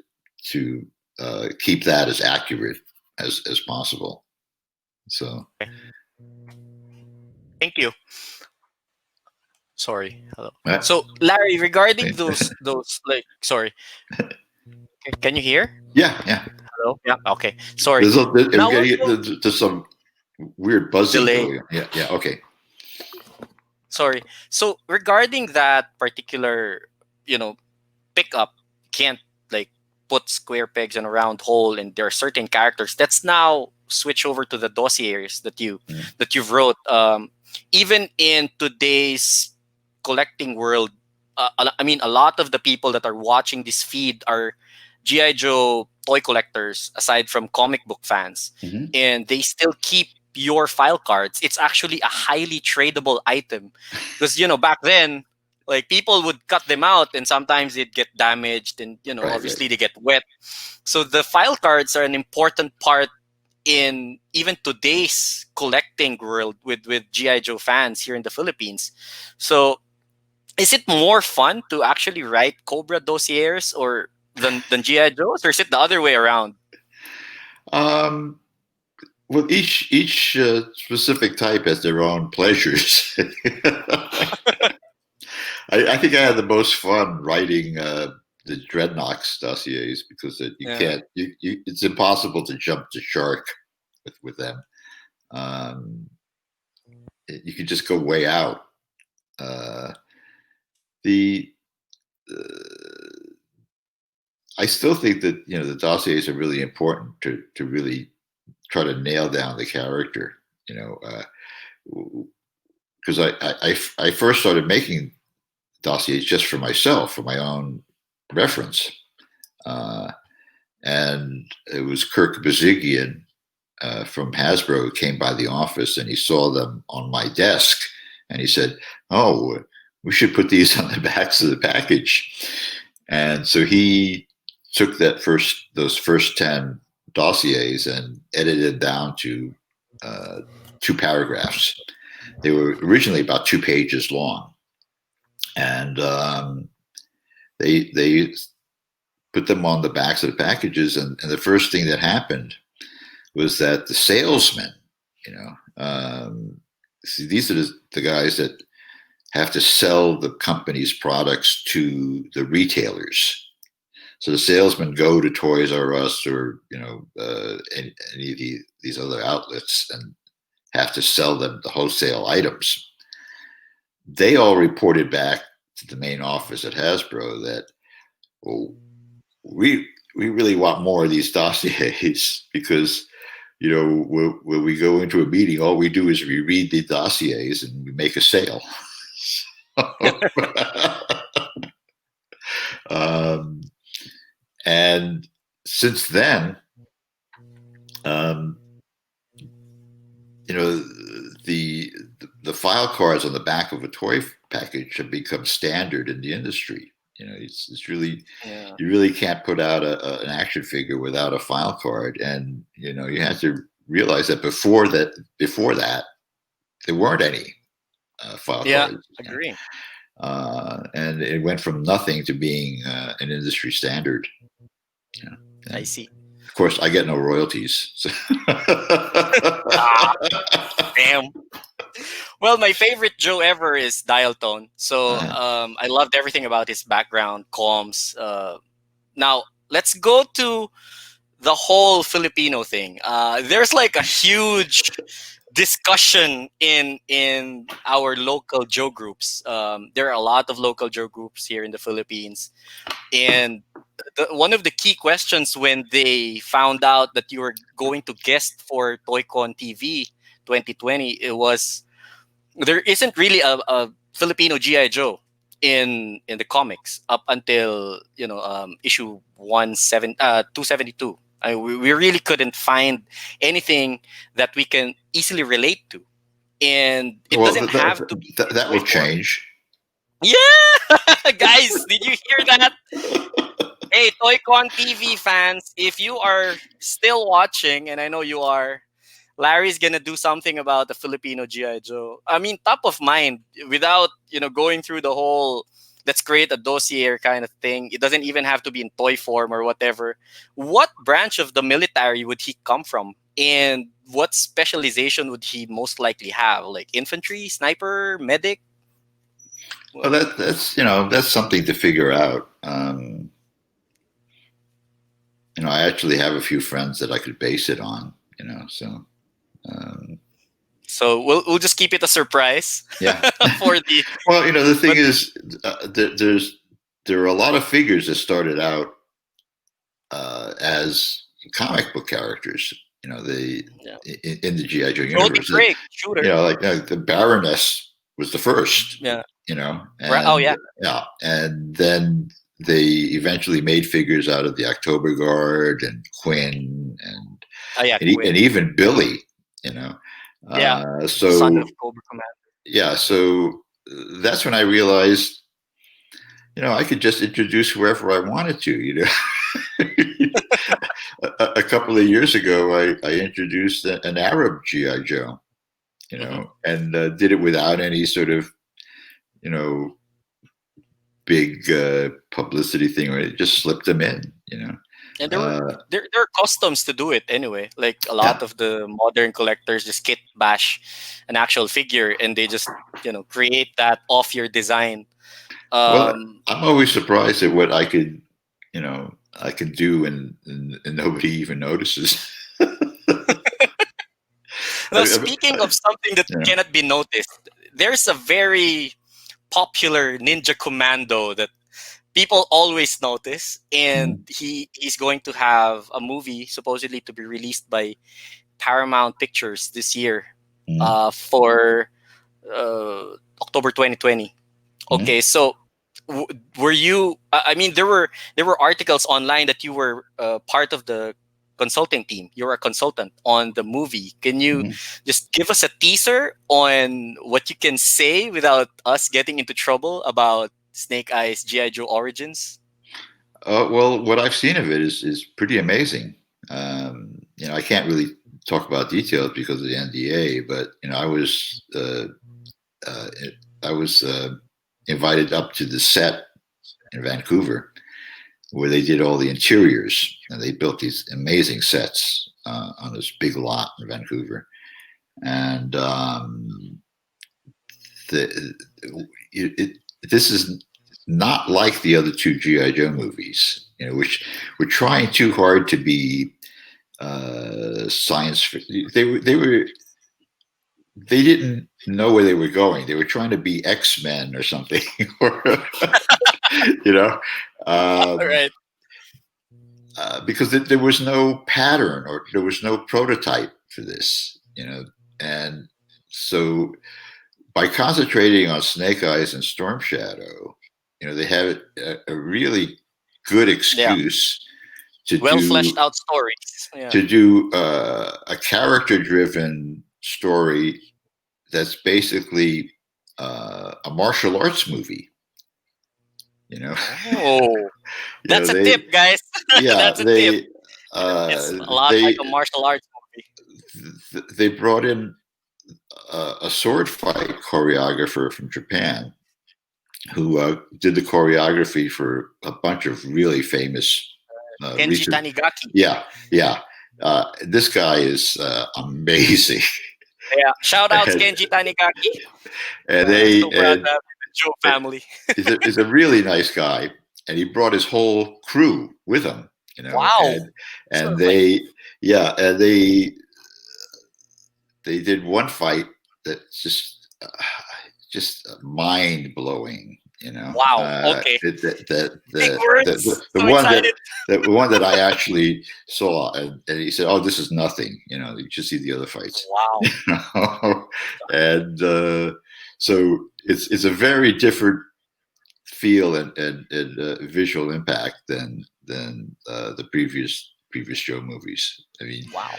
keep that as accurate as possible. So, thank you. Sorry. Hello. So, Larry, regarding those like, sorry, can you hear? Yeah. Hello. Yeah. Okay. Sorry. There's some weird buzzing. Delay. Yeah. Okay. Sorry. So regarding that particular, pickup, can't like put square pegs in a round hole, and there are certain characters. Let's now switch over to the dossiers that you've wrote. Even in today's collecting world, I mean, a lot of the people that are watching this feed are GI Joe toy collectors aside from comic book fans, Mhm. and they still keep your file cards. It's actually a highly tradable item because back then, like, people would cut them out and sometimes it'd get damaged, and Right, obviously they get wet. So the file cards are an important part in even today's collecting world with GI Joe fans here in the Philippines. So is it more fun to actually write Cobra dossiers or than GI Joes, or is it the other way around? Um, well, each specific type has their own pleasures. I think I had the most fun writing the Dreadnoks dossiers because you Yeah. can't it's impossible to jump the shark with them. You can just go way out. The I still think that the dossiers are really important to really try to nail down the character. Because I first started making dossiers just for myself, for my own reference. And it was Kirk Bazigian from Hasbro who came by the office, and he saw them on my desk, and he said, "Oh, we should put these on the backs of the package." And so he took those first 10 dossiers and edited down to 2 paragraphs. They were originally about 2 pages long, and they put them on the backs of the packages. And the first thing that happened was that the salesmen, see, these are the guys that have to sell the company's products to the retailers. So the salesmen go to Toys R Us or any of these other outlets and have to sell them the wholesale items. They all reported back to the main office at Hasbro that, well, we really want more of these dossiers because when we go into a meeting, all we do is we read the dossiers and we make a sale. And since then, the file cards on the back of a toy package have become standard in the industry. It's really, you really can't put out an action figure without a file card, and you have to realize that before that there weren't any file cards. Agree. And it went from nothing to being an industry standard. I see. Of course, I get no royalties. So. Damn. Well, my favorite Joe ever is Dial Tone. So I loved everything about his background, comms. Now, let's go to the whole Filipino thing. There's like a huge discussion in our local Joe groups. There are a lot of local Joe groups here in the Philippines. And one of the key questions when they found out that you were going to guest for TOYCON TV 2020, it was, there isn't really a Filipino GI Joe in the comics up until issue 272. We really couldn't find anything that we can easily relate to, and it doesn't have to be. That will change. Yeah, guys, did you hear that? Hey, TOYCON TV fans, if you are still watching, and I know you are, Larry's gonna do something about the Filipino GI Joe. I mean, top of mind, without going through the whole let's create a dossier kind of thing. It doesn't even have to be in toy form or whatever. What branch of the military would he come from, and what specialization would he most likely have? Like infantry, sniper, medic? Well, that's something to figure out. I actually have a few friends that I could base it on. So we'll just keep it a surprise. Yeah. For the the thing is, there are a lot of figures that started out as comic book characters. In the GI Joe universe. Shooter. Like the Baroness was the first. Yeah. And, oh yeah. Yeah, and then they eventually made figures out of the October Guard and Quinn Oh yeah, Quinn. and even Billy, you know. Yeah, So son of Cobra Commander. yeah, so that's when I realized, I could just introduce whoever I wanted to, a couple of years ago, I introduced an Arab GI Joe, and did it without any sort of, big publicity thing. Where it just slipped them in, And there are customs to do it anyway. Like a lot of the modern collectors just kit bash an actual figure and they just create that off your design. Well, I'm always surprised at what I could do and nobody even notices. Now, speaking of something that cannot be noticed, there's a very popular ninja commando that people always notice, and he's going to have a movie supposedly to be released by Paramount Pictures this year for October 2020. Okay, so were you? I mean, there were articles online that you were part of the consulting team. You're a consultant on the movie. Can you just give us a teaser on what you can say without us getting into trouble about Snake Eyes GI Joe Origins? Well, what I've seen of it is pretty amazing. I can't really talk about details because of the NDA, but I was invited up to the set in Vancouver where they did all the interiors, and they built these amazing sets on this big lot in Vancouver. And this is not like the other two GI Joe movies, which were trying too hard to be science fiction. They didn't know where they were going. They were trying to be X-Men or something, Right. Because there was no pattern or there was no prototype for this, and so by concentrating on Snake Eyes and Storm Shadow, they have a really good excuse to fleshed out stories. To do a character-driven story that's basically a martial arts movie. Oh, that's a tip, guys. Yeah, that's a tip. It's a lot like a martial arts movie. They brought in a sword fight choreographer from Japan who did the choreography for a bunch of really famous Kenji Tanigaki. Yeah. This guy is amazing. Yeah, shout outs Kenji Tanigaki. And the Joe family. He's a really nice guy, and he brought his whole crew with him. Wow. And they did one fight that's just mind blowing. Wow. Okay. The one that I actually saw, and he said, "Oh, this is nothing." You should see the other fights. Wow. And so it's a very different feel and visual impact than the previous Joe movies. I mean, wow.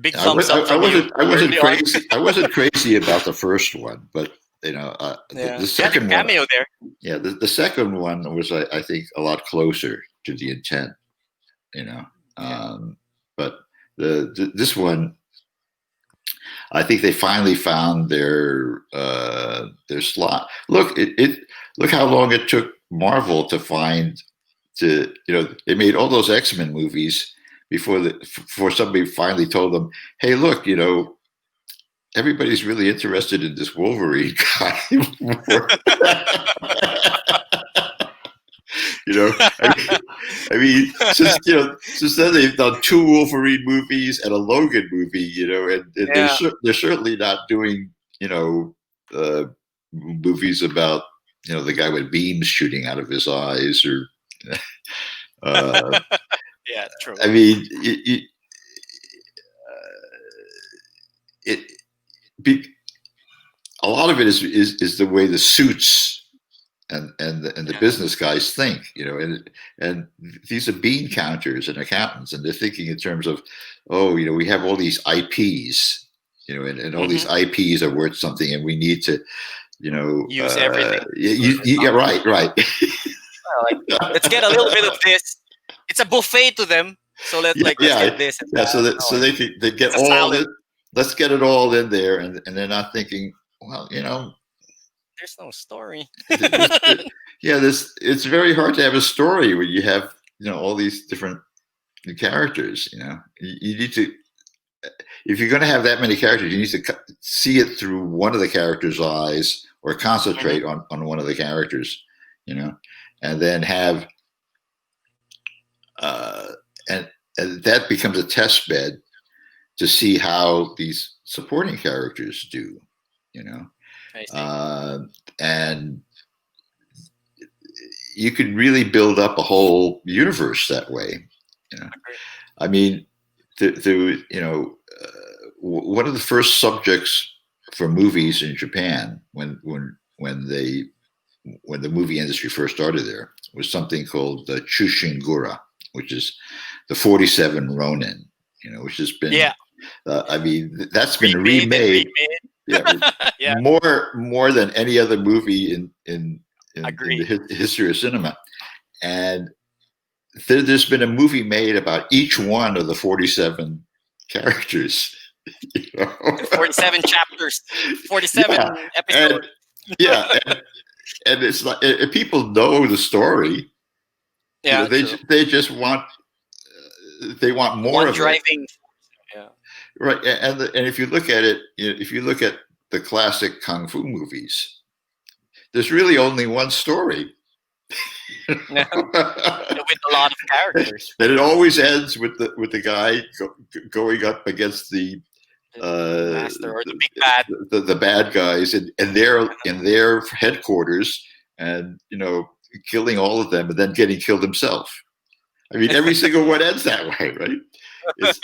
Big thumbs up. I wasn't crazy about the first one, but the second one, cameo there. Yeah, the second one was I think a lot closer to the intent. But this one, I think they finally found their slot. Look, look how long it took Marvel to find they made all those X-Men movies before somebody finally told them, "Hey, look, everybody's really interested in this Wolverine guy." I mean, since then they've done 2 Wolverine movies and a Logan movie, and they're certainly not doing, movies about, the guy with beams shooting out of his eyes or. Yeah, true. I mean, a lot of it is the way the suits the business guys think, and these are bean counters and accountants, and they're thinking in terms of, we have all these IPs, and all these IPs are worth something, and we need to, use everything. Yeah, right. Let's get a little bit of this. It's a buffet to them, so let's get this. And yeah. that. So they get all this. Let's get it all in there, and they're not thinking, well, there's no story. It's very hard to have a story when you have all these different characters. You need to, if you're going to have that many characters, you need to see it through one of the characters' eyes, or concentrate on one of the characters, and then have and that becomes a test bed to see how these supporting characters do, and you can really build up a whole universe that way. I mean, one of the first subjects for movies in Japan when the movie industry first started there was something called the Chushingura, which is the 47 Ronin, which has been, I mean, that's been remade. Yeah, more than any other movie in the history of cinema, and there's been a movie made about each one of the 47 characters. 47 chapters, 47 episodes. And it's like, if people know the story, they just want more one of driving. It. Right, and if you look at it, if you look at the classic kung fu movies, there's really only one story. With a lot of characters, and it always ends with the guy going up against the master or the big bad, the bad guys, and they're in their headquarters, and killing all of them, and then getting killed himself. I mean, every single one ends that way, right? It's,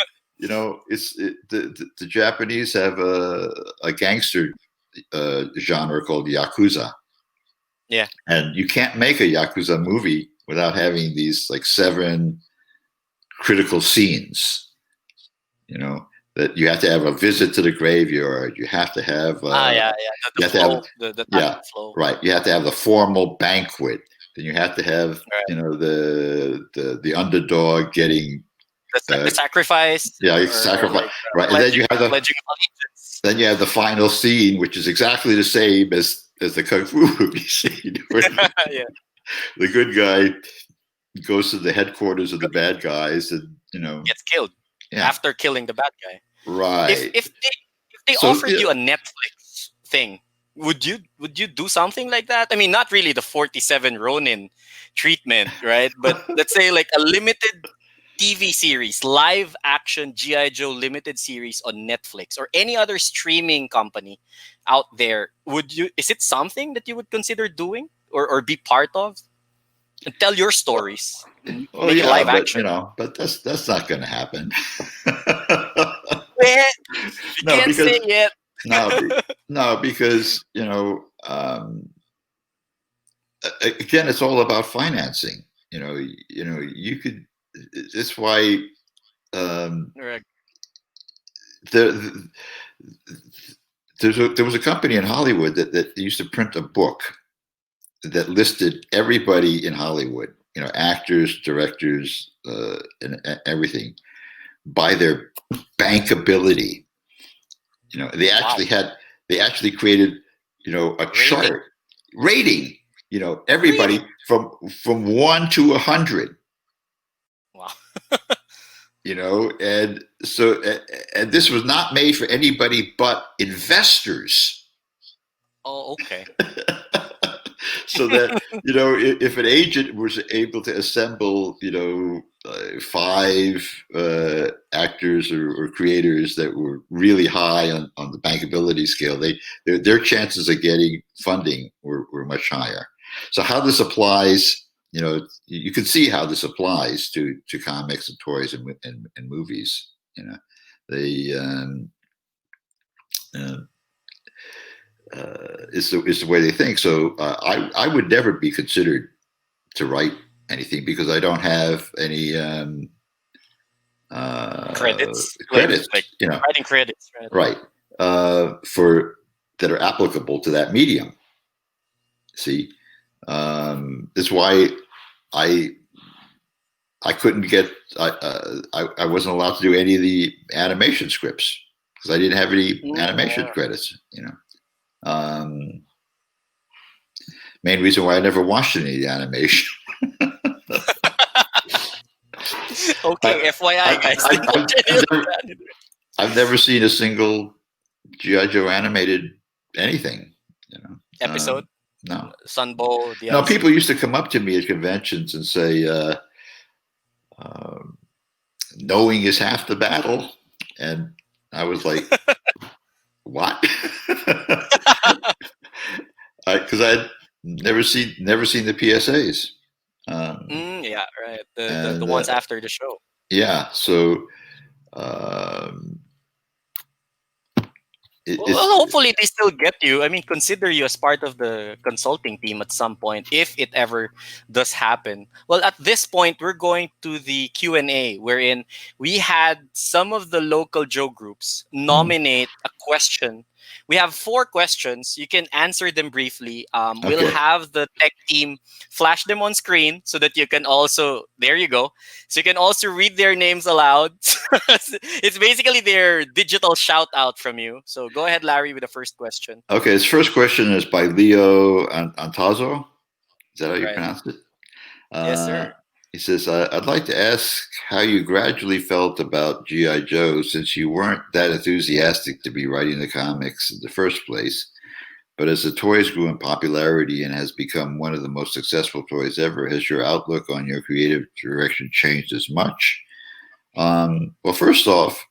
the Japanese have a gangster genre called Yakuza. Yeah. And you can't make a Yakuza movie without having these like 7 critical scenes, that you have to have a visit to the graveyard. You have to have, the flow. Right. You have to have the formal banquet. Then you have to have, the underdog getting the sacrifice. Yeah, sacrifice. Right. And then you have the final scene, which is exactly the same as the kung fu movie scene. The good guy goes to the headquarters of the bad guys, and gets killed after killing the bad guy. Right. If they offered you a Netflix thing, would you do something like that? I mean, not really the 47 Ronin treatment, right? But let's say like a limited TV series, live action GI Joe limited series on Netflix or any other streaming company out there. Is it something that you would consider doing or be part of? And tell your stories. Well, yeah, live action. But that's not going to happen. You can't say it. No, because again, it's all about financing. You could. That's why there was a company in Hollywood that used to print a book that listed everybody in Hollywood, actors, directors, and everything by their bankability. They actually created, a chart rating, everybody from 1 to 100. Wow. And so, and this was not made for anybody but investors. Oh, okay. So that, if an agent was able to assemble, 5 actors or creators that were really high on the bankability scale, their chances of getting funding were much higher. So how this applies, you can see how this applies to comics and toys and movies. is the way they think. So I would never be considered to write anything because I don't have any Credits, credits, like writing credits, right? for that are applicable to that medium. See, that's why I couldn't get I wasn't allowed to do any of the animation scripts because I didn't have any animation credits. Main reason why I never watched any of the animation. Okay, FYI, guys. I've never seen a single GI Joe animated anything. Episode. No. Sunbow. No, people used to come up to me at conventions and say, knowing is half the battle. And I was like, what? Because I'd never seen the PSAs. Yeah, right. The ones after the show. Yeah. So well, hopefully they still get you. I mean, consider you as part of the consulting team at some point, if it ever does happen. Well, at this point, we're going to the Q&A, wherein we had some of the local Joe groups nominate a question. We have 4 questions. You can answer them briefly. We'll have the tech team flash them on screen so that you can also, there you go. So you can also read their names aloud. It's basically their digital shout out from you. So go ahead, Larry, with the first question. Okay, his first question is by Leo Antazo. Is that how you pronounce it? Yes, sir. He says, I'd like to ask how you gradually felt about G.I. Joe since you weren't that enthusiastic to be writing the comics in the first place. But as the toys grew in popularity and has become one of the most successful toys ever, has your outlook on your creative direction changed as much? Well, first off,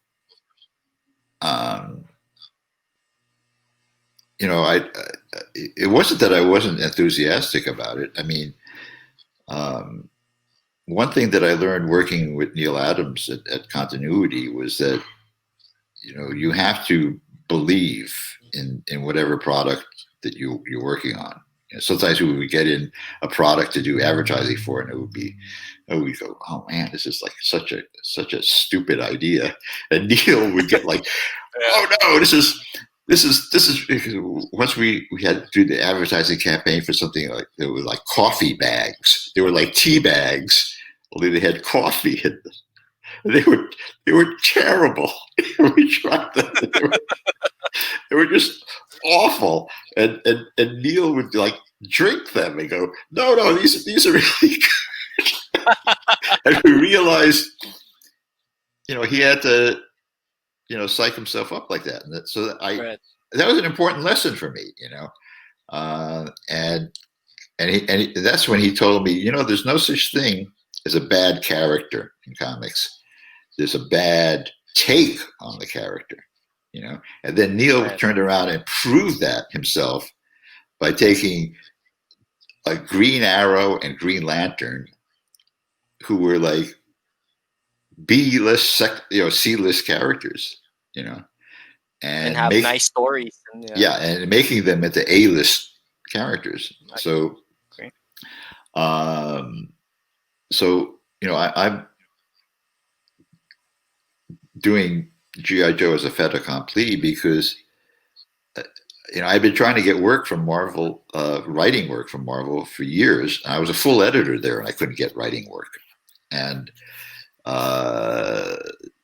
it wasn't that I wasn't enthusiastic about it. I mean, one thing that I learned working with Neil Adams at Continuity was that, you have to believe in whatever product that you're working on. Sometimes we would get in a product to do advertising for, and we go, oh man, this is like such a stupid idea. And Neil would get like, oh no, this is once we had to do the advertising campaign for something like, there were like coffee bags. They were like tea bags, only they had coffee in them. They were terrible. We tried them. They were just awful. And Neil would like drink them and go, no, these are really good. And we realized, he had to, psych himself up like that. And that was an important lesson for me, and that's when he told me, there's no such thing as a bad character in comics. There's a bad take on the character, and then Neil turned around and proved that himself by taking a Green Arrow and Green Lantern, who were like B-list, C-list characters, and have nice stories. And making them into A-list characters. Right. So, I'm doing G.I. Joe as a fait accompli because, I've been trying to get work from Marvel, writing work from Marvel for years. I was a full editor there, and I couldn't get writing work. And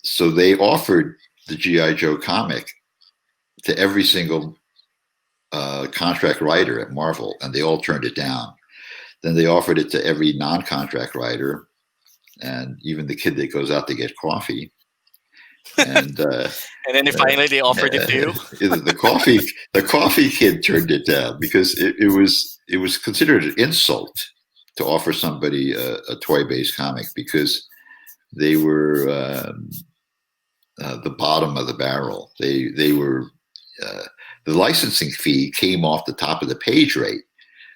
so they offered the G.I. Joe comic to every single contract writer at Marvel, and they all turned it down. Then they offered it to every non-contract writer, and even the kid that goes out to get coffee. And and then finally they offered it to you. The coffee kid turned it down because it was considered an insult to offer somebody a toy-based comic because they were the bottom of the barrel. They were the licensing fee came off the top of the page rate,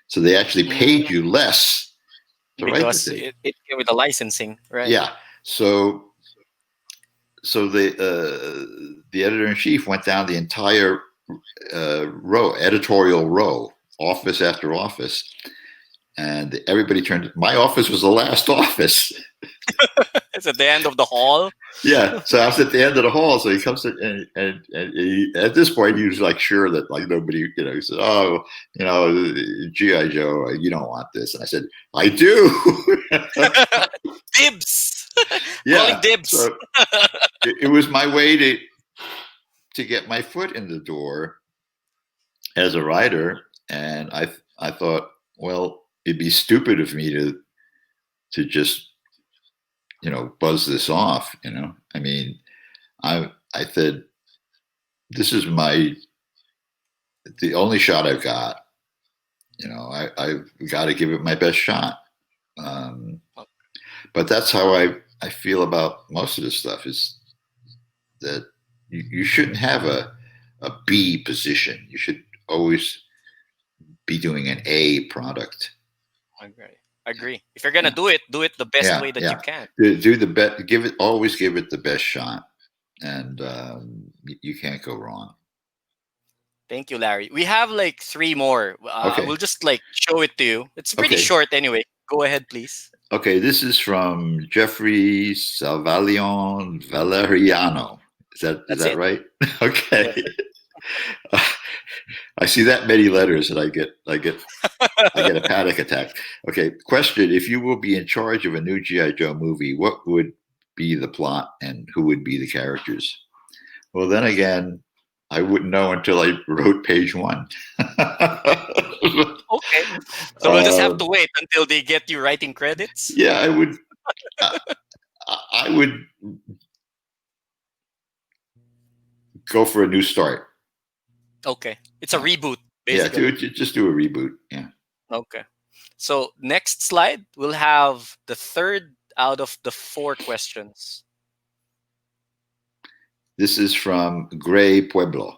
so they actually paid you less to because write the thing. It came with the licensing, right? Yeah. So the editor in chief went down the entire row, editorial row, office after office, and everybody turned. My office was the last office. It's at the end of the hall. Yeah, so I was at the end of the hall. So he comes in, and he, at this point he was like sure that like nobody, he said, "Oh, GI Joe, you don't want this," and I said, "I do." Dibs. Yeah, Calling dibs. so it was my way to get my foot in the door as a writer, and I thought, well, it'd be stupid of me to just buzz this off. I mean, I said, this is the only shot I've got. I've got to give it my best shot. But that's how I feel about most of this stuff, is that you shouldn't have a B position. You should always be doing an A product. Agree. If you're gonna do it the best way that you can. Do the best. Always give it the best shot, and you can't go wrong. Thank you, Larry. We have like 3 more. Okay. We'll just like show it to you. It's pretty short anyway. Go ahead, please. Okay, this is from Jeffrey Salvalion Valeriano. Is that right? Okay. Yeah. I see that many letters and I get a panic attack. Okay, question: if you will be in charge of a new GI Joe movie, what would be the plot and who would be the characters? Well, then again, I wouldn't know until I wrote page 1. Okay, so we'll just have to wait until they get you writing credits. Yeah, I would. I would go for a new start. Okay, it's a reboot, basically. Yeah, just do a reboot. Yeah. Okay. So next slide, we'll have the 3rd out of the 4 questions. This is from Gray Pueblo.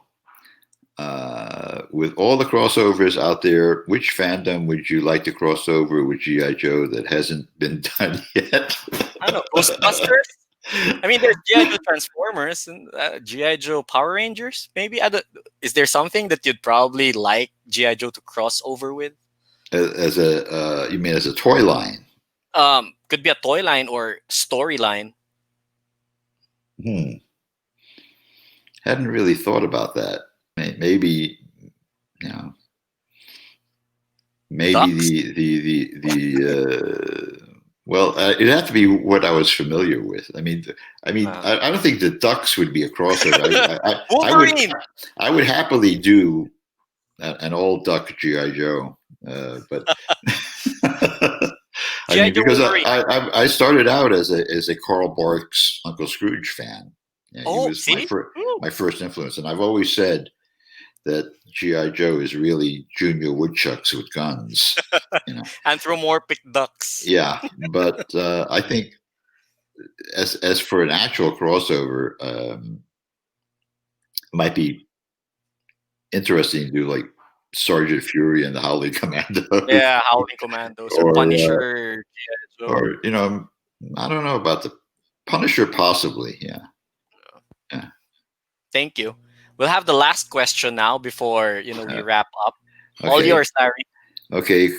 With all the crossovers out there, which fandom would you like to cross over with GI Joe that hasn't been done yet? I don't know, Ghostbusters. I mean, there's GI Joe Transformers and GI Joe Power Rangers. Maybe is there something that you'd probably like GI Joe to cross over with? As you mean as a toy line? Could be a toy line or storyline. Hadn't really thought about that. Maybe maybe the well, it'd have to be what I was familiar with. I don't think the Ducks would be a crossover. Wolverine. I would happily do an old Duck GI Joe, but because I started out as a Carl Barks Uncle Scrooge fan. He was my first influence, and I've always said that GI Joe is really Junior Woodchucks with guns, anthropomorphic ducks. Yeah, but I think as for an actual crossover, it might be interesting to do like Sergeant Fury and the Howling Commandos. Yeah, Howling Commandos or Punisher. Or I don't know about the Punisher, possibly. Yeah. Thank you. We'll have the last question now before we wrap up. Okay. All yours, Larry. Okay,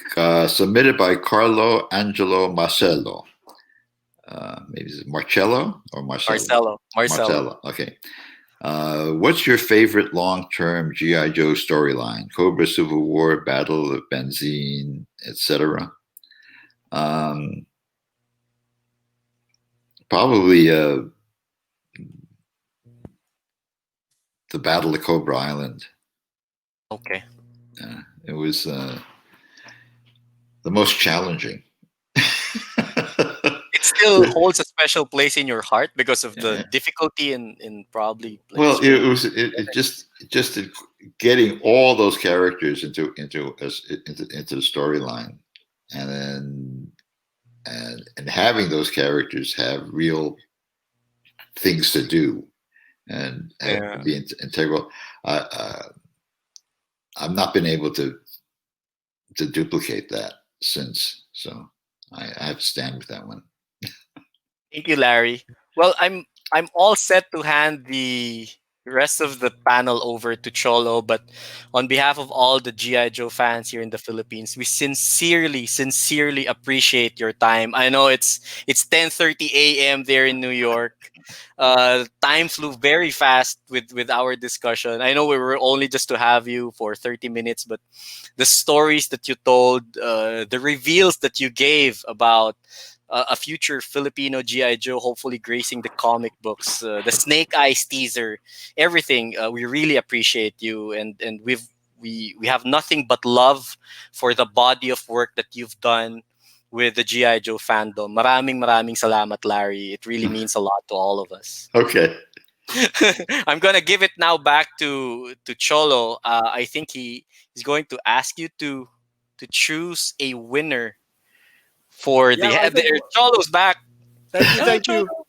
submitted by Carlo Angelo Marcello. Maybe is it Marcello or Marcello? Marcello. Okay. What's your favorite long-term GI Joe storyline? Cobra Civil War, Battle of Benzine, etc. Probably the Battle of Cobra Island. Okay. It was the most challenging. It still holds a special place in your heart because of the difficulty in probably. Well, it just getting all those characters into the storyline, and then and having those characters have real things to do. And be integral. I've not been able to duplicate that since, so I have to stand with that one. Thank you, Larry. Well, I'm all set to hand the rest of the panel over to Cholo. But on behalf of all the GI Joe fans here in the Philippines, we sincerely appreciate your time. I know it's 10:30 a.m. there in New York. Time flew very fast with our discussion. I know we were only just to have you for 30 minutes, but the stories that you told, the reveals that you gave about a future Filipino GI Joe, hopefully gracing the comic books, the Snake Eyes teaser, everything. We really appreciate you, and we have nothing but love for the body of work that you've done with the GI Joe fandom. Maraming salamat, Larry. It really means a lot to all of us. Okay. I'm gonna give it now back to Cholo. I think he's going to ask you to choose a winner for Yeah, I think. Cholo's back. Thank you, Well,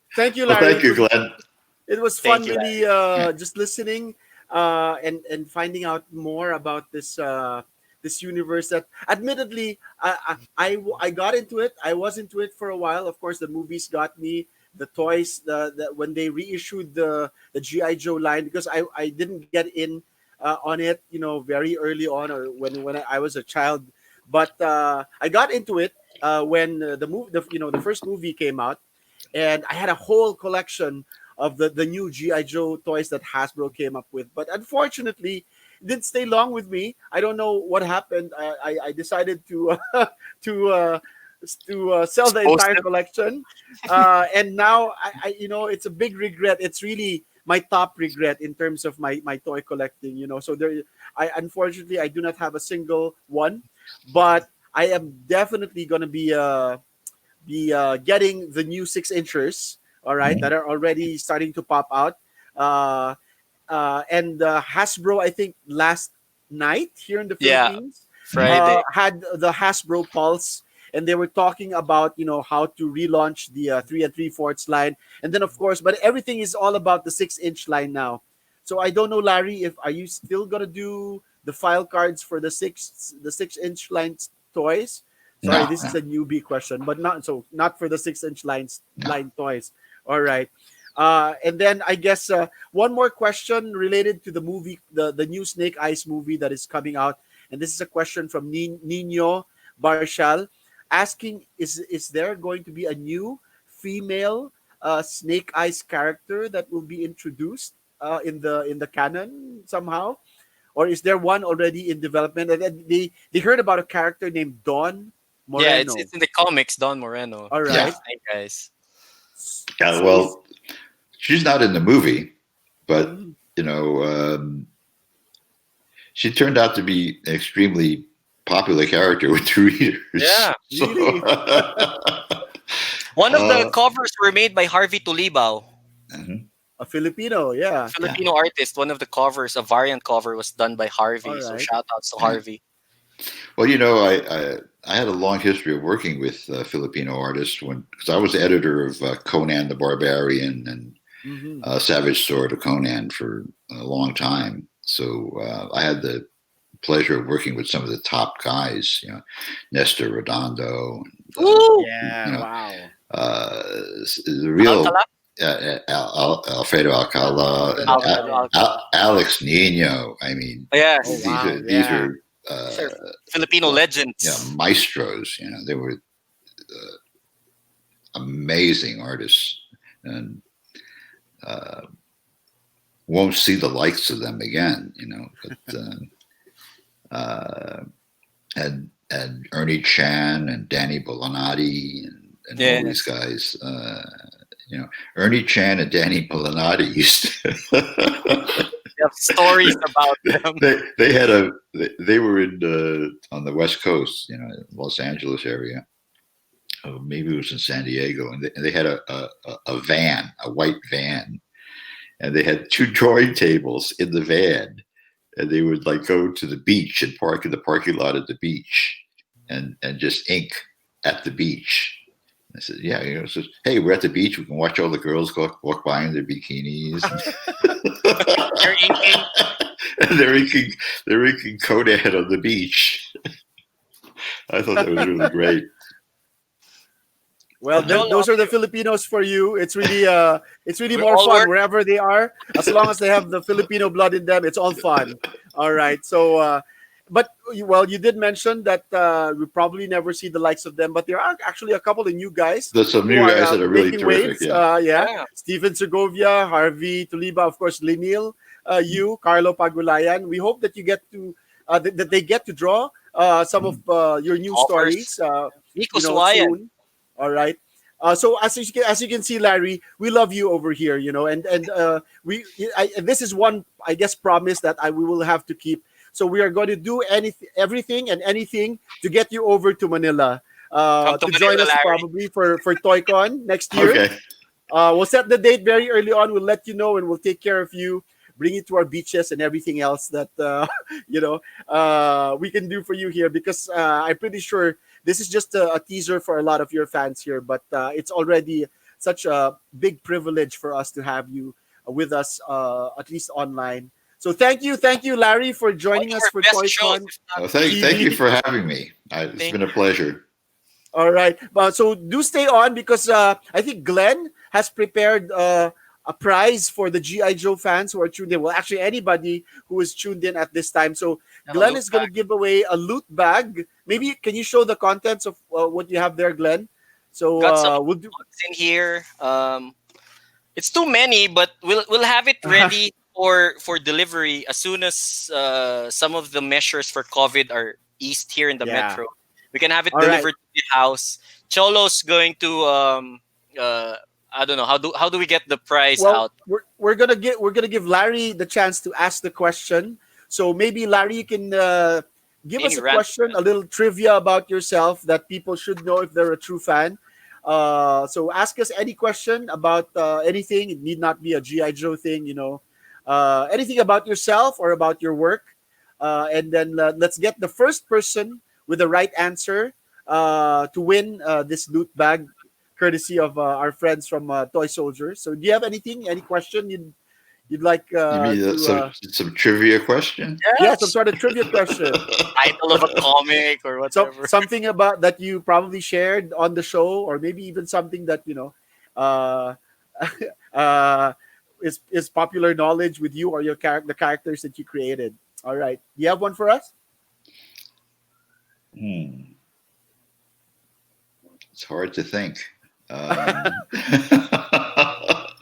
Larry. thank you, Glenn. It was Thank fun, you, really, just listening and finding out more about this universe. That, admittedly, I got into it. I was into it for a while. Of course, the movies got me. The toys, the when they reissued the GI Joe line, because I didn't get in on it, very early on, or when I was a child. But I got into it when the first movie came out, and I had a whole collection of the new GI Joe toys that Hasbro came up with. But unfortunately, it didn't stay long with me. I don't know what happened. I decided to to uh, sell the Supposed entire to. collection, and now it's a big regret. It's really my top regret in terms of my toy collecting. So there, I unfortunately I do not have a single one, but I am definitely gonna be getting the new 6 inchers, all right, that are already starting to pop out. Uh, and Hasbro, I think last night here in the Yeah, Philippines, Friday. had the Hasbro Pulse, and they were talking about how to relaunch the 3 3/4 line, and then of course, but everything is all about the 6 inch line now. So I don't know, Larry, if are you still gonna do the file cards for the 6 inch line toys? Sorry, No, this is no. a newbie question, but not for the 6 inch No. line toys. All right. And then I guess one more question related to the movie, the new Snake Eyes movie that is coming out, and this is a question from Nino Barshal, asking: Is there going to be a new female Snake Eyes character that will be introduced in the canon somehow, or is there one already in development? And then they heard about a character named Dawn Yeah, it's Moreno. it's in the comics. Don Moreno. All Yeah. right. Snake Eyes. Yeah, So well, she's not in the movie, but Mm. she turned out to be an extremely popular character with the readers. Yeah. So, Really? One of the uh, covers were made by Harvey Tulibao, mhm. A Filipino, yeah. Yeah. Filipino artist. One of the covers, a variant cover, was done by All Harvey. So right. shout outs to Yeah. Harvey. Well, I had a long history of working with Filipino artists because I was editor of Conan the Barbarian and Mm-hmm. Savage Sword of Conan for a long time. So I had the pleasure of working with some of the top guys, Nestor Redondo, Woo! Yeah, you know, wow. the real Alcala? Alfredo Alcala and Alcala. Alex Nino. I mean, Oh, Yes. these wow. are Yeah. These are Filipino legends. maestros. They were amazing artists, and won't see the likes of them again. But and Ernie Chan and Danny Bolonati and all these Yes. guys. Ernie Chan and Danny Bolonati used to. We have stories about them. They were on the West Coast, Los Angeles area. Oh, maybe it was in San Diego, and they had a van, a white van, and they had 2 drawing tables in the van, and they would like go to the beach and park in the parking lot at the beach, and just ink at the beach. I said, yeah, hey, we're at the beach. We can watch all the girls walk by in their bikinis. You're inking. And they're inking Conan on the beach. I thought that was really great. Well, Cholo, those are the Filipinos for you. It's really We're more all fun work- wherever they are. As long as they have the Filipino blood in them, it's all fun. All right. So, but well, you did mention that we probably never see the likes of them, but there are actually a couple of new guys There's some who new are guys that are really making terrific. waves. Yeah. Yeah. Steven Segovia, Harvey Tuliba, of course, Linil, you, Carlo Pagulayan. We hope that you get to that they get to draw some of your new Offers. stories. Nico Suwayan. Soon. All right. So as you can see, Larry, we love you over here, and this is one, I guess, promise that we will have to keep. So we are going to do everything and anything to get you over to Manila Come to to join Manila, us Larry. probably for TOYCON next year. Okay. We'll set the date very early on. We'll let you know, and we'll take care of you, bring you to our beaches and everything else that we can do for you here. Because I'm pretty sure this is just a teaser for a lot of your fans here, but it's already such a big privilege for us to have you with us, at least online. So thank you, Larry, for joining us for Best shows, TOYCON. if not- Thank you for having me. It's Thank been a pleasure. All right, so do stay on because I think Glenn has prepared a prize for the GI Joe fans who are tuned in. Well, actually, anybody who is tuned in at this time. So And a Glenn loot is going to bag. give away a loot bag. Maybe can you show the contents of what you have there, Glenn? So Got some we'll do. bugs in here. It's too many, but we'll have it ready for delivery as soon as some of the measures for COVID are eased here in the Yeah. metro. We can have it All right. delivered to the house. Cholo's going to I don't know how do we get the prize Well, out? we're gonna give Larry the chance to ask the question. So maybe Larry, you can give us Any a random question, a little trivia about yourself that people should know if they're a true fan. So ask us any question about anything. It need not be a GI Joe thing, anything about yourself or about your work. And then let's get the first person with the right answer to win this loot bag, courtesy of our friends from Toy Soldiers. So, do you have any question you'd like You mean to? some trivia question? Yeah, some sort of trivia question. Title of a comic or So whatever. something about that you probably shared on the show, or maybe even something that uh, is popular knowledge with you or your the characters that you created. All right, you have one for us? It's hard to think.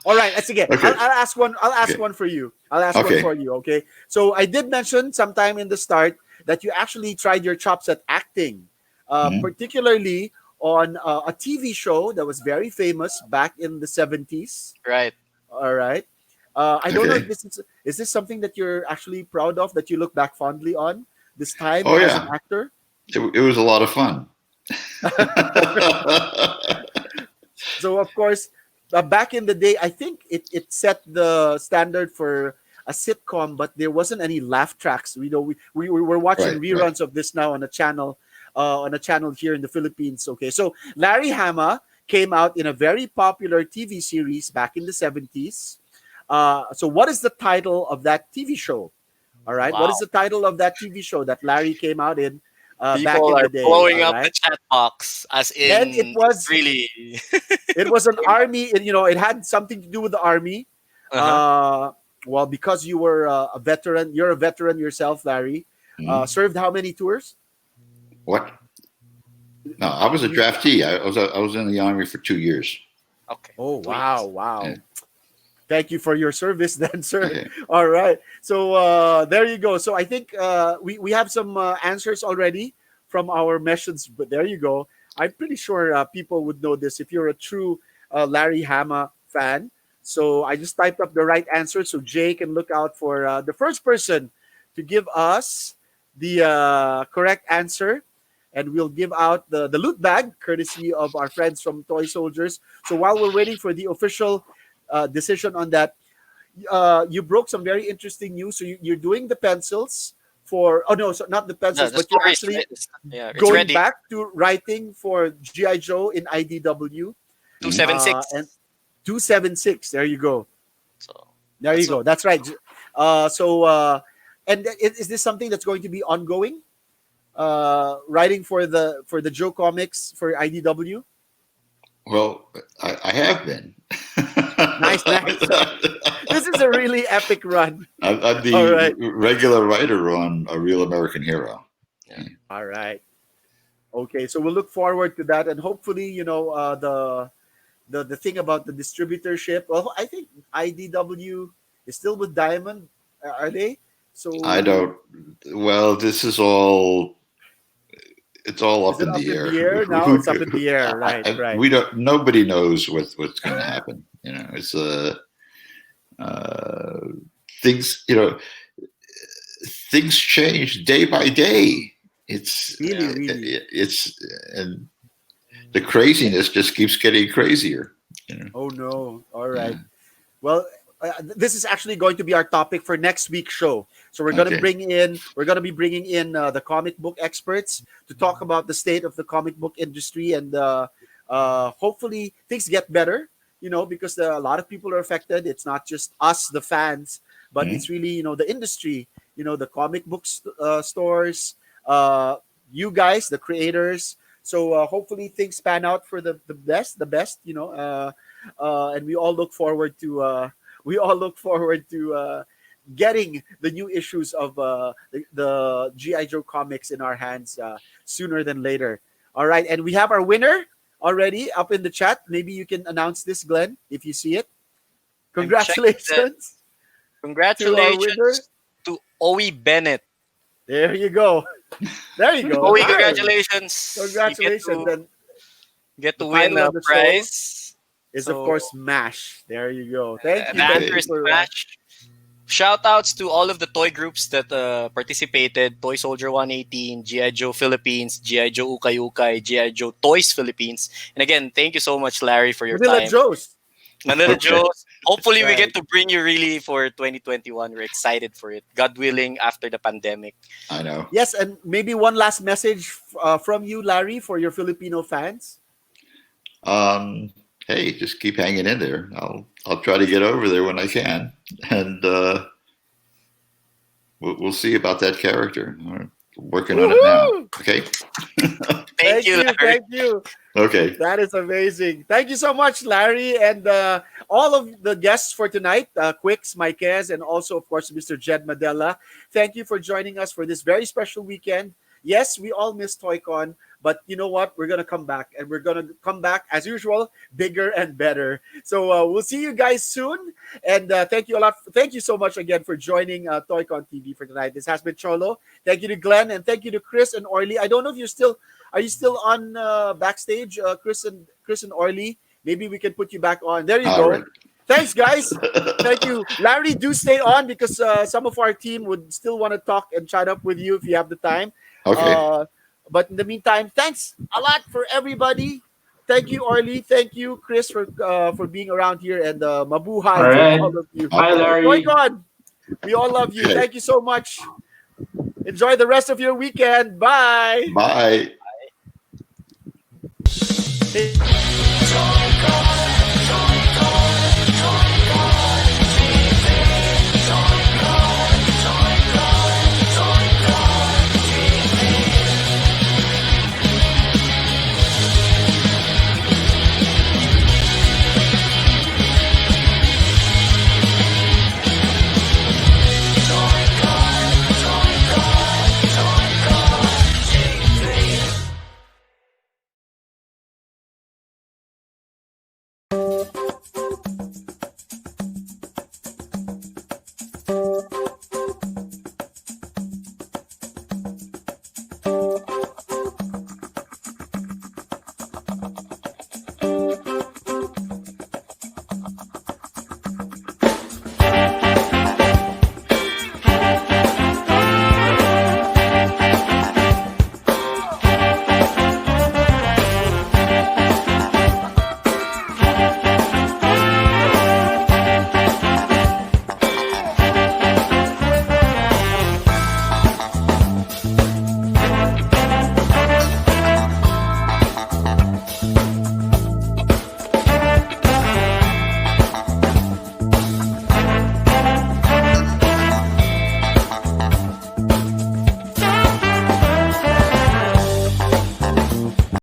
All right, let's again. Okay. I'll ask one. I'll ask Okay. one for you. I'll ask Okay. one for you. Okay. So I did mention sometime in the start that you actually tried your chops at acting, particularly on a TV show that was very famous back in the 70s. Right. All right. I don't know Okay. if is this something that you're actually proud of, that you look back fondly on this time Oh, as yeah. an actor. It was a lot of fun. So of course, back in the day, I think it set the standard for a sitcom, but there wasn't any laugh tracks. We were watching Right, reruns of this now on a channel here in the Philippines. Okay, so Larry Hama came out in a very popular TV series back in the 70s. So what is the title of that TV show? All right, what Wow. is the title of that TV show that Larry came out in back People in are the day? blowing all up right? the chat box as in And it was really it was an army, and it had something to do with the army. Well, because you were a veteran, you're a veteran yourself, Larry. Served how many tours? What? No, I was a draftee. I was in the army for 2 years. okay. Oh, wow. Yeah. Thank you for your service then, sir. Okay. All right. So there you go. So I think we have some answers already from our messages, but there you go. I'm pretty sure people would know this if you're a true Larry Hama fan. So I just typed up the right answer so Jay can look out for the first person to give us the correct answer. And we'll give out the loot bag, courtesy of our friends from Toy Soldiers. So while we're waiting for the official decision on that, you broke some very interesting news. So you're doing the pencils for, so not the pencils, The but you're story is actually ready. It's going ready. back to writing for GI Joe in IDW. 276. And 276. There you go. So There you That's go. That's right. And is this something that's going to be ongoing? Writing for the Joe comics for IDW? Well, I have been. Nice. This is a really epic run. I'm the All right. regular writer on A Real American Hero. All right. Okay, so we'll look forward to that, and hopefully, the thing about the distributorship. Well, I think IDW is still with Diamond. Are they? So I don't. Well, this is all. It's all Is up it in up the in air. the air now? It's up in the air, right? Right. We don't. Nobody knows what's going to happen. It's things. Things change day by day. It's Really. it's and the craziness just keeps getting crazier. Oh no! All right. Well, this is actually going to be our topic for next week's show. So we're going to be bringing in the comic book experts to talk about the state of the comic book industry, and hopefully things get better. Because a lot of people are affected. It's not just us, the fans, but it's really the industry. The comic book stores, you guys, the creators. So hopefully things pan out for the best, and we all look forward to getting the new issues of the GI Joe comics in our hands sooner than later. All right, and we have our winner already up in the chat. Maybe you can announce this, Glenn, if you see it. Congratulations! Congratulations to Owie Bennett. There you go. There you go. Owie, Hi. congratulations. Congratulations. You get to the win title a of the prize. is of course MASH. There you go. Thank you. An Thank you actress for, match. Shout outs to all of the toy groups that participated. Toy Soldier 118, GI Joe Philippines, GI Joe Ukay Ukay, GI Joe Toys Philippines. And again, thank you so much, Larry, for your Manila time. Joe's. Manila Joe's. Hopefully we Right. get to bring you really for 2021. We're excited for it. God willing, after the pandemic. I know. Yes, and maybe one last message from you, Larry, for your Filipino fans. Hey, just keep hanging in there. I'll try to get over there when I can, and we'll see about that character. We're working on it now. Okay. Thank you, Larry. Thank you. Okay. That is amazing. Thank you so much, Larry, and all of the guests for tonight, Quiccs Maiquez, and also, of course, Mr. Jed Madela. Thank you for joining us for this very special weekend. Yes, we all miss TOYCON, but you know what? We're going to come back, and we're going to come back, as usual, bigger and better. So we'll see you guys soon, and thank you a lot. Thank you so much again for joining TOYCON TV for tonight. This has been Cholo. Thank you to Glenn, and thank you to Chris and Orly. I don't know if are you still on backstage, Chris and Orly? Maybe we can put you back on. There you go. Right. Thanks, guys. Thank you. Larry, do stay on because some of our team would still want to talk and chat up with you if you have the time. Okay. But in the meantime, thanks a lot for everybody. Thank you, Orly. Thank you, Chris, for being around here. And mabuhay All to right. all of you. Bye, Larry. My God. We all love you. Okay. Thank you so much. Enjoy the rest of your weekend. Bye. Bye. Hey.